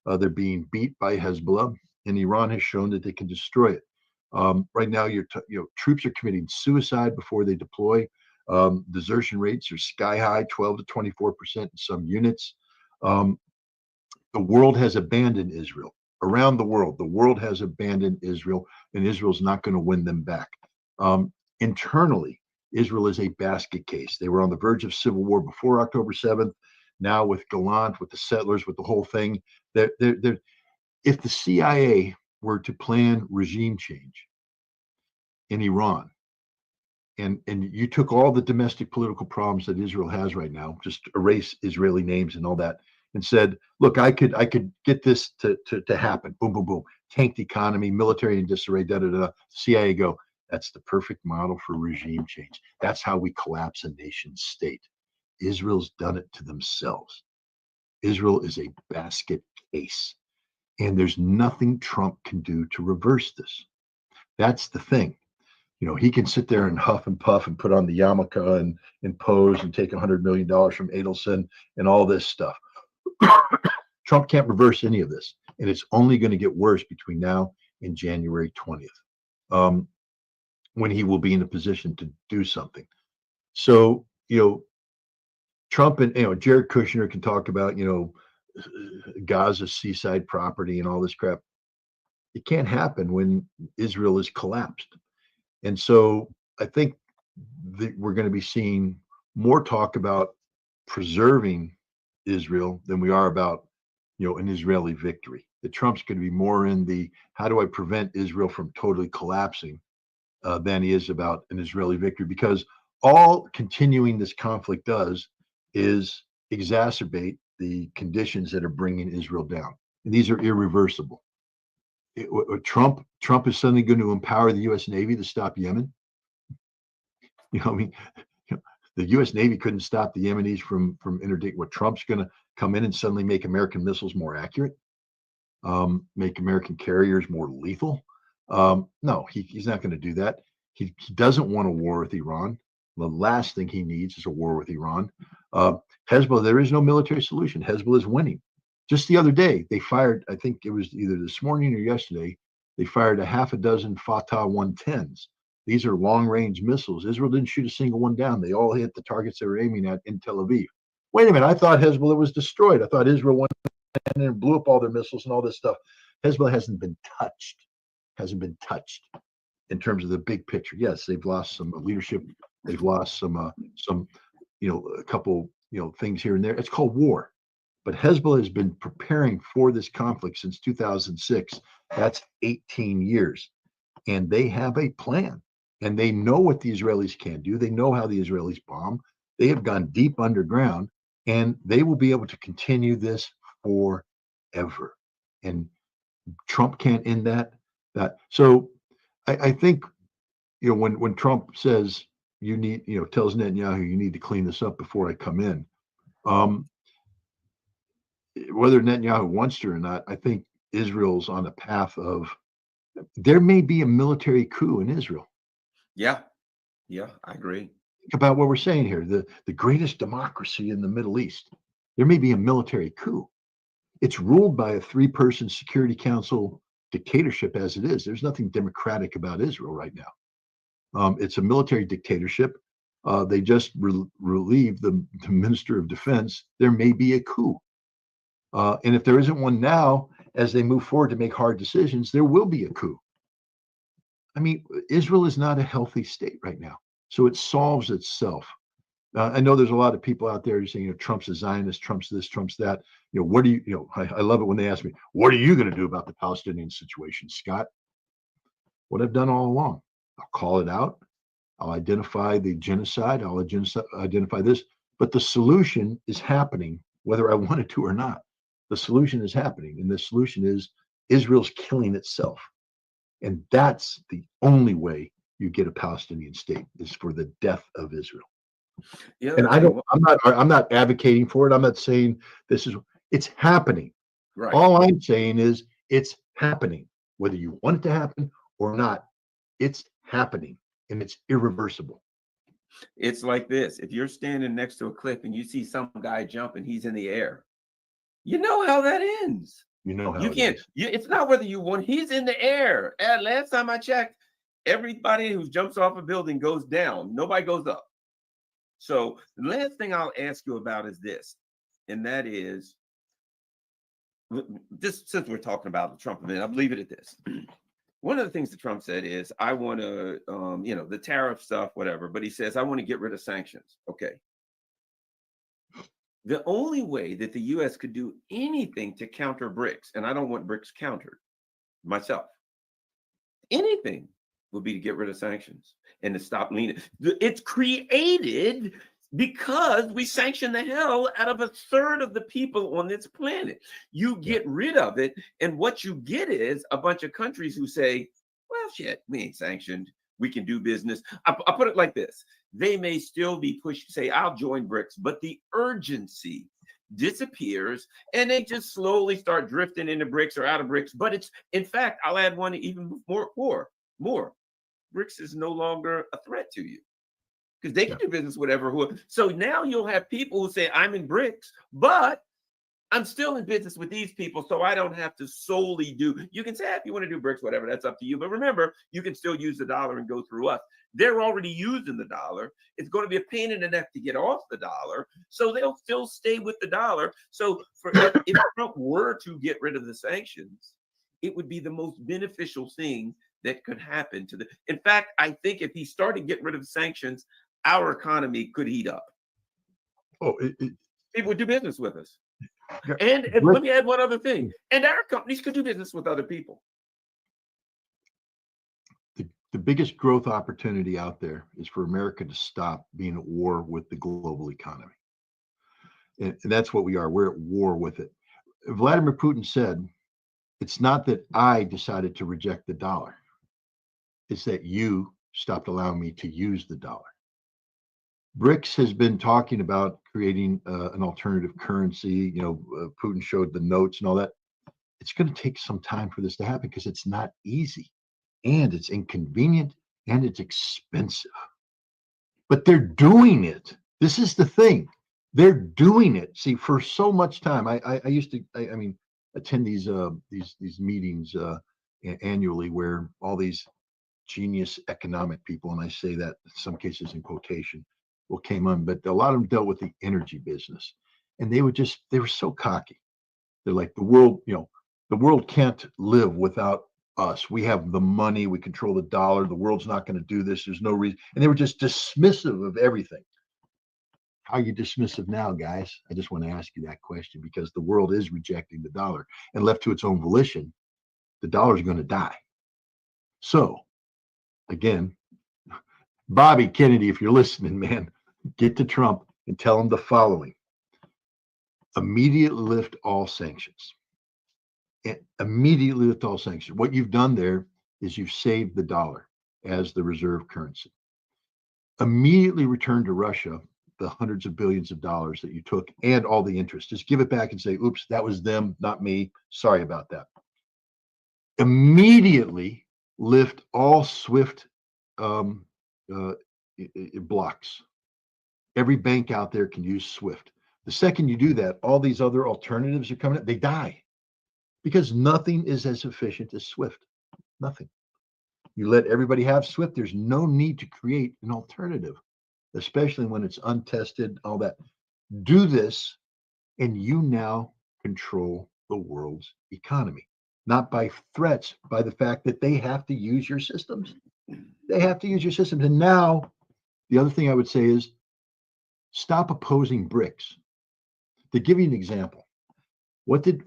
They're being beat by Hezbollah, and Iran has shown that they can destroy it. Right now, troops are committing suicide before they deploy. Desertion rates are sky high, 12 to 24% in some units. The world has abandoned Israel. Around the world has abandoned Israel, and Israel's not going to win them back. Internally, Israel is a basket case. They were on the verge of civil war before October 7th. Now with Gallant, with the settlers, with the whole thing, if the CIA were to plan regime change in Iran, and you took all the domestic political problems that Israel has right now, just erase Israeli names and all that, and said, look, I could get this to happen. Boom, boom, boom. Tanked economy, military in disarray, CIA go, that's the perfect model for regime change. That's how we collapse a nation state. Israel's done it to themselves. Israel is a basket case. And there's nothing Trump can do to reverse this. That's the thing. He can sit there and huff and puff and put on the yarmulke and pose and take $100 million from Adelson and all this stuff. Trump can't reverse any of this. And it's only going to get worse between now and January 20th, when he will be in a position to do something. So, Trump and Jared Kushner can talk about Gaza seaside property and all this crap. It can't happen when Israel is collapsed. And so I think that we're going to be seeing more talk about preserving Israel than we are about an Israeli victory. That Trump's going to be more in the how do I prevent Israel from totally collapsing than he is about an Israeli victory, because all continuing this conflict does is exacerbate the conditions that are bringing Israel down. And these are irreversible. Trump is suddenly going to empower the U.S. Navy to stop Yemen. I mean, the U.S. Navy couldn't stop the Yemenis from interdicting. What, Trump's going to come in and suddenly make American missiles more accurate, make American carriers more lethal? No, he's not going to do that. He doesn't want a war with Iran. The last thing he needs is a war with Iran. Hezbollah, there is no military solution. Hezbollah is winning. Just the other day, they fired, I think it was either this morning or yesterday, they fired a half a dozen Fatah 110s. These are long-range missiles. Israel didn't shoot a single one down. They all hit the targets they were aiming at in Tel Aviv. Wait a minute, I thought Hezbollah was destroyed. I thought Israel went in and blew up all their missiles and all this stuff. Hezbollah hasn't been touched in terms of the big picture. Yes, they've lost some leadership. They've lost some, a couple, things here and there. It's called war. But Hezbollah has been preparing for this conflict since 2006. That's 18 years. And they have a plan. And they know what the Israelis can do. They know how the Israelis bomb. They have gone deep underground, and they will be able to continue this forever. And Trump can't end that. So I think, when Trump says you need, tells Netanyahu you need to clean this up before I come in, whether Netanyahu wants to or not, I think Israel's on a path of, there may be a military coup in Israel. Yeah, I agree. Think about what we're saying here. The greatest democracy in the Middle East. There may be a military coup. It's ruled by a 3-person Security Council dictatorship as it is. There's nothing democratic about Israel right now. It's a military dictatorship. They just relieved the Minister of Defense. There may be a coup. And if there isn't one now, as they move forward to make hard decisions, there will be a coup. I mean, Israel is not a healthy state right now. So it solves itself. I know there's a lot of people out there saying, Trump's a Zionist, Trump's this, Trump's that. What do you, I love it when they ask me, what are you going to do about the Palestinian situation, Scott? What I've done all along. I'll call it out. I'll identify the genocide. I'll identify this. But the solution is happening, whether I want it to or not. The solution is happening. And the solution is Israel's killing itself. And that's the only way you get a Palestinian state, is for the death of Israel. Yeah, and I'm not advocating for it. I'm not saying it's happening. Right. All I'm saying is it's happening, whether you want it to happen or not. It's happening, and it's irreversible. It's like this. If you're standing next to a cliff and you see some guy jump and he's in the air, you know how that ends. You know how you can't. It's not whether you want. He's in the air. And last time I checked, everybody who jumps off a building goes down. Nobody goes up. So the last thing I'll ask you about is this, and that is, just since we're talking about the Trump event, I'll leave it at this. One of the things that Trump said is, I want to, the tariff stuff, whatever, but he says, I want to get rid of sanctions. Okay. The only way that the U.S. could do anything to counter BRICS, and I don't want BRICS countered myself, anything would be to get rid of sanctions and to stop leaning. It's created because we sanction the hell out of a third of the people on this planet. You get rid of it, and what you get is a bunch of countries who say, well, shit, we ain't sanctioned. We can do business. I'll put it like this. They may still be pushed to say, I'll join BRICS, but the urgency disappears and they just slowly start drifting into BRICS or out of BRICS. But it's, in fact, I'll add one even more. BRICS is no longer a threat to you because they can do business with whoever. So now you'll have people who say, I'm in BRICS, but I'm still in business with these people, so I don't have to solely do. You can say, if you want to do BRICS, whatever, that's up to you. But remember, you can still use the dollar and go through us. They're already using the dollar. It's going to be a pain in the neck to get off the dollar, so they'll still stay with the dollar. So if Trump were to get rid of the sanctions, it would be the most beneficial thing that could happen to the. In fact, I think if he started getting rid of the sanctions, our economy could heat up. People would do business with us. And let me add one other thing. And our companies could do business with other people. the biggest growth opportunity out there is for America to stop being at war with the global economy. And that's what we are. We're at war with it. Vladimir Putin said, it's not that I decided to reject the dollar. It's that you stopped allowing me to use the dollar. BRICS has been talking about creating an alternative currency. Putin showed the notes and all that. It's going to take some time for this to happen because it's not easy, and it's inconvenient, and it's expensive. But they're doing it. This is the thing. They're doing it. See, for so much time, I used to, attend these meetings annually where all these genius economic people, and I say that in some cases in quotation, came on, but a lot of them dealt with the energy business, and they were so cocky. They're like, the world can't live without us. We have the money, we control the dollar, the world's not going to do this, there's no reason. And they were just dismissive of everything. How are you dismissive now, guys? I just want to ask you that question, because the world is rejecting the dollar, and left to its own volition, the dollar is going to die. So again, Bobby Kennedy, if you're listening, man, get to Trump and tell him the following: immediately lift all sanctions. Immediately lift all sanctions. What you've done there is you've saved the dollar as the reserve currency. Immediately return to Russia the hundreds of billions of dollars that you took and all the interest. Just give it back and say, oops, that was them, not me. Sorry about that. Immediately lift all SWIFT blocks. Every bank out there can use SWIFT. The second you do that, all these other alternatives are coming up, they die, because nothing is as efficient as SWIFT. Nothing. You let everybody have SWIFT, there's no need to create an alternative, especially when it's untested, all that. Do this, and you now control the world's economy, not by threats, by the fact that they have to use your systems. They have to use your systems. And now, the other thing I would say is, stop opposing BRICS. To give you an example, what did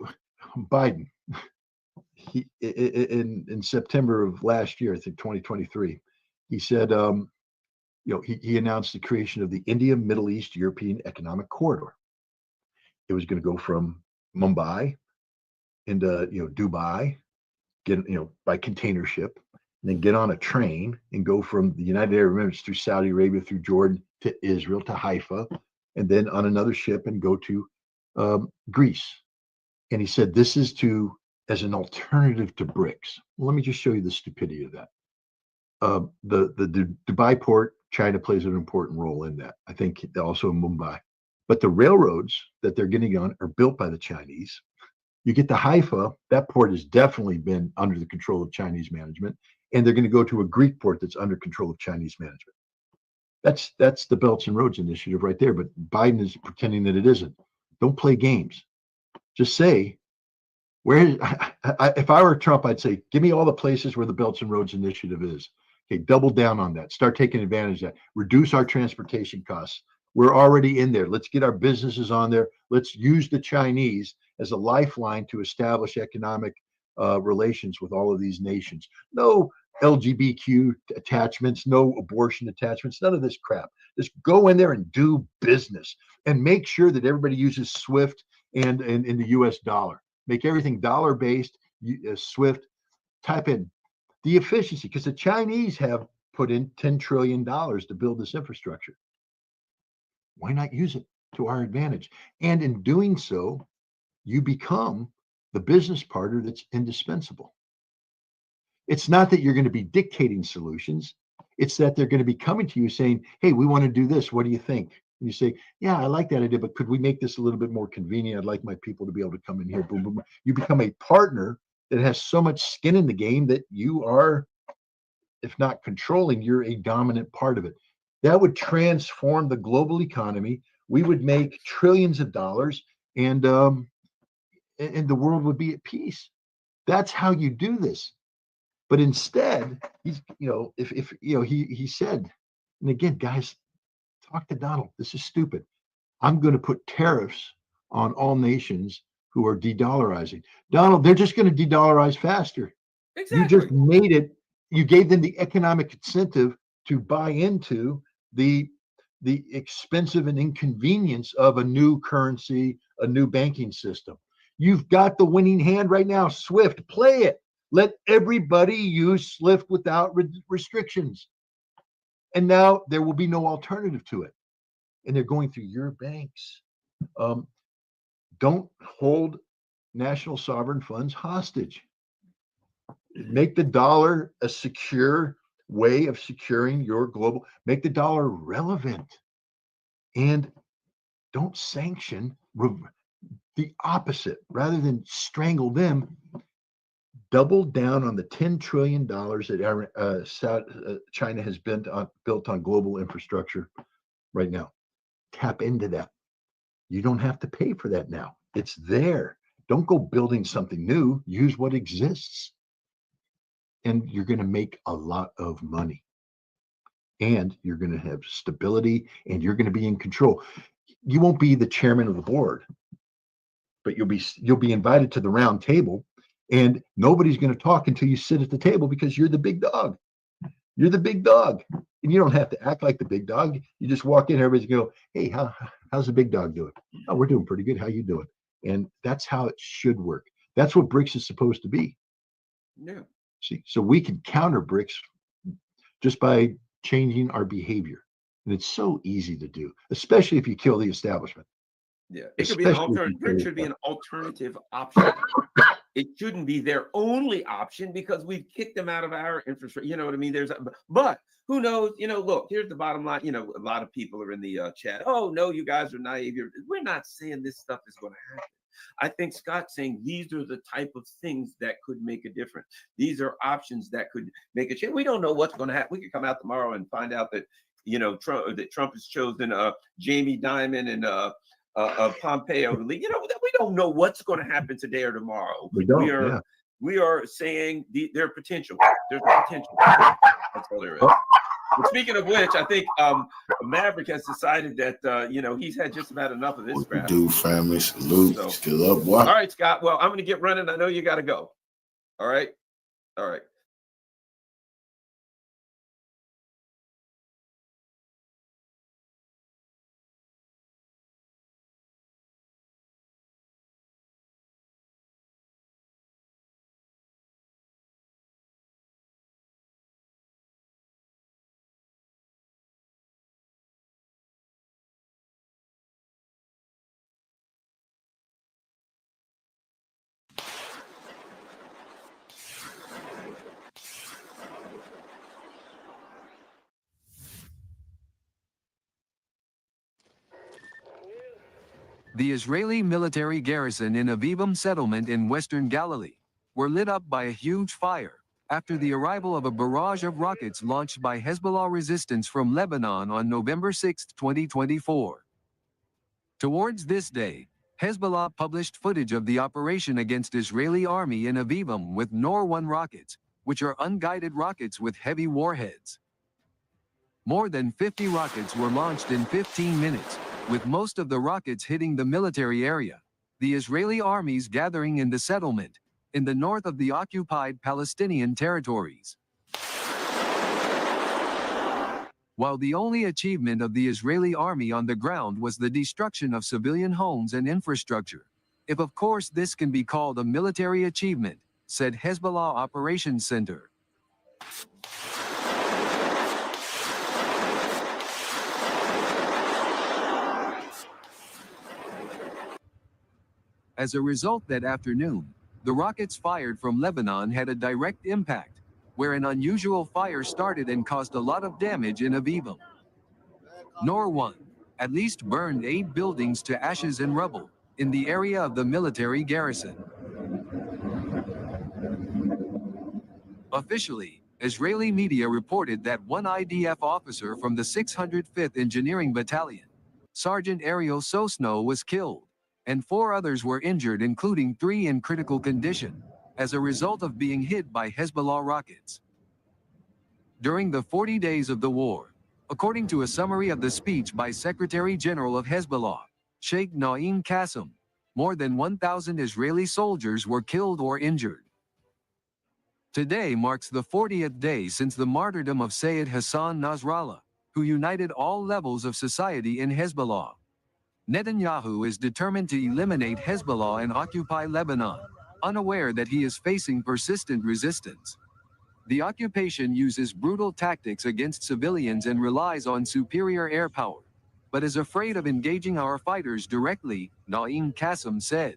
Biden, in September of last year, I think 2023, he said, he announced the creation of the India, Middle East, European Economic Corridor. It was going to go from Mumbai into, Dubai, get, by container ship, and then get on a train and go from the United Arab Emirates through Saudi Arabia, through Jordan to Israel, to Haifa, and then on another ship and go to Greece. And he said, this is as an alternative to BRICS. Well, let me just show you the stupidity of that. The Dubai port, China plays an important role in that. I think also in Mumbai. But the railroads that they're getting on are built by the Chinese. You get to Haifa, that port has definitely been under the control of Chinese management, and they're going to go to a Greek port that's under control of Chinese management. That's the Belts and Roads Initiative right there, but Biden is pretending that it isn't. Don't play games. Just say, if I were Trump, I'd say, give me all the places where the Belts and Roads Initiative is. Okay, double down on that. Start taking advantage of that. Reduce our transportation costs. We're already in there. Let's get our businesses on there. Let's use the Chinese as a lifeline to establish economic relations with all of these nations. No LGBTQ attachments, no abortion attachments, none of this crap. Just go in there and do business, and make sure that everybody uses SWIFT and in the US dollar. Make everything dollar-based, SWIFT. Type in the efficiency, because the Chinese have put in $10 trillion to build this infrastructure. Why not use it to our advantage? And in doing so, you become the business partner that's indispensable. It's not that you're going to be dictating solutions. It's that they're going to be coming to you saying, hey, we want to do this. What do you think? And you say, yeah, I like that idea, but could we make this a little bit more convenient? I'd like my people to be able to come in here. Boom, boom, boom. You become a partner that has so much skin in the game that you are, if not controlling, you're a dominant part of it. That would transform the global economy. We would make trillions of dollars, and the world would be at peace. That's how you do this. But instead, he's, he said, and again, guys, talk to Donald. This is stupid. I'm going to put tariffs on all nations who are de-dollarizing. Donald, they're just going to de-dollarize faster. Exactly. You just made it You gave them the economic incentive to buy into the expensive and inconvenience of a new currency, a new banking system. You've got the winning hand right now. SWIFT, play it. Let everybody use SWIFT without restrictions. And now there will be no alternative to it. And they're going through your banks. Don't hold national sovereign funds hostage. Make the dollar a secure way of securing your global, make the dollar relevant, and don't sanction the opposite. Rather than strangle them, double down on the $10 trillion that China has built on global infrastructure right now. Tap into that. You don't have to pay for that now. It's there. Don't go building something new. Use what exists. And you're going to make a lot of money. And you're going to have stability, and you're going to be in control. You won't be the chairman of the board, but you'll be invited to the round table, and nobody's going to talk until you sit at the table because you're the big dog. You're the big dog. And you don't have to act like the big dog. You just walk in, everybody's go, hey, how's the big dog doing? Oh, we're doing pretty good. How you doing? And that's how it should work. That's what BRICS is supposed to be. Yeah. See, so we can counter BRICS just by changing our behavior. And it's so easy to do, especially if you kill the establishment. Yeah, it could be an alternative. There should be an alternative option. It shouldn't be their only option because we've kicked them out of our infrastructure. You know what I mean? But who knows? Look, here's the bottom line. A lot of people are in the chat. Oh no, you guys are naive. We're not saying this stuff is going to happen. I think Scott's saying these are the type of things that could make a difference. These are options that could make a change. We don't know what's going to happen. We could come out tomorrow and find out that Trump has chosen Jamie Dimon and Pompeo to lead. We don't know what's going to happen today or tomorrow. We are saying their potential. There's a potential. That's all there is. But speaking of which, I think Maverick has decided that he's had just about enough of this crap. Dude, family, salute. So, still up, boy. All right, Scott. Well, I'm going to get running. I know you got to go. All right. The Israeli military garrison in Avivim settlement in western Galilee were lit up by a huge fire after the arrival of a barrage of rockets launched by Hezbollah resistance from Lebanon on November 6, 2024. Towards this day, Hezbollah published footage of the operation against Israeli army in Avivim with Nor-1 rockets, which are unguided rockets with heavy warheads. More than 50 rockets were launched in 15 minutes, with most of the rockets hitting the military area, the Israeli armies gathering in the settlement, in the north of the occupied Palestinian territories. While the only achievement of the Israeli army on the ground was the destruction of civilian homes and infrastructure, if of course this can be called a military achievement, said Hezbollah Operations Center. As a result that afternoon, the rockets fired from Lebanon had a direct impact, where an unusual fire started and caused a lot of damage in Avivim. Nor-1 at least burned 8 buildings to ashes and rubble in the area of the military garrison. Officially, Israeli media reported that one IDF officer from the 605th Engineering Battalion, Sergeant Ariel Sosno, was killed, and 4 others were injured, including 3 in critical condition, as a result of being hit by Hezbollah rockets. During the 40 days of the war, according to a summary of the speech by Secretary General of Hezbollah, Sheikh Naim Qassem, more than 1,000 Israeli soldiers were killed or injured. Today marks the 40th day since the martyrdom of Sayyid Hassan Nasrallah, who united all levels of society in Hezbollah. Netanyahu is determined to eliminate Hezbollah and occupy Lebanon, unaware that he is facing persistent resistance. The occupation uses brutal tactics against civilians and relies on superior air power, but is afraid of engaging our fighters directly, Naim Qassem said.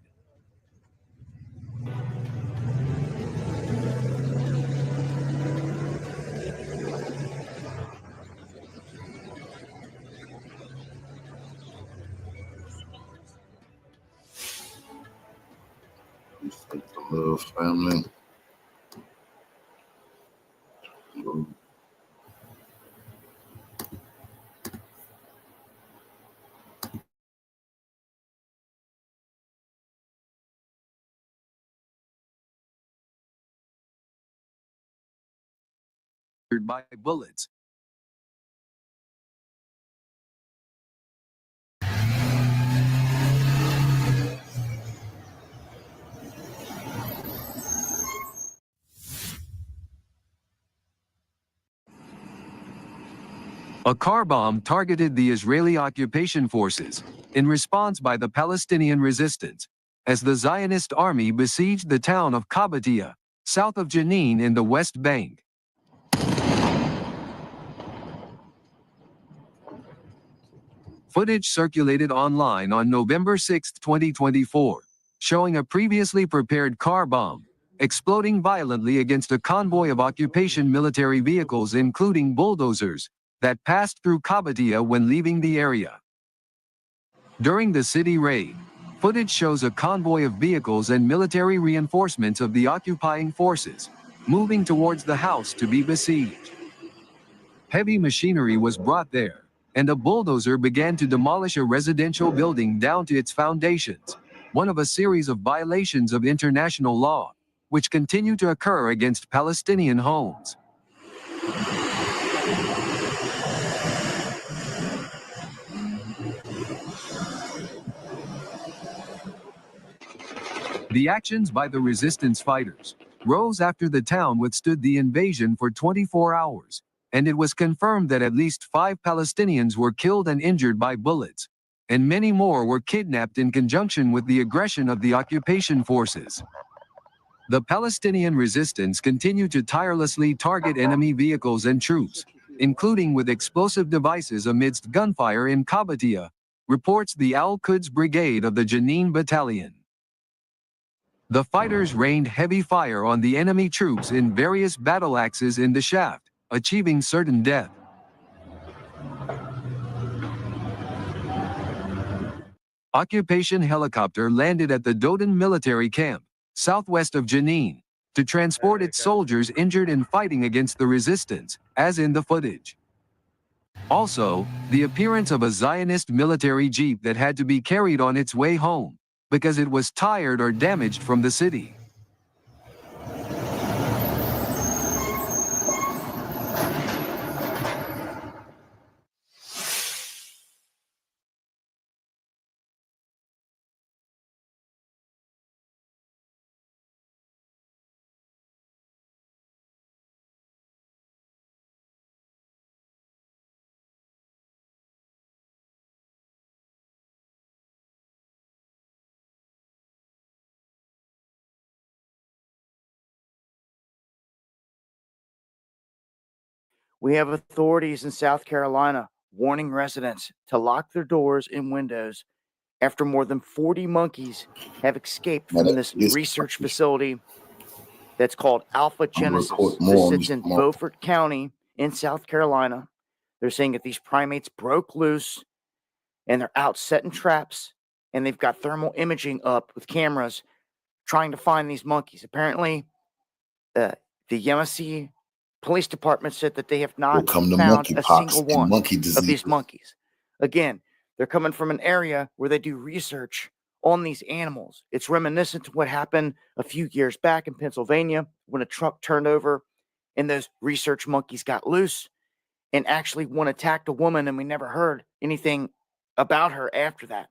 Respect the love, family. By bullets. A car bomb targeted the Israeli occupation forces, in response by the Palestinian resistance, as the Zionist army besieged the town of Qabatia, south of Jenin in the West Bank. Footage circulated online on November 6, 2024, showing a previously prepared car bomb exploding violently against a convoy of occupation military vehicles including bulldozers that passed through Qabatia when leaving the area. During the city raid, footage shows a convoy of vehicles and military reinforcements of the occupying forces moving towards the house to be besieged. Heavy machinery was brought there, and a bulldozer began to demolish a residential building down to its foundations, one of a series of violations of international law, which continue to occur against Palestinian homes. The actions by the resistance fighters rose after the town withstood the invasion for 24 hours, and it was confirmed that at least 5 Palestinians were killed and injured by bullets, and many more were kidnapped in conjunction with the aggression of the occupation forces. The Palestinian resistance continued to tirelessly target enemy vehicles and troops, including with explosive devices amidst gunfire in Qabatia, reports the Al-Quds Brigade of the Jenin Battalion. The fighters rained heavy fire on the enemy troops in various battle axes in the shaft, achieving certain death. Occupation helicopter landed at the Dodan military camp, southwest of Jenin, to transport its soldiers injured in fighting against the resistance, as in the footage. Also, the appearance of a Zionist military jeep that had to be carried on its way home, because it was tired or damaged from the city. We have authorities in South Carolina warning residents to lock their doors and windows after more than 40 monkeys have escaped from this research facility that's called Alpha Genesis. This sits in Beaufort County in South Carolina. They're saying that these primates broke loose and they're out setting traps, and they've got thermal imaging up with cameras trying to find these monkeys. Apparently, the Yemassee Police Department said that they have not found a single one of these monkeys. Again, they're coming from an area where they do research on these animals. It's reminiscent to what happened a few years back in Pennsylvania when a truck turned over and those research monkeys got loose, and actually one attacked a woman, and we never heard anything about her after that.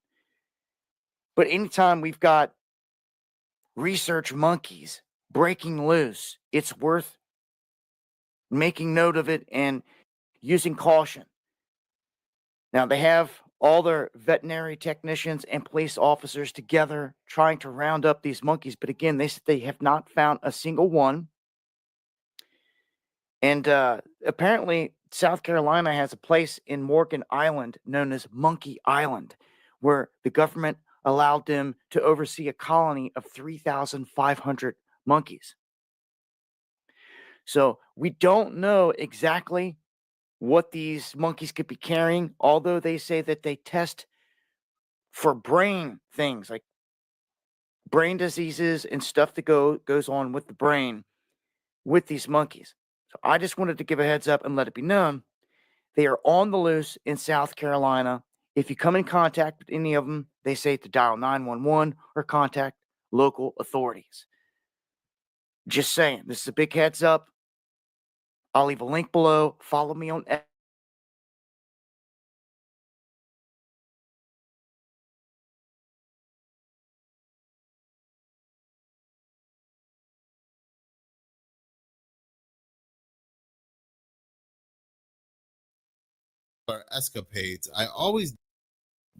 But anytime we've got research monkeys breaking loose. It's worth making note of it and using caution. Now, they have all their veterinary technicians and police officers together trying to round up these monkeys. But again, they said they have not found a single one. And apparently, South Carolina has a place in Morgan Island known as Monkey Island, where the government allowed them to oversee a colony of 3,500 monkeys. So we don't know exactly what these monkeys could be carrying, although they say that they test for brain things like brain diseases and stuff that goes on with the brain with these monkeys. So I just wanted to give a heads up and let it be known they are on the loose in South Carolina. If you come in contact with any of them, they say to dial 911 or contact local authorities. Just saying, this is a big heads up. I'll leave a link below. Follow me on X. Escapades.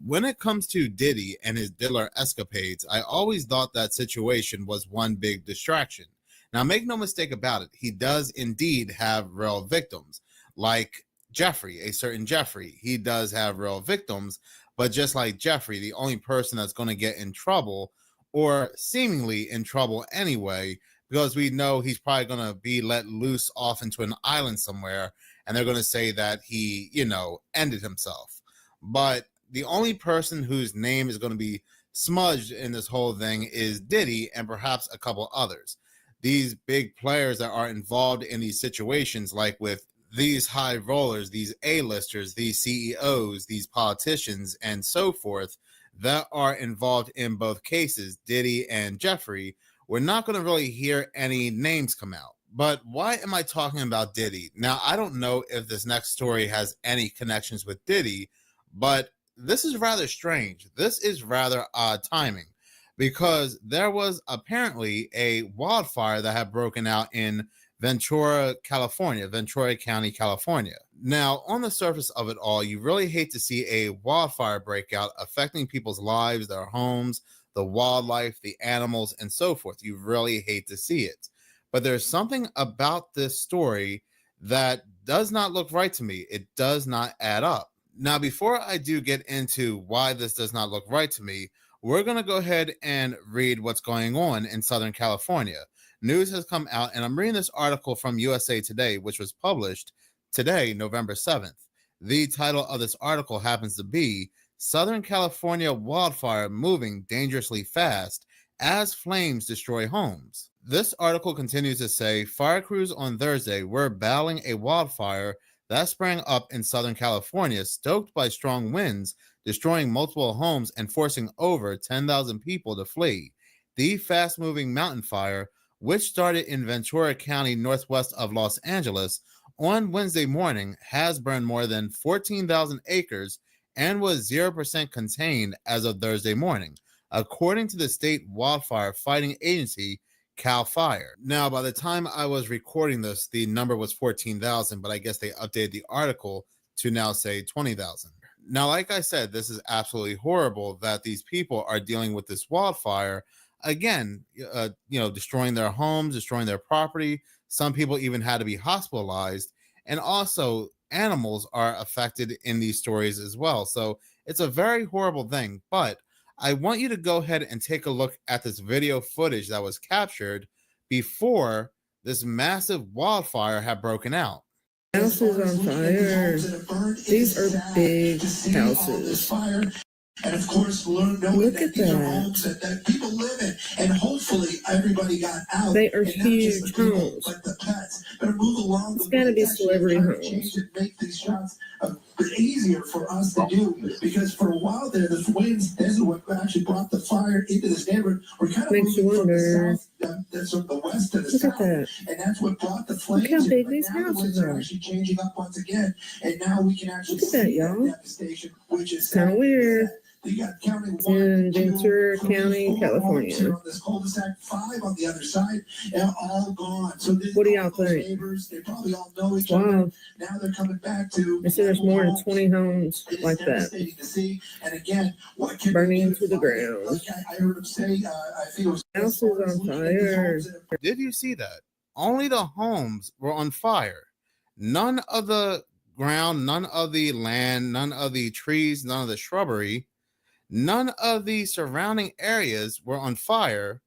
When it comes to Diddy and his diddler escapades, I always thought that situation was one big distraction. Now, make no mistake about it, he does indeed have real victims, like Jeffrey, a certain Jeffrey. He does have real victims, but just like Jeffrey, the only person that's going to get in trouble, or seemingly in trouble anyway, because we know he's probably going to be let loose off into an island somewhere, and they're going to say that he, ended himself. But the only person whose name is going to be smudged in this whole thing is Diddy and perhaps a couple others. These big players that are involved in these situations, like with these high rollers, these A-listers, these CEOs, these politicians, and so forth, that are involved in both cases, Diddy and Jeffrey, we're not going to really hear any names come out. But why am I talking about Diddy? Now, I don't know if this next story has any connections with Diddy, but this is rather strange. This is rather odd timing, because there was apparently a wildfire that had broken out in Ventura County, California. Now, on the surface of it all, you really hate to see a wildfire break out affecting people's lives, their homes, the wildlife, the animals, and so forth. You really hate to see it. But there's something about this story that does not look right to me. It does not add up. Now, before I do get into why this does not look right to me, we're going to go ahead and read what's going on in Southern California. News has come out, and I'm reading this article from USA Today, which was published today, November 7th. The title of this article happens to be Southern California Wildfire Moving Dangerously Fast as Flames Destroy Homes. This article continues to say, fire crews on Thursday were battling a wildfire that sprang up in Southern California, stoked by strong winds, destroying multiple homes and forcing over 10,000 people to flee. The fast-moving mountain fire, which started in Ventura County, northwest of Los Angeles, on Wednesday morning, has burned more than 14,000 acres and was 0% contained as of Thursday morning, according to the state wildfire fighting agency, CAL FIRE. Now, by the time I was recording this, the number was 14,000, but I guess they updated the article to now say 20,000. Now, like I said, this is absolutely horrible that these people are dealing with this wildfire. Again, destroying their homes, destroying their property. Some people even had to be hospitalized. And also, animals are affected in these stories as well. So it's a very horrible thing. But I want you to go ahead and take a look at this video footage that was captured before this massive wildfire had broken out. House is on fire. These are big houses. And of course, look at these are homes that people live in, and hopefully everybody got out. They are huge homes. But the pets better move along. It's got to be celebrity homes. Make these shots easier for us to do, because for a while there, the winds, this is what actually brought the fire into this neighborhood. We're kind of moving from the south, that's from the west to the south, and that's what brought the flames. Look how big these houses are. Actually changing up once again, and now we can actually see that, y'all. devastation, which is kind of weird. They got county It's in Ventura County, California. on this cul-de-sac, 5 on the other side, and all gone. So What do y'all think? neighbors, they probably all know each Wow. other. Now they're coming back to. They say there's more than 20 homes like that Devastating to see. And again, what can burning to the ground. Like I heard him say, I think it was Houses on fire. Did you see that? Only the homes were on fire. None of the ground, none of the land, none of the trees, none of the shrubbery, none of the surrounding areas were on fire,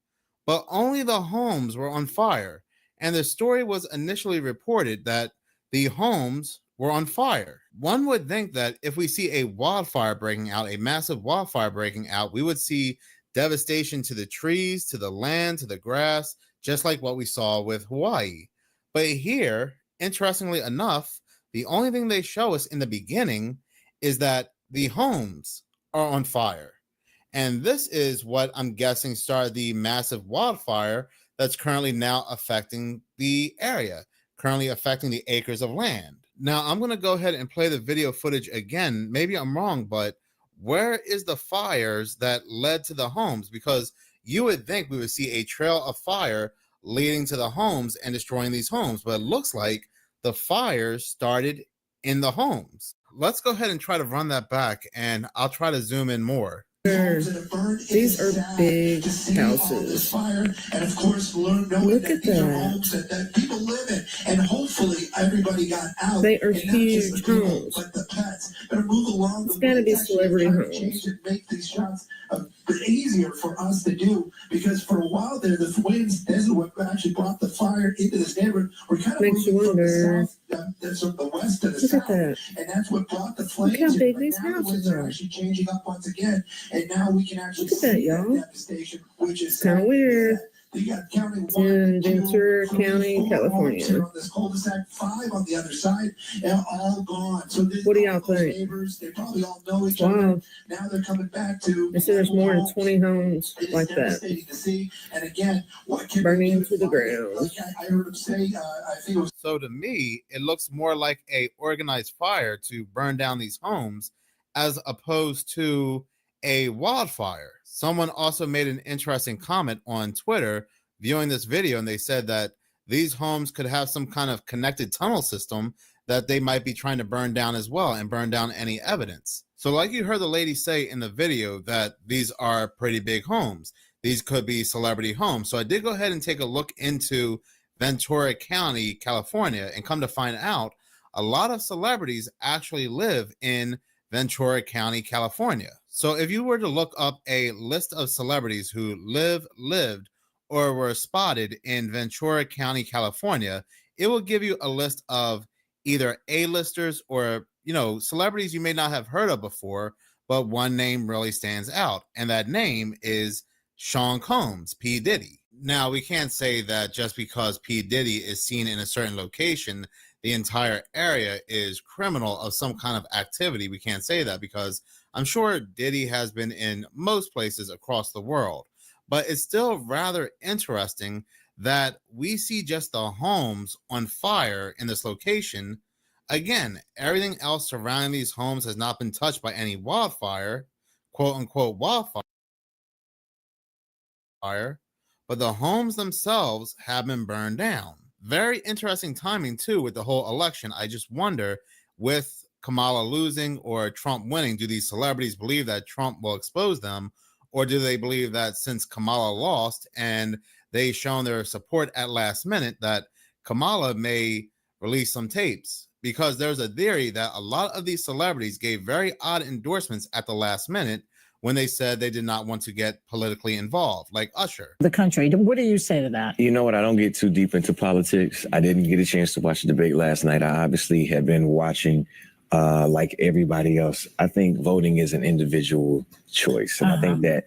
but only the homes were on fire. And the story was initially reported that the homes were on fire. One would think that if we see a wildfire breaking out, a massive wildfire breaking out, we would see devastation to the trees, to the land, to the grass, just like what we saw with Hawaii. But here, interestingly enough, the only thing they show us in the beginning is that the homes are on fire. And this is what I'm guessing started the massive wildfire that's currently now affecting the area, currently affecting the acres of land. Now, I'm going to go ahead and play the video footage again. Maybe I'm wrong, but where is the fires that led to the homes? Because you would think we would see a trail of fire leading to the homes and destroying these homes, but it looks like the fires started in the homes. Let's go ahead and try to run that back, and I'll try to zoom in more. These are big houses. And of course, look at these are homes that people live in, and hopefully everybody got out. They are huge homes. But the pets better move along. It's got to be celebrity homes. Make these shots easier for us to do, because for a while there, the winds, this is what actually brought the fire into this neighborhood. We're kind of Makes you moving from the wonder. south, that's from the west to the Look south, at that. and that's what brought the flames. Look how big in. these Now the houses winds are are. actually changing up once again, and now we can actually Look at that, see y'all. devastation, which is It's kind of weird. They got county It's in Ventura County, California. on this cul-de-sac, 5 on the other side, and all gone. So What do y'all think? neighbors, they probably all know each other. Wow. Now they're coming back to. They say there's more than 20 homes It is like that devastating to see. And again, what can burning to the ground. Like I heard him say, I think it was. So to me, it looks more like a organized fire to burn down these homes as opposed to a wildfire. Someone also made an interesting comment on Twitter viewing this video, and they said that these homes could have some kind of connected tunnel system that they might be trying to burn down as well and burn down any evidence. So like you heard the lady say in the video that these are pretty big homes. These could be celebrity homes. So I did go ahead and take a look into Ventura County, California, and come to find out a lot of celebrities actually live in Ventura County, California. So if you were to look up a list of celebrities who lived, or were spotted in Ventura County, California, it will give you a list of either A-listers or, celebrities you may not have heard of before, but one name really stands out. And that name is Sean Combs, P. Diddy. Now, we can't say that just because P. Diddy is seen in a certain location, the entire area is criminal of some kind of activity. We can't say that because I'm sure Diddy has been in most places across the world. But it's still rather interesting that we see just the homes on fire in this location. Again, everything else surrounding these homes has not been touched by any wildfire, quote unquote wildfire, but the homes themselves have been burned down. Very interesting timing too with the whole election. I just wonder, with Kamala losing or Trump winning, do these celebrities believe that Trump will expose them? Or do they believe that since Kamala lost and they shown their support at last minute, that Kamala may release some tapes? Because there's a theory that a lot of these celebrities gave very odd endorsements at the last minute when they said they did not want to get politically involved, like Usher. The country. What do you say to that? You know what? I don't get too deep into politics. I didn't get a chance to watch the debate last night. I obviously have been watching like everybody else. I think voting is an individual choice. And I think that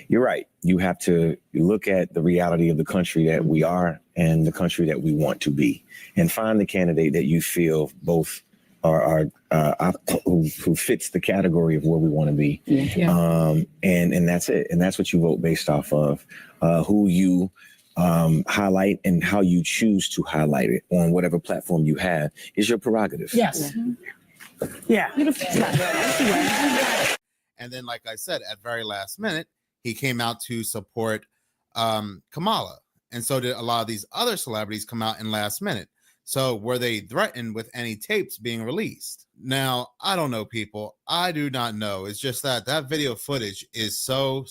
you're right. You have to look at the reality of the country that we are and the country that we want to be, and find the candidate that you feel both are who fits the category of where we want to be. And that's it. And that's what you vote based off of, who you highlight and how you choose to highlight it on whatever platform you have is your prerogative. Yes. Yeah. And then, like I said, at very last minute, he came out to support Kamala. And so did a lot of these other celebrities come out in last minute. So were they threatened with any tapes being released? Now, I don't know, people. I do not know. It's just that that video footage is so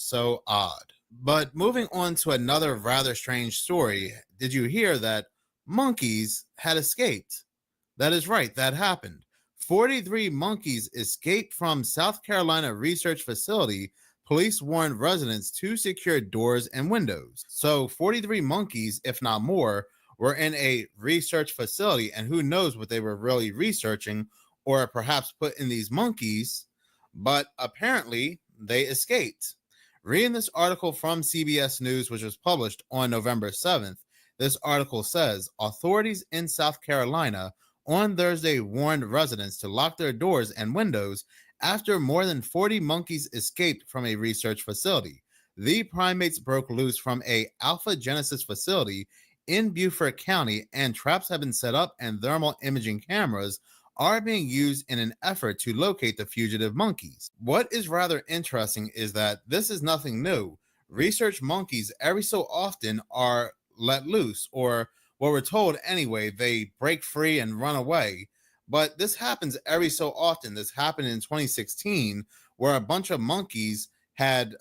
odd. But moving on to another rather strange story, did you hear that monkeys had escaped? That is right, that happened. 43 monkeys escaped from South Carolina research facility. Police warned residents to secure doors and windows. So 43 monkeys, if not more, were in a research facility, and who knows what they were really researching or perhaps put in these monkeys, but apparently they escaped. Reading this article from CBS News, which was published on November 7th, this article says, authorities in South Carolina on Thursday warned residents to lock their doors and windows after more than 40 monkeys escaped from a research facility. The primates broke loose from a Alpha Genesis facility in Beaufort County, and traps have been set up and thermal imaging cameras are being used in an effort to locate the fugitive monkeys. What is rather interesting is that this is nothing new. Research monkeys every so often are let loose, or what we're told anyway, they break free and run away. But this happens every so often. This happened in 2016, where a bunch of monkeys had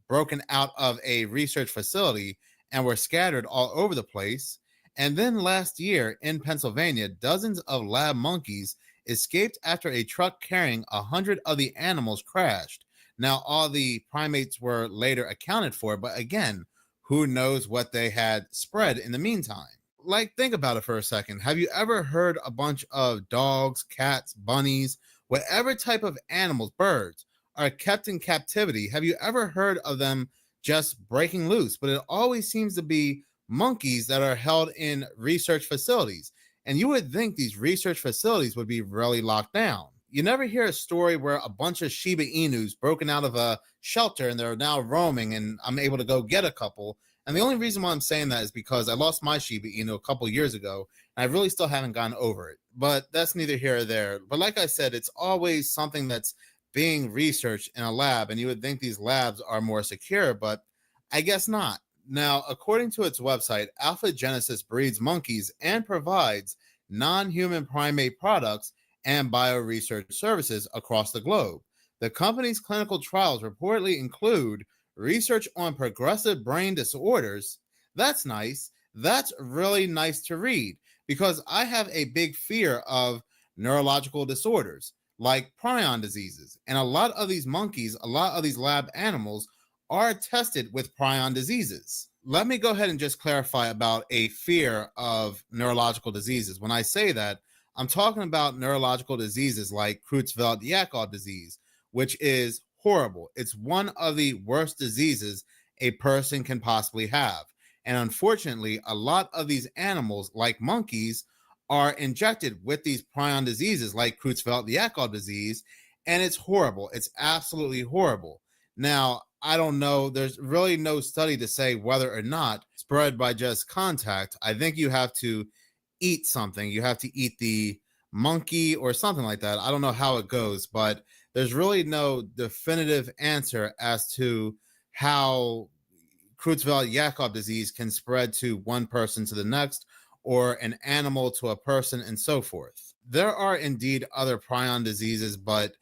broken out of a research facility and were scattered all over the place. And then last year in Pennsylvania, dozens of lab monkeys escaped after a truck carrying 100 of the animals crashed. Now, all the primates were later accounted for, but again, who knows what they had spread in the meantime? Like, think about it for a second. Have you ever heard a bunch of dogs, cats, bunnies, whatever type of animals, birds, are kept in captivity? Have you ever heard of them just breaking loose? But it always seems to be monkeys that are held in research facilities. And you would think these research facilities would be really locked down. You never hear a story where a bunch of Shiba Inus broken out of a shelter and they're now roaming, and I'm able to go get a couple. And the only reason why I'm saying that is because I lost my Shiba Inu a couple years ago, and I really still haven't gotten over it. But that's neither here or there. But like I said, it's always something that's being researched in a lab, and you would think these labs are more secure, but I guess not. Now, according to its website, Alpha Genesis breeds monkeys and provides non-human primate products and bioresearch services across the globe. The company's clinical trials reportedly include research on progressive brain disorders. That's nice. That's really nice to read, because I have a big fear of neurological disorders like prion diseases. And a lot of these monkeys, a lot of these lab animals are tested with prion diseases. Let me go ahead and just clarify about a fear of neurological diseases. When I say that, I'm talking about neurological diseases like Creutzfeldt-Jakob disease, which is horrible. It's one of the worst diseases a person can possibly have. And unfortunately, a lot of these animals, like monkeys, are injected with these prion diseases like Creutzfeldt-Jakob disease, and it's horrible. It's absolutely horrible. Now, I don't know. There's really no study to say whether or not spread by just contact. I think you have to eat something. You have to eat the monkey or something like that. I don't know how it goes, but there's really no definitive answer as to how Creutzfeldt-Jakob disease can spread to one person to the next, or an animal to a person, and so forth. There are indeed other prion diseases, but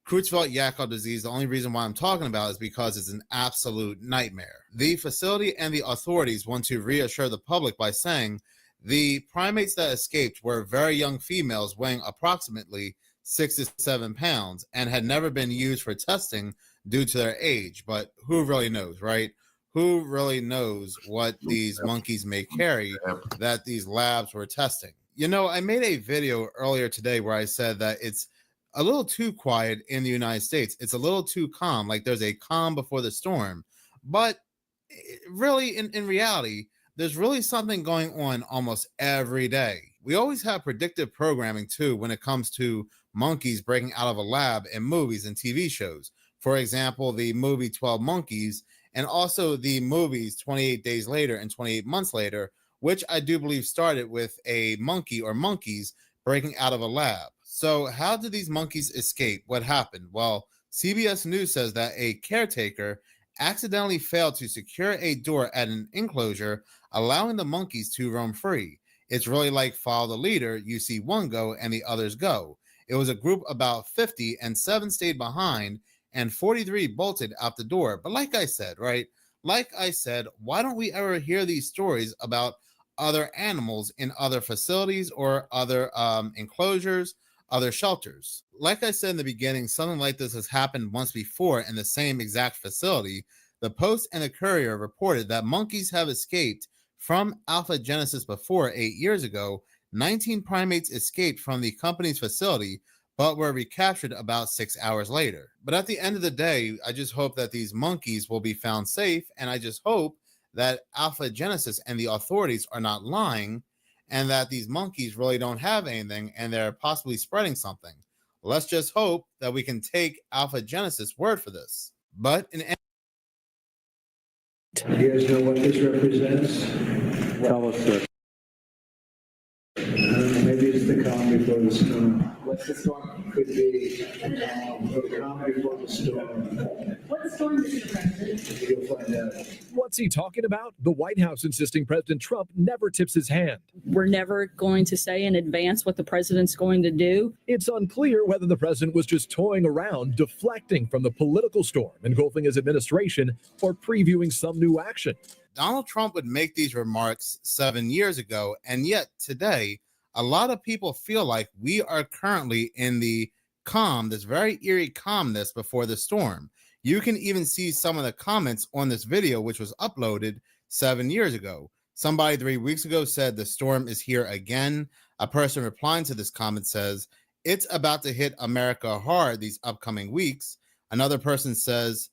Creutzfeldt-Jakob disease, the only reason why I'm talking about is because it's an absolute nightmare. The facility and the authorities want to reassure the public by saying the primates that escaped were very young females weighing approximately 6 to 7 pounds and had never been used for testing due to their age. But who really knows, right? Who really knows what these monkeys may carry that these labs were testing? You know, I made a video earlier today where I said that it's a little too quiet in the United States. It's a little too calm, like there's a calm before the storm. But really, in reality, there's really something going on almost every day. We always have predictive programming, too, when it comes to monkeys breaking out of a lab in movies and TV shows. For example, the movie 12 Monkeys, and also the movies 28 Days Later and 28 Months Later, which I do believe started with a monkey or monkeys breaking out of a lab. So how did these monkeys escape? What happened? Well, CBS News says that a caretaker accidentally failed to secure a door at an enclosure, allowing the monkeys to roam free. It's really like follow the leader. You see one go and the others go. It was a group about 50 and 7 stayed behind and 43 bolted out the door. But like I said, right? Like I said, why don't we ever hear these stories about other animals in other facilities or other enclosures, other shelters? Like I said in the beginning, something like this has happened once before in the same exact facility. The Post and the Courier reported that monkeys have escaped from Alpha Genesis before 8 years ago. 19 primates escaped from the company's facility, but were recaptured about 6 hours later. But at the end of the day, I just hope that these monkeys will be found safe, and I just hope that Alpha Genesis and the authorities are not lying, and that these monkeys really don't have anything, and they're possibly spreading something. Let's just hope that we can take Alpha Genesis' word for this. But in you guys know what this represents? Tell us, sir. Maybe it's the calm before the storm. What's the storm? Could be the calm before the storm. What storm is the president? You'll find out. What's he talking about? The White House insisting President Trump never tips his hand. We're never going to say in advance what the president's going to do. It's unclear whether the president was just toying around, deflecting from the political storm engulfing his administration, or previewing some new action. Donald Trump would make these remarks 7 years ago, and yet today, a lot of people feel like we are currently in the calm, this very eerie calmness before the storm. You can even see some of the comments on this video, which was uploaded 7 years ago. Somebody 3 weeks ago said the storm is here again. A person replying to this comment says, it's about to hit America hard these upcoming weeks. Another person says,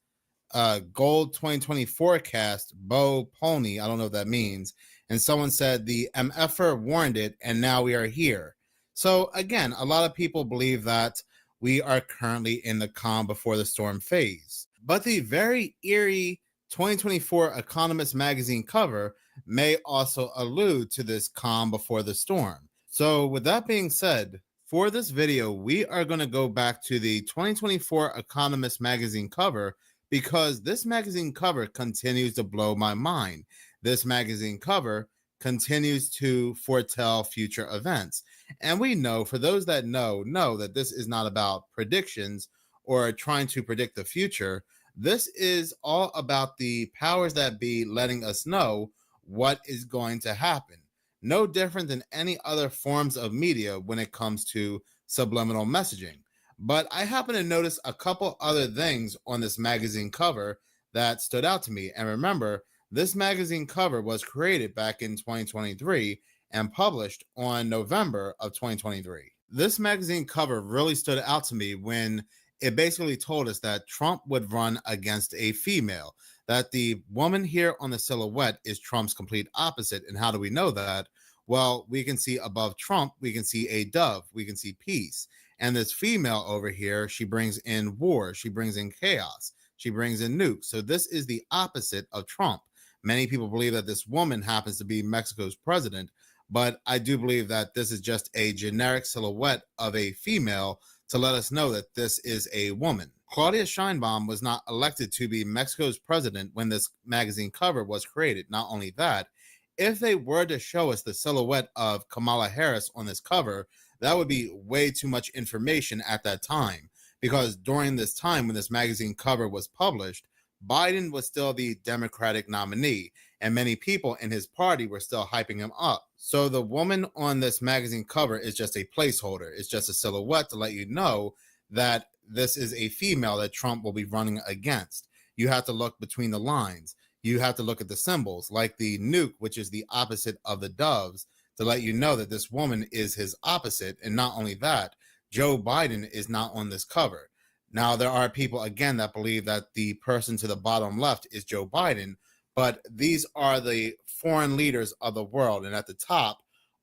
gold 2020 forecast, Bo Pony. I don't know what that means. And someone said the MFer warned it, and now we are here. So again, a lot of people believe that we are currently in the calm before the storm phase. But the very eerie 2024 Economist magazine cover may also allude to this calm before the storm. So with that being said, for this video, we are going to go back to the 2024 Economist magazine cover, because this magazine cover continues to blow my mind. This magazine cover continues to foretell future events. And we know, for those that know that this is not about predictions or trying to predict the future. This is all about the powers that be letting us know what is going to happen. No different than any other forms of media when it comes to subliminal messaging. But I happen to notice a couple other things on this magazine cover that stood out to me. And remember, this magazine cover was created back in 2023 and published on November of 2023. This magazine cover really stood out to me when it basically told us that Trump would run against a female, that the woman here on the silhouette is Trump's complete opposite. And how do we know that? Well, we can see above Trump, we can see a dove, we can see peace. And this female over here, she brings in war, she brings in chaos, she brings in nukes. So this is the opposite of Trump. Many people believe that this woman happens to be Mexico's president, but I do believe that this is just a generic silhouette of a female to let us know that this is a woman. Claudia Sheinbaum was not elected to be Mexico's president when this magazine cover was created. Not only that, if they were to show us the silhouette of Kamala Harris on this cover, that would be way too much information at that time, because during this time when this magazine cover was published, Biden was still the Democratic nominee, and many people in his party were still hyping him up. So the woman on this magazine cover is just a placeholder. It's just a silhouette to let you know that this is a female that Trump will be running against. You have to look between the lines. You have to look at the symbols, like the nuke, which is the opposite of the doves, to let you know that this woman is his opposite. And not only that, Joe Biden is not on this cover. Now, there are people, again, that believe that the person to the bottom left is Joe Biden, but these are the foreign leaders of the world. And at the top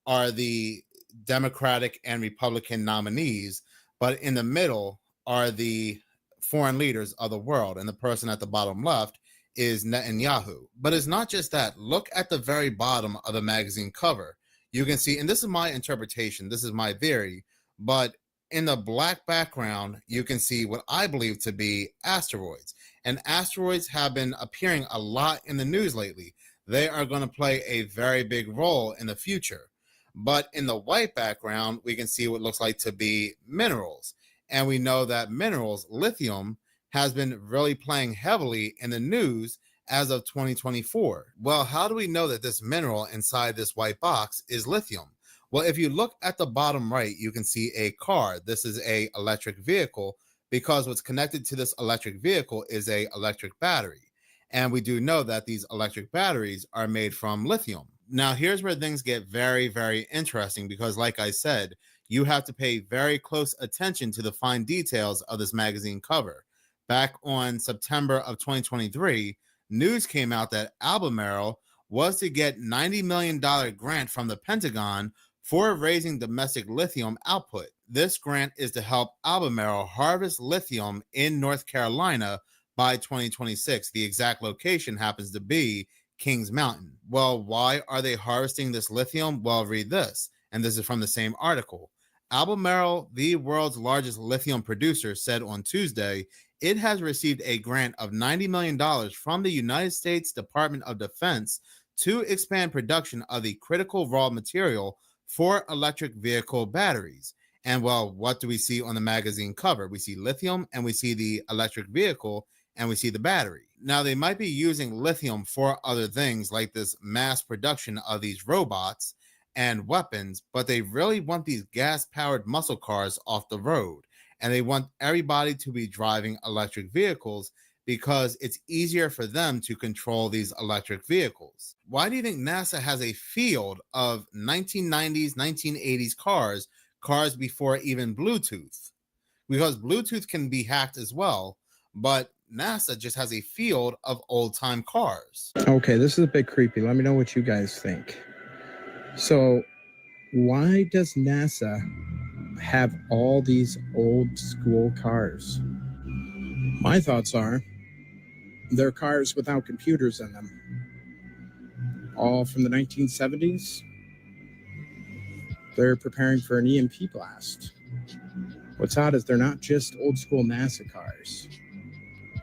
are the Democratic and Republican nominees, but in the middle are the foreign leaders of the world. And the person at the bottom left is Netanyahu. But it's not just that. Look at the very bottom of the magazine cover. You can see, and this is my interpretation, this is my theory, but In the black background, you can see what I believe to be asteroids. And asteroids have been appearing a lot in the news lately. They are going to play a very big role in the future. But in the white background, we can see what looks like to be minerals. And we know that minerals, lithium, has been really playing heavily in the news as of 2024. Well, how do we know that this mineral inside this white box is lithium? Well, if you look at the bottom right, you can see a car. This is an electric vehicle because what's connected to this electric vehicle is an electric battery. And we do know that these electric batteries are made from lithium. Now, here's where things get very, very interesting because, like I said, you have to pay very close attention to the fine details of this magazine cover. Back on September of 2023, news came out that Albemarle was to get $90 million grant from the Pentagon for raising domestic lithium output. This grant is to help Albemarle harvest lithium in North Carolina by 2026. The exact location happens to be Kings Mountain. Well, why are they harvesting this lithium? Well, read this, and this is from the same article. Albemarle, the world's largest lithium producer, said on Tuesday it has received a grant of $90 million from the United States Department of Defense to expand production of the critical raw material for electric vehicle batteries. And well, what do we see on the magazine cover? We see lithium and we see the electric vehicle and we see the battery. Now, they might be using lithium for other things like this mass production of these robots and weapons, but they really want these gas-powered muscle cars off the road. And they want everybody to be driving electric vehicles because it's easier for them to control these electric vehicles. Why do you think NASA has a field of 1990s, 1980s cars before even Bluetooth? Because Bluetooth can be hacked as well, but NASA just has a field of old-time cars. Okay, this is a bit creepy. Let me know what you guys think. So, why does NASA have all these old school cars? My thoughts are they're cars without computers in them. All from the 1970s. They're preparing for an EMP blast. What's odd is they're not just old school NASA cars.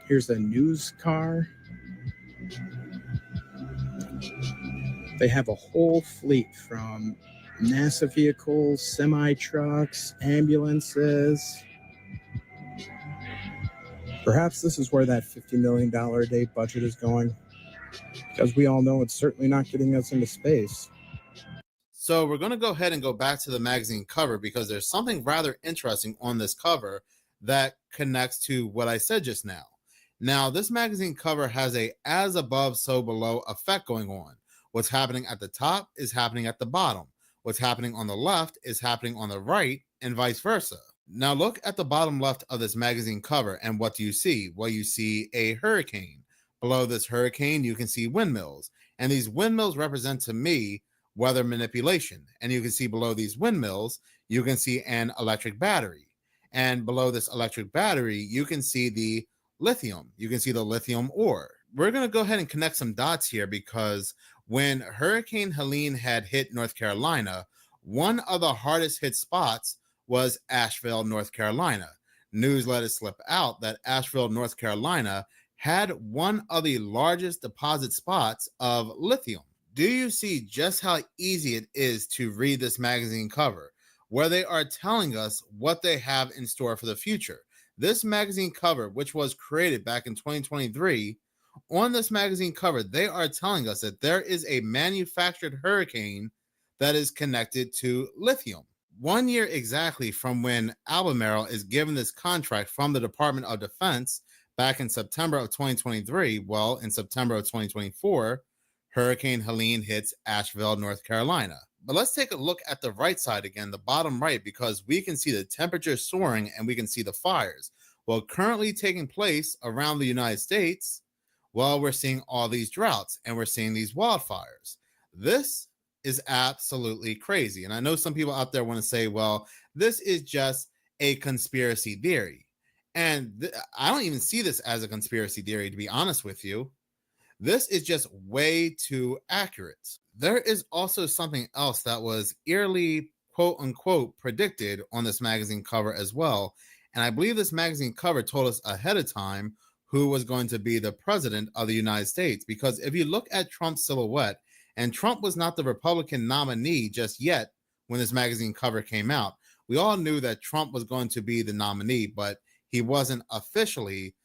Here's the news car. They have a whole fleet from NASA vehicles, semi-trucks, ambulances. Perhaps this is where that $50 million a day budget is going, because we all know it's certainly not getting us into space. So we're going to go ahead and go back to the magazine cover because there's something rather interesting on this cover that connects to what I said just now. Now, this magazine cover has a as above, so below effect going on. What's happening at the top is happening at the bottom. What's happening on the left is happening on the right, and vice versa. Now look at the bottom left of this magazine cover, and what do you see? Well, you see a hurricane. Below this hurricane, you can see windmills. And these windmills represent to me weather manipulation. And you can see below these windmills, you can see an electric battery. And below this electric battery, you can see the lithium. You can see the lithium ore. We're going to go ahead and connect some dots here because when Hurricane Helene had hit North Carolina, one of the hardest hit spots was Asheville, North Carolina. News let it slip out that Asheville, North Carolina had one of the largest deposit spots of lithium. Do you see just how easy it is to read this magazine cover, where they are telling us what they have in store for the future? This magazine cover, which was created back in 2023, on this magazine cover, they are telling us that there is a manufactured hurricane that is connected to lithium. 1 year exactly from when Albemarle is given this contract from the Department of Defense back in September of 2023. Well, in September of 2024, Hurricane Helene hits Asheville, North Carolina. But let's take a look at the right side again, the bottom right, because we can see the temperature soaring and we can see the fires. Well, currently taking place around the United States, well, we're seeing all these droughts and we're seeing these wildfires. This is absolutely crazy. And I know some people out there want to say, well, this is just a conspiracy theory. And I don't even see this as a conspiracy theory, to be honest with you. This is just way too accurate. There is also something else that was eerily quote unquote predicted on this magazine cover as well. And I believe this magazine cover told us ahead of time who was going to be the president of the United States. Because if you look at Trump's silhouette, and Trump was not the Republican nominee just yet when this magazine cover came out. We all knew that Trump was going to be the nominee, but he wasn't officially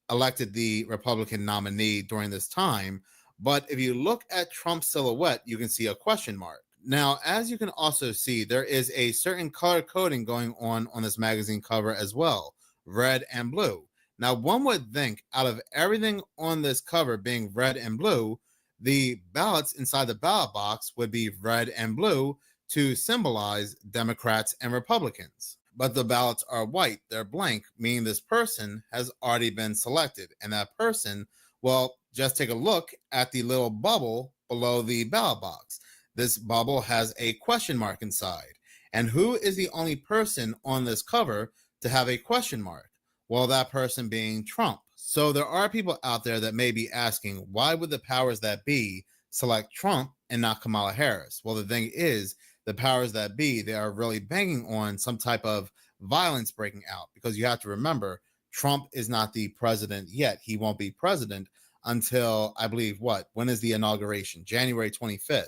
elected the Republican nominee during this time. But if you look at Trump's silhouette, you can see a question mark. Now, as you can also see, there is a certain color coding going on this magazine cover as well, red and blue. Now, one would think out of everything on this cover being red and blue, the ballots inside the ballot box would be red and blue to symbolize Democrats and Republicans. But the ballots are white, they're blank, meaning this person has already been selected. And that person, well, just take a look at the little bubble below the ballot box. This bubble has a question mark inside. And who is the only person on this cover to have a question mark? Well, that person being Trump. So there are people out there that may be asking, why would the powers that be select Trump and not Kamala Harris? Well, the thing is, the powers that be, they are really banking on some type of violence breaking out, because you have to remember, Trump is not the president yet. He won't be president until, I believe, when is the inauguration? January 25th.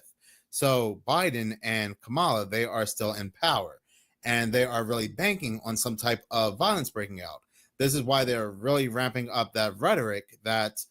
So Biden and Kamala, they are still in power, and they are really banking on some type of violence breaking out. This is why they're really ramping up that rhetoric that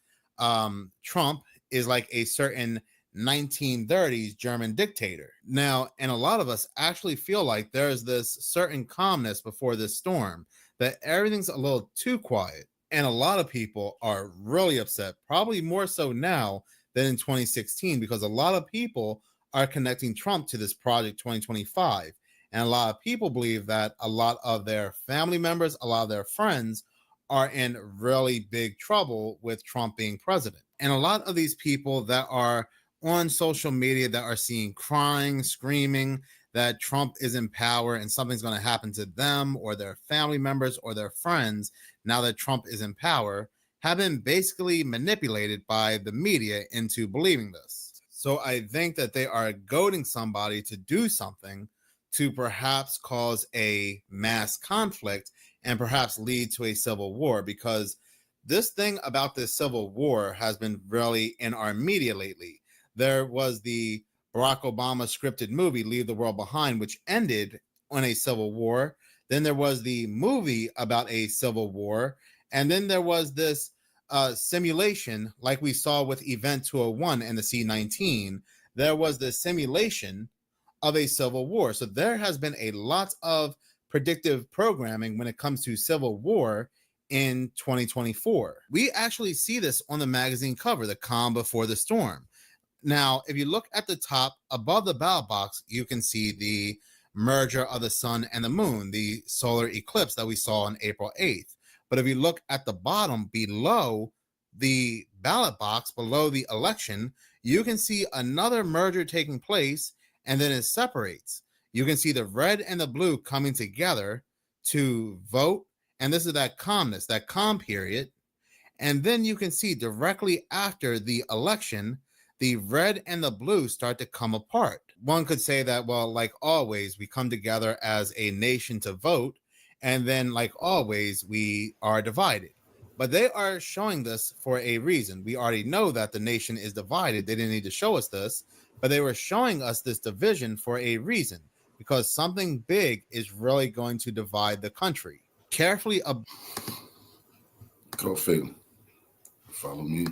Trump is like a certain 1930s German dictator. Now, and a lot of us actually feel like there's this certain calmness before this storm, that everything's a little too quiet. And a lot of people are really upset, probably more so now than in 2016, because a lot of people are connecting Trump to this Project 2025. And a lot of people believe that a lot of their family members, a lot of their friends are in really big trouble with Trump being president. And a lot of these people that are on social media that are seen crying, screaming that Trump is in power and something's going to happen to them or their family members or their friends now that Trump is in power, have been basically manipulated by the media into believing this. So I think that they are goading somebody to do something to perhaps cause a mass conflict and perhaps lead to a civil war, because this thing about this civil war has been really in our media lately. There was the Barack Obama scripted movie, Leave the World Behind, which ended on a civil war. Then there was the movie about a civil war. And then there was this simulation, like we saw with Event 201 and the C-19. There was the simulation of a civil war. So there has been a lot of predictive programming when it comes to civil war in 2024. We actually see this on the magazine cover, the calm before the storm. Now, if you look at the top above the ballot box, you can see the merger of the sun and the moon, the solar eclipse that we saw on April 8th. But if you look at the bottom below the ballot box, below the election, you can see another merger taking place, and then it separates. You can see the red and the blue coming together to vote. And this is that calmness, that calm period. And then you can see directly after the election, the red and the blue start to come apart. One could say that, well, like always, we come together as a nation to vote. And then, like always, we are divided. But they are showing this for a reason. We already know that the nation is divided. They didn't need to show us this, but they were showing us this division for a reason, because something big is really going to divide the country. Carefully. Go figure. Follow me.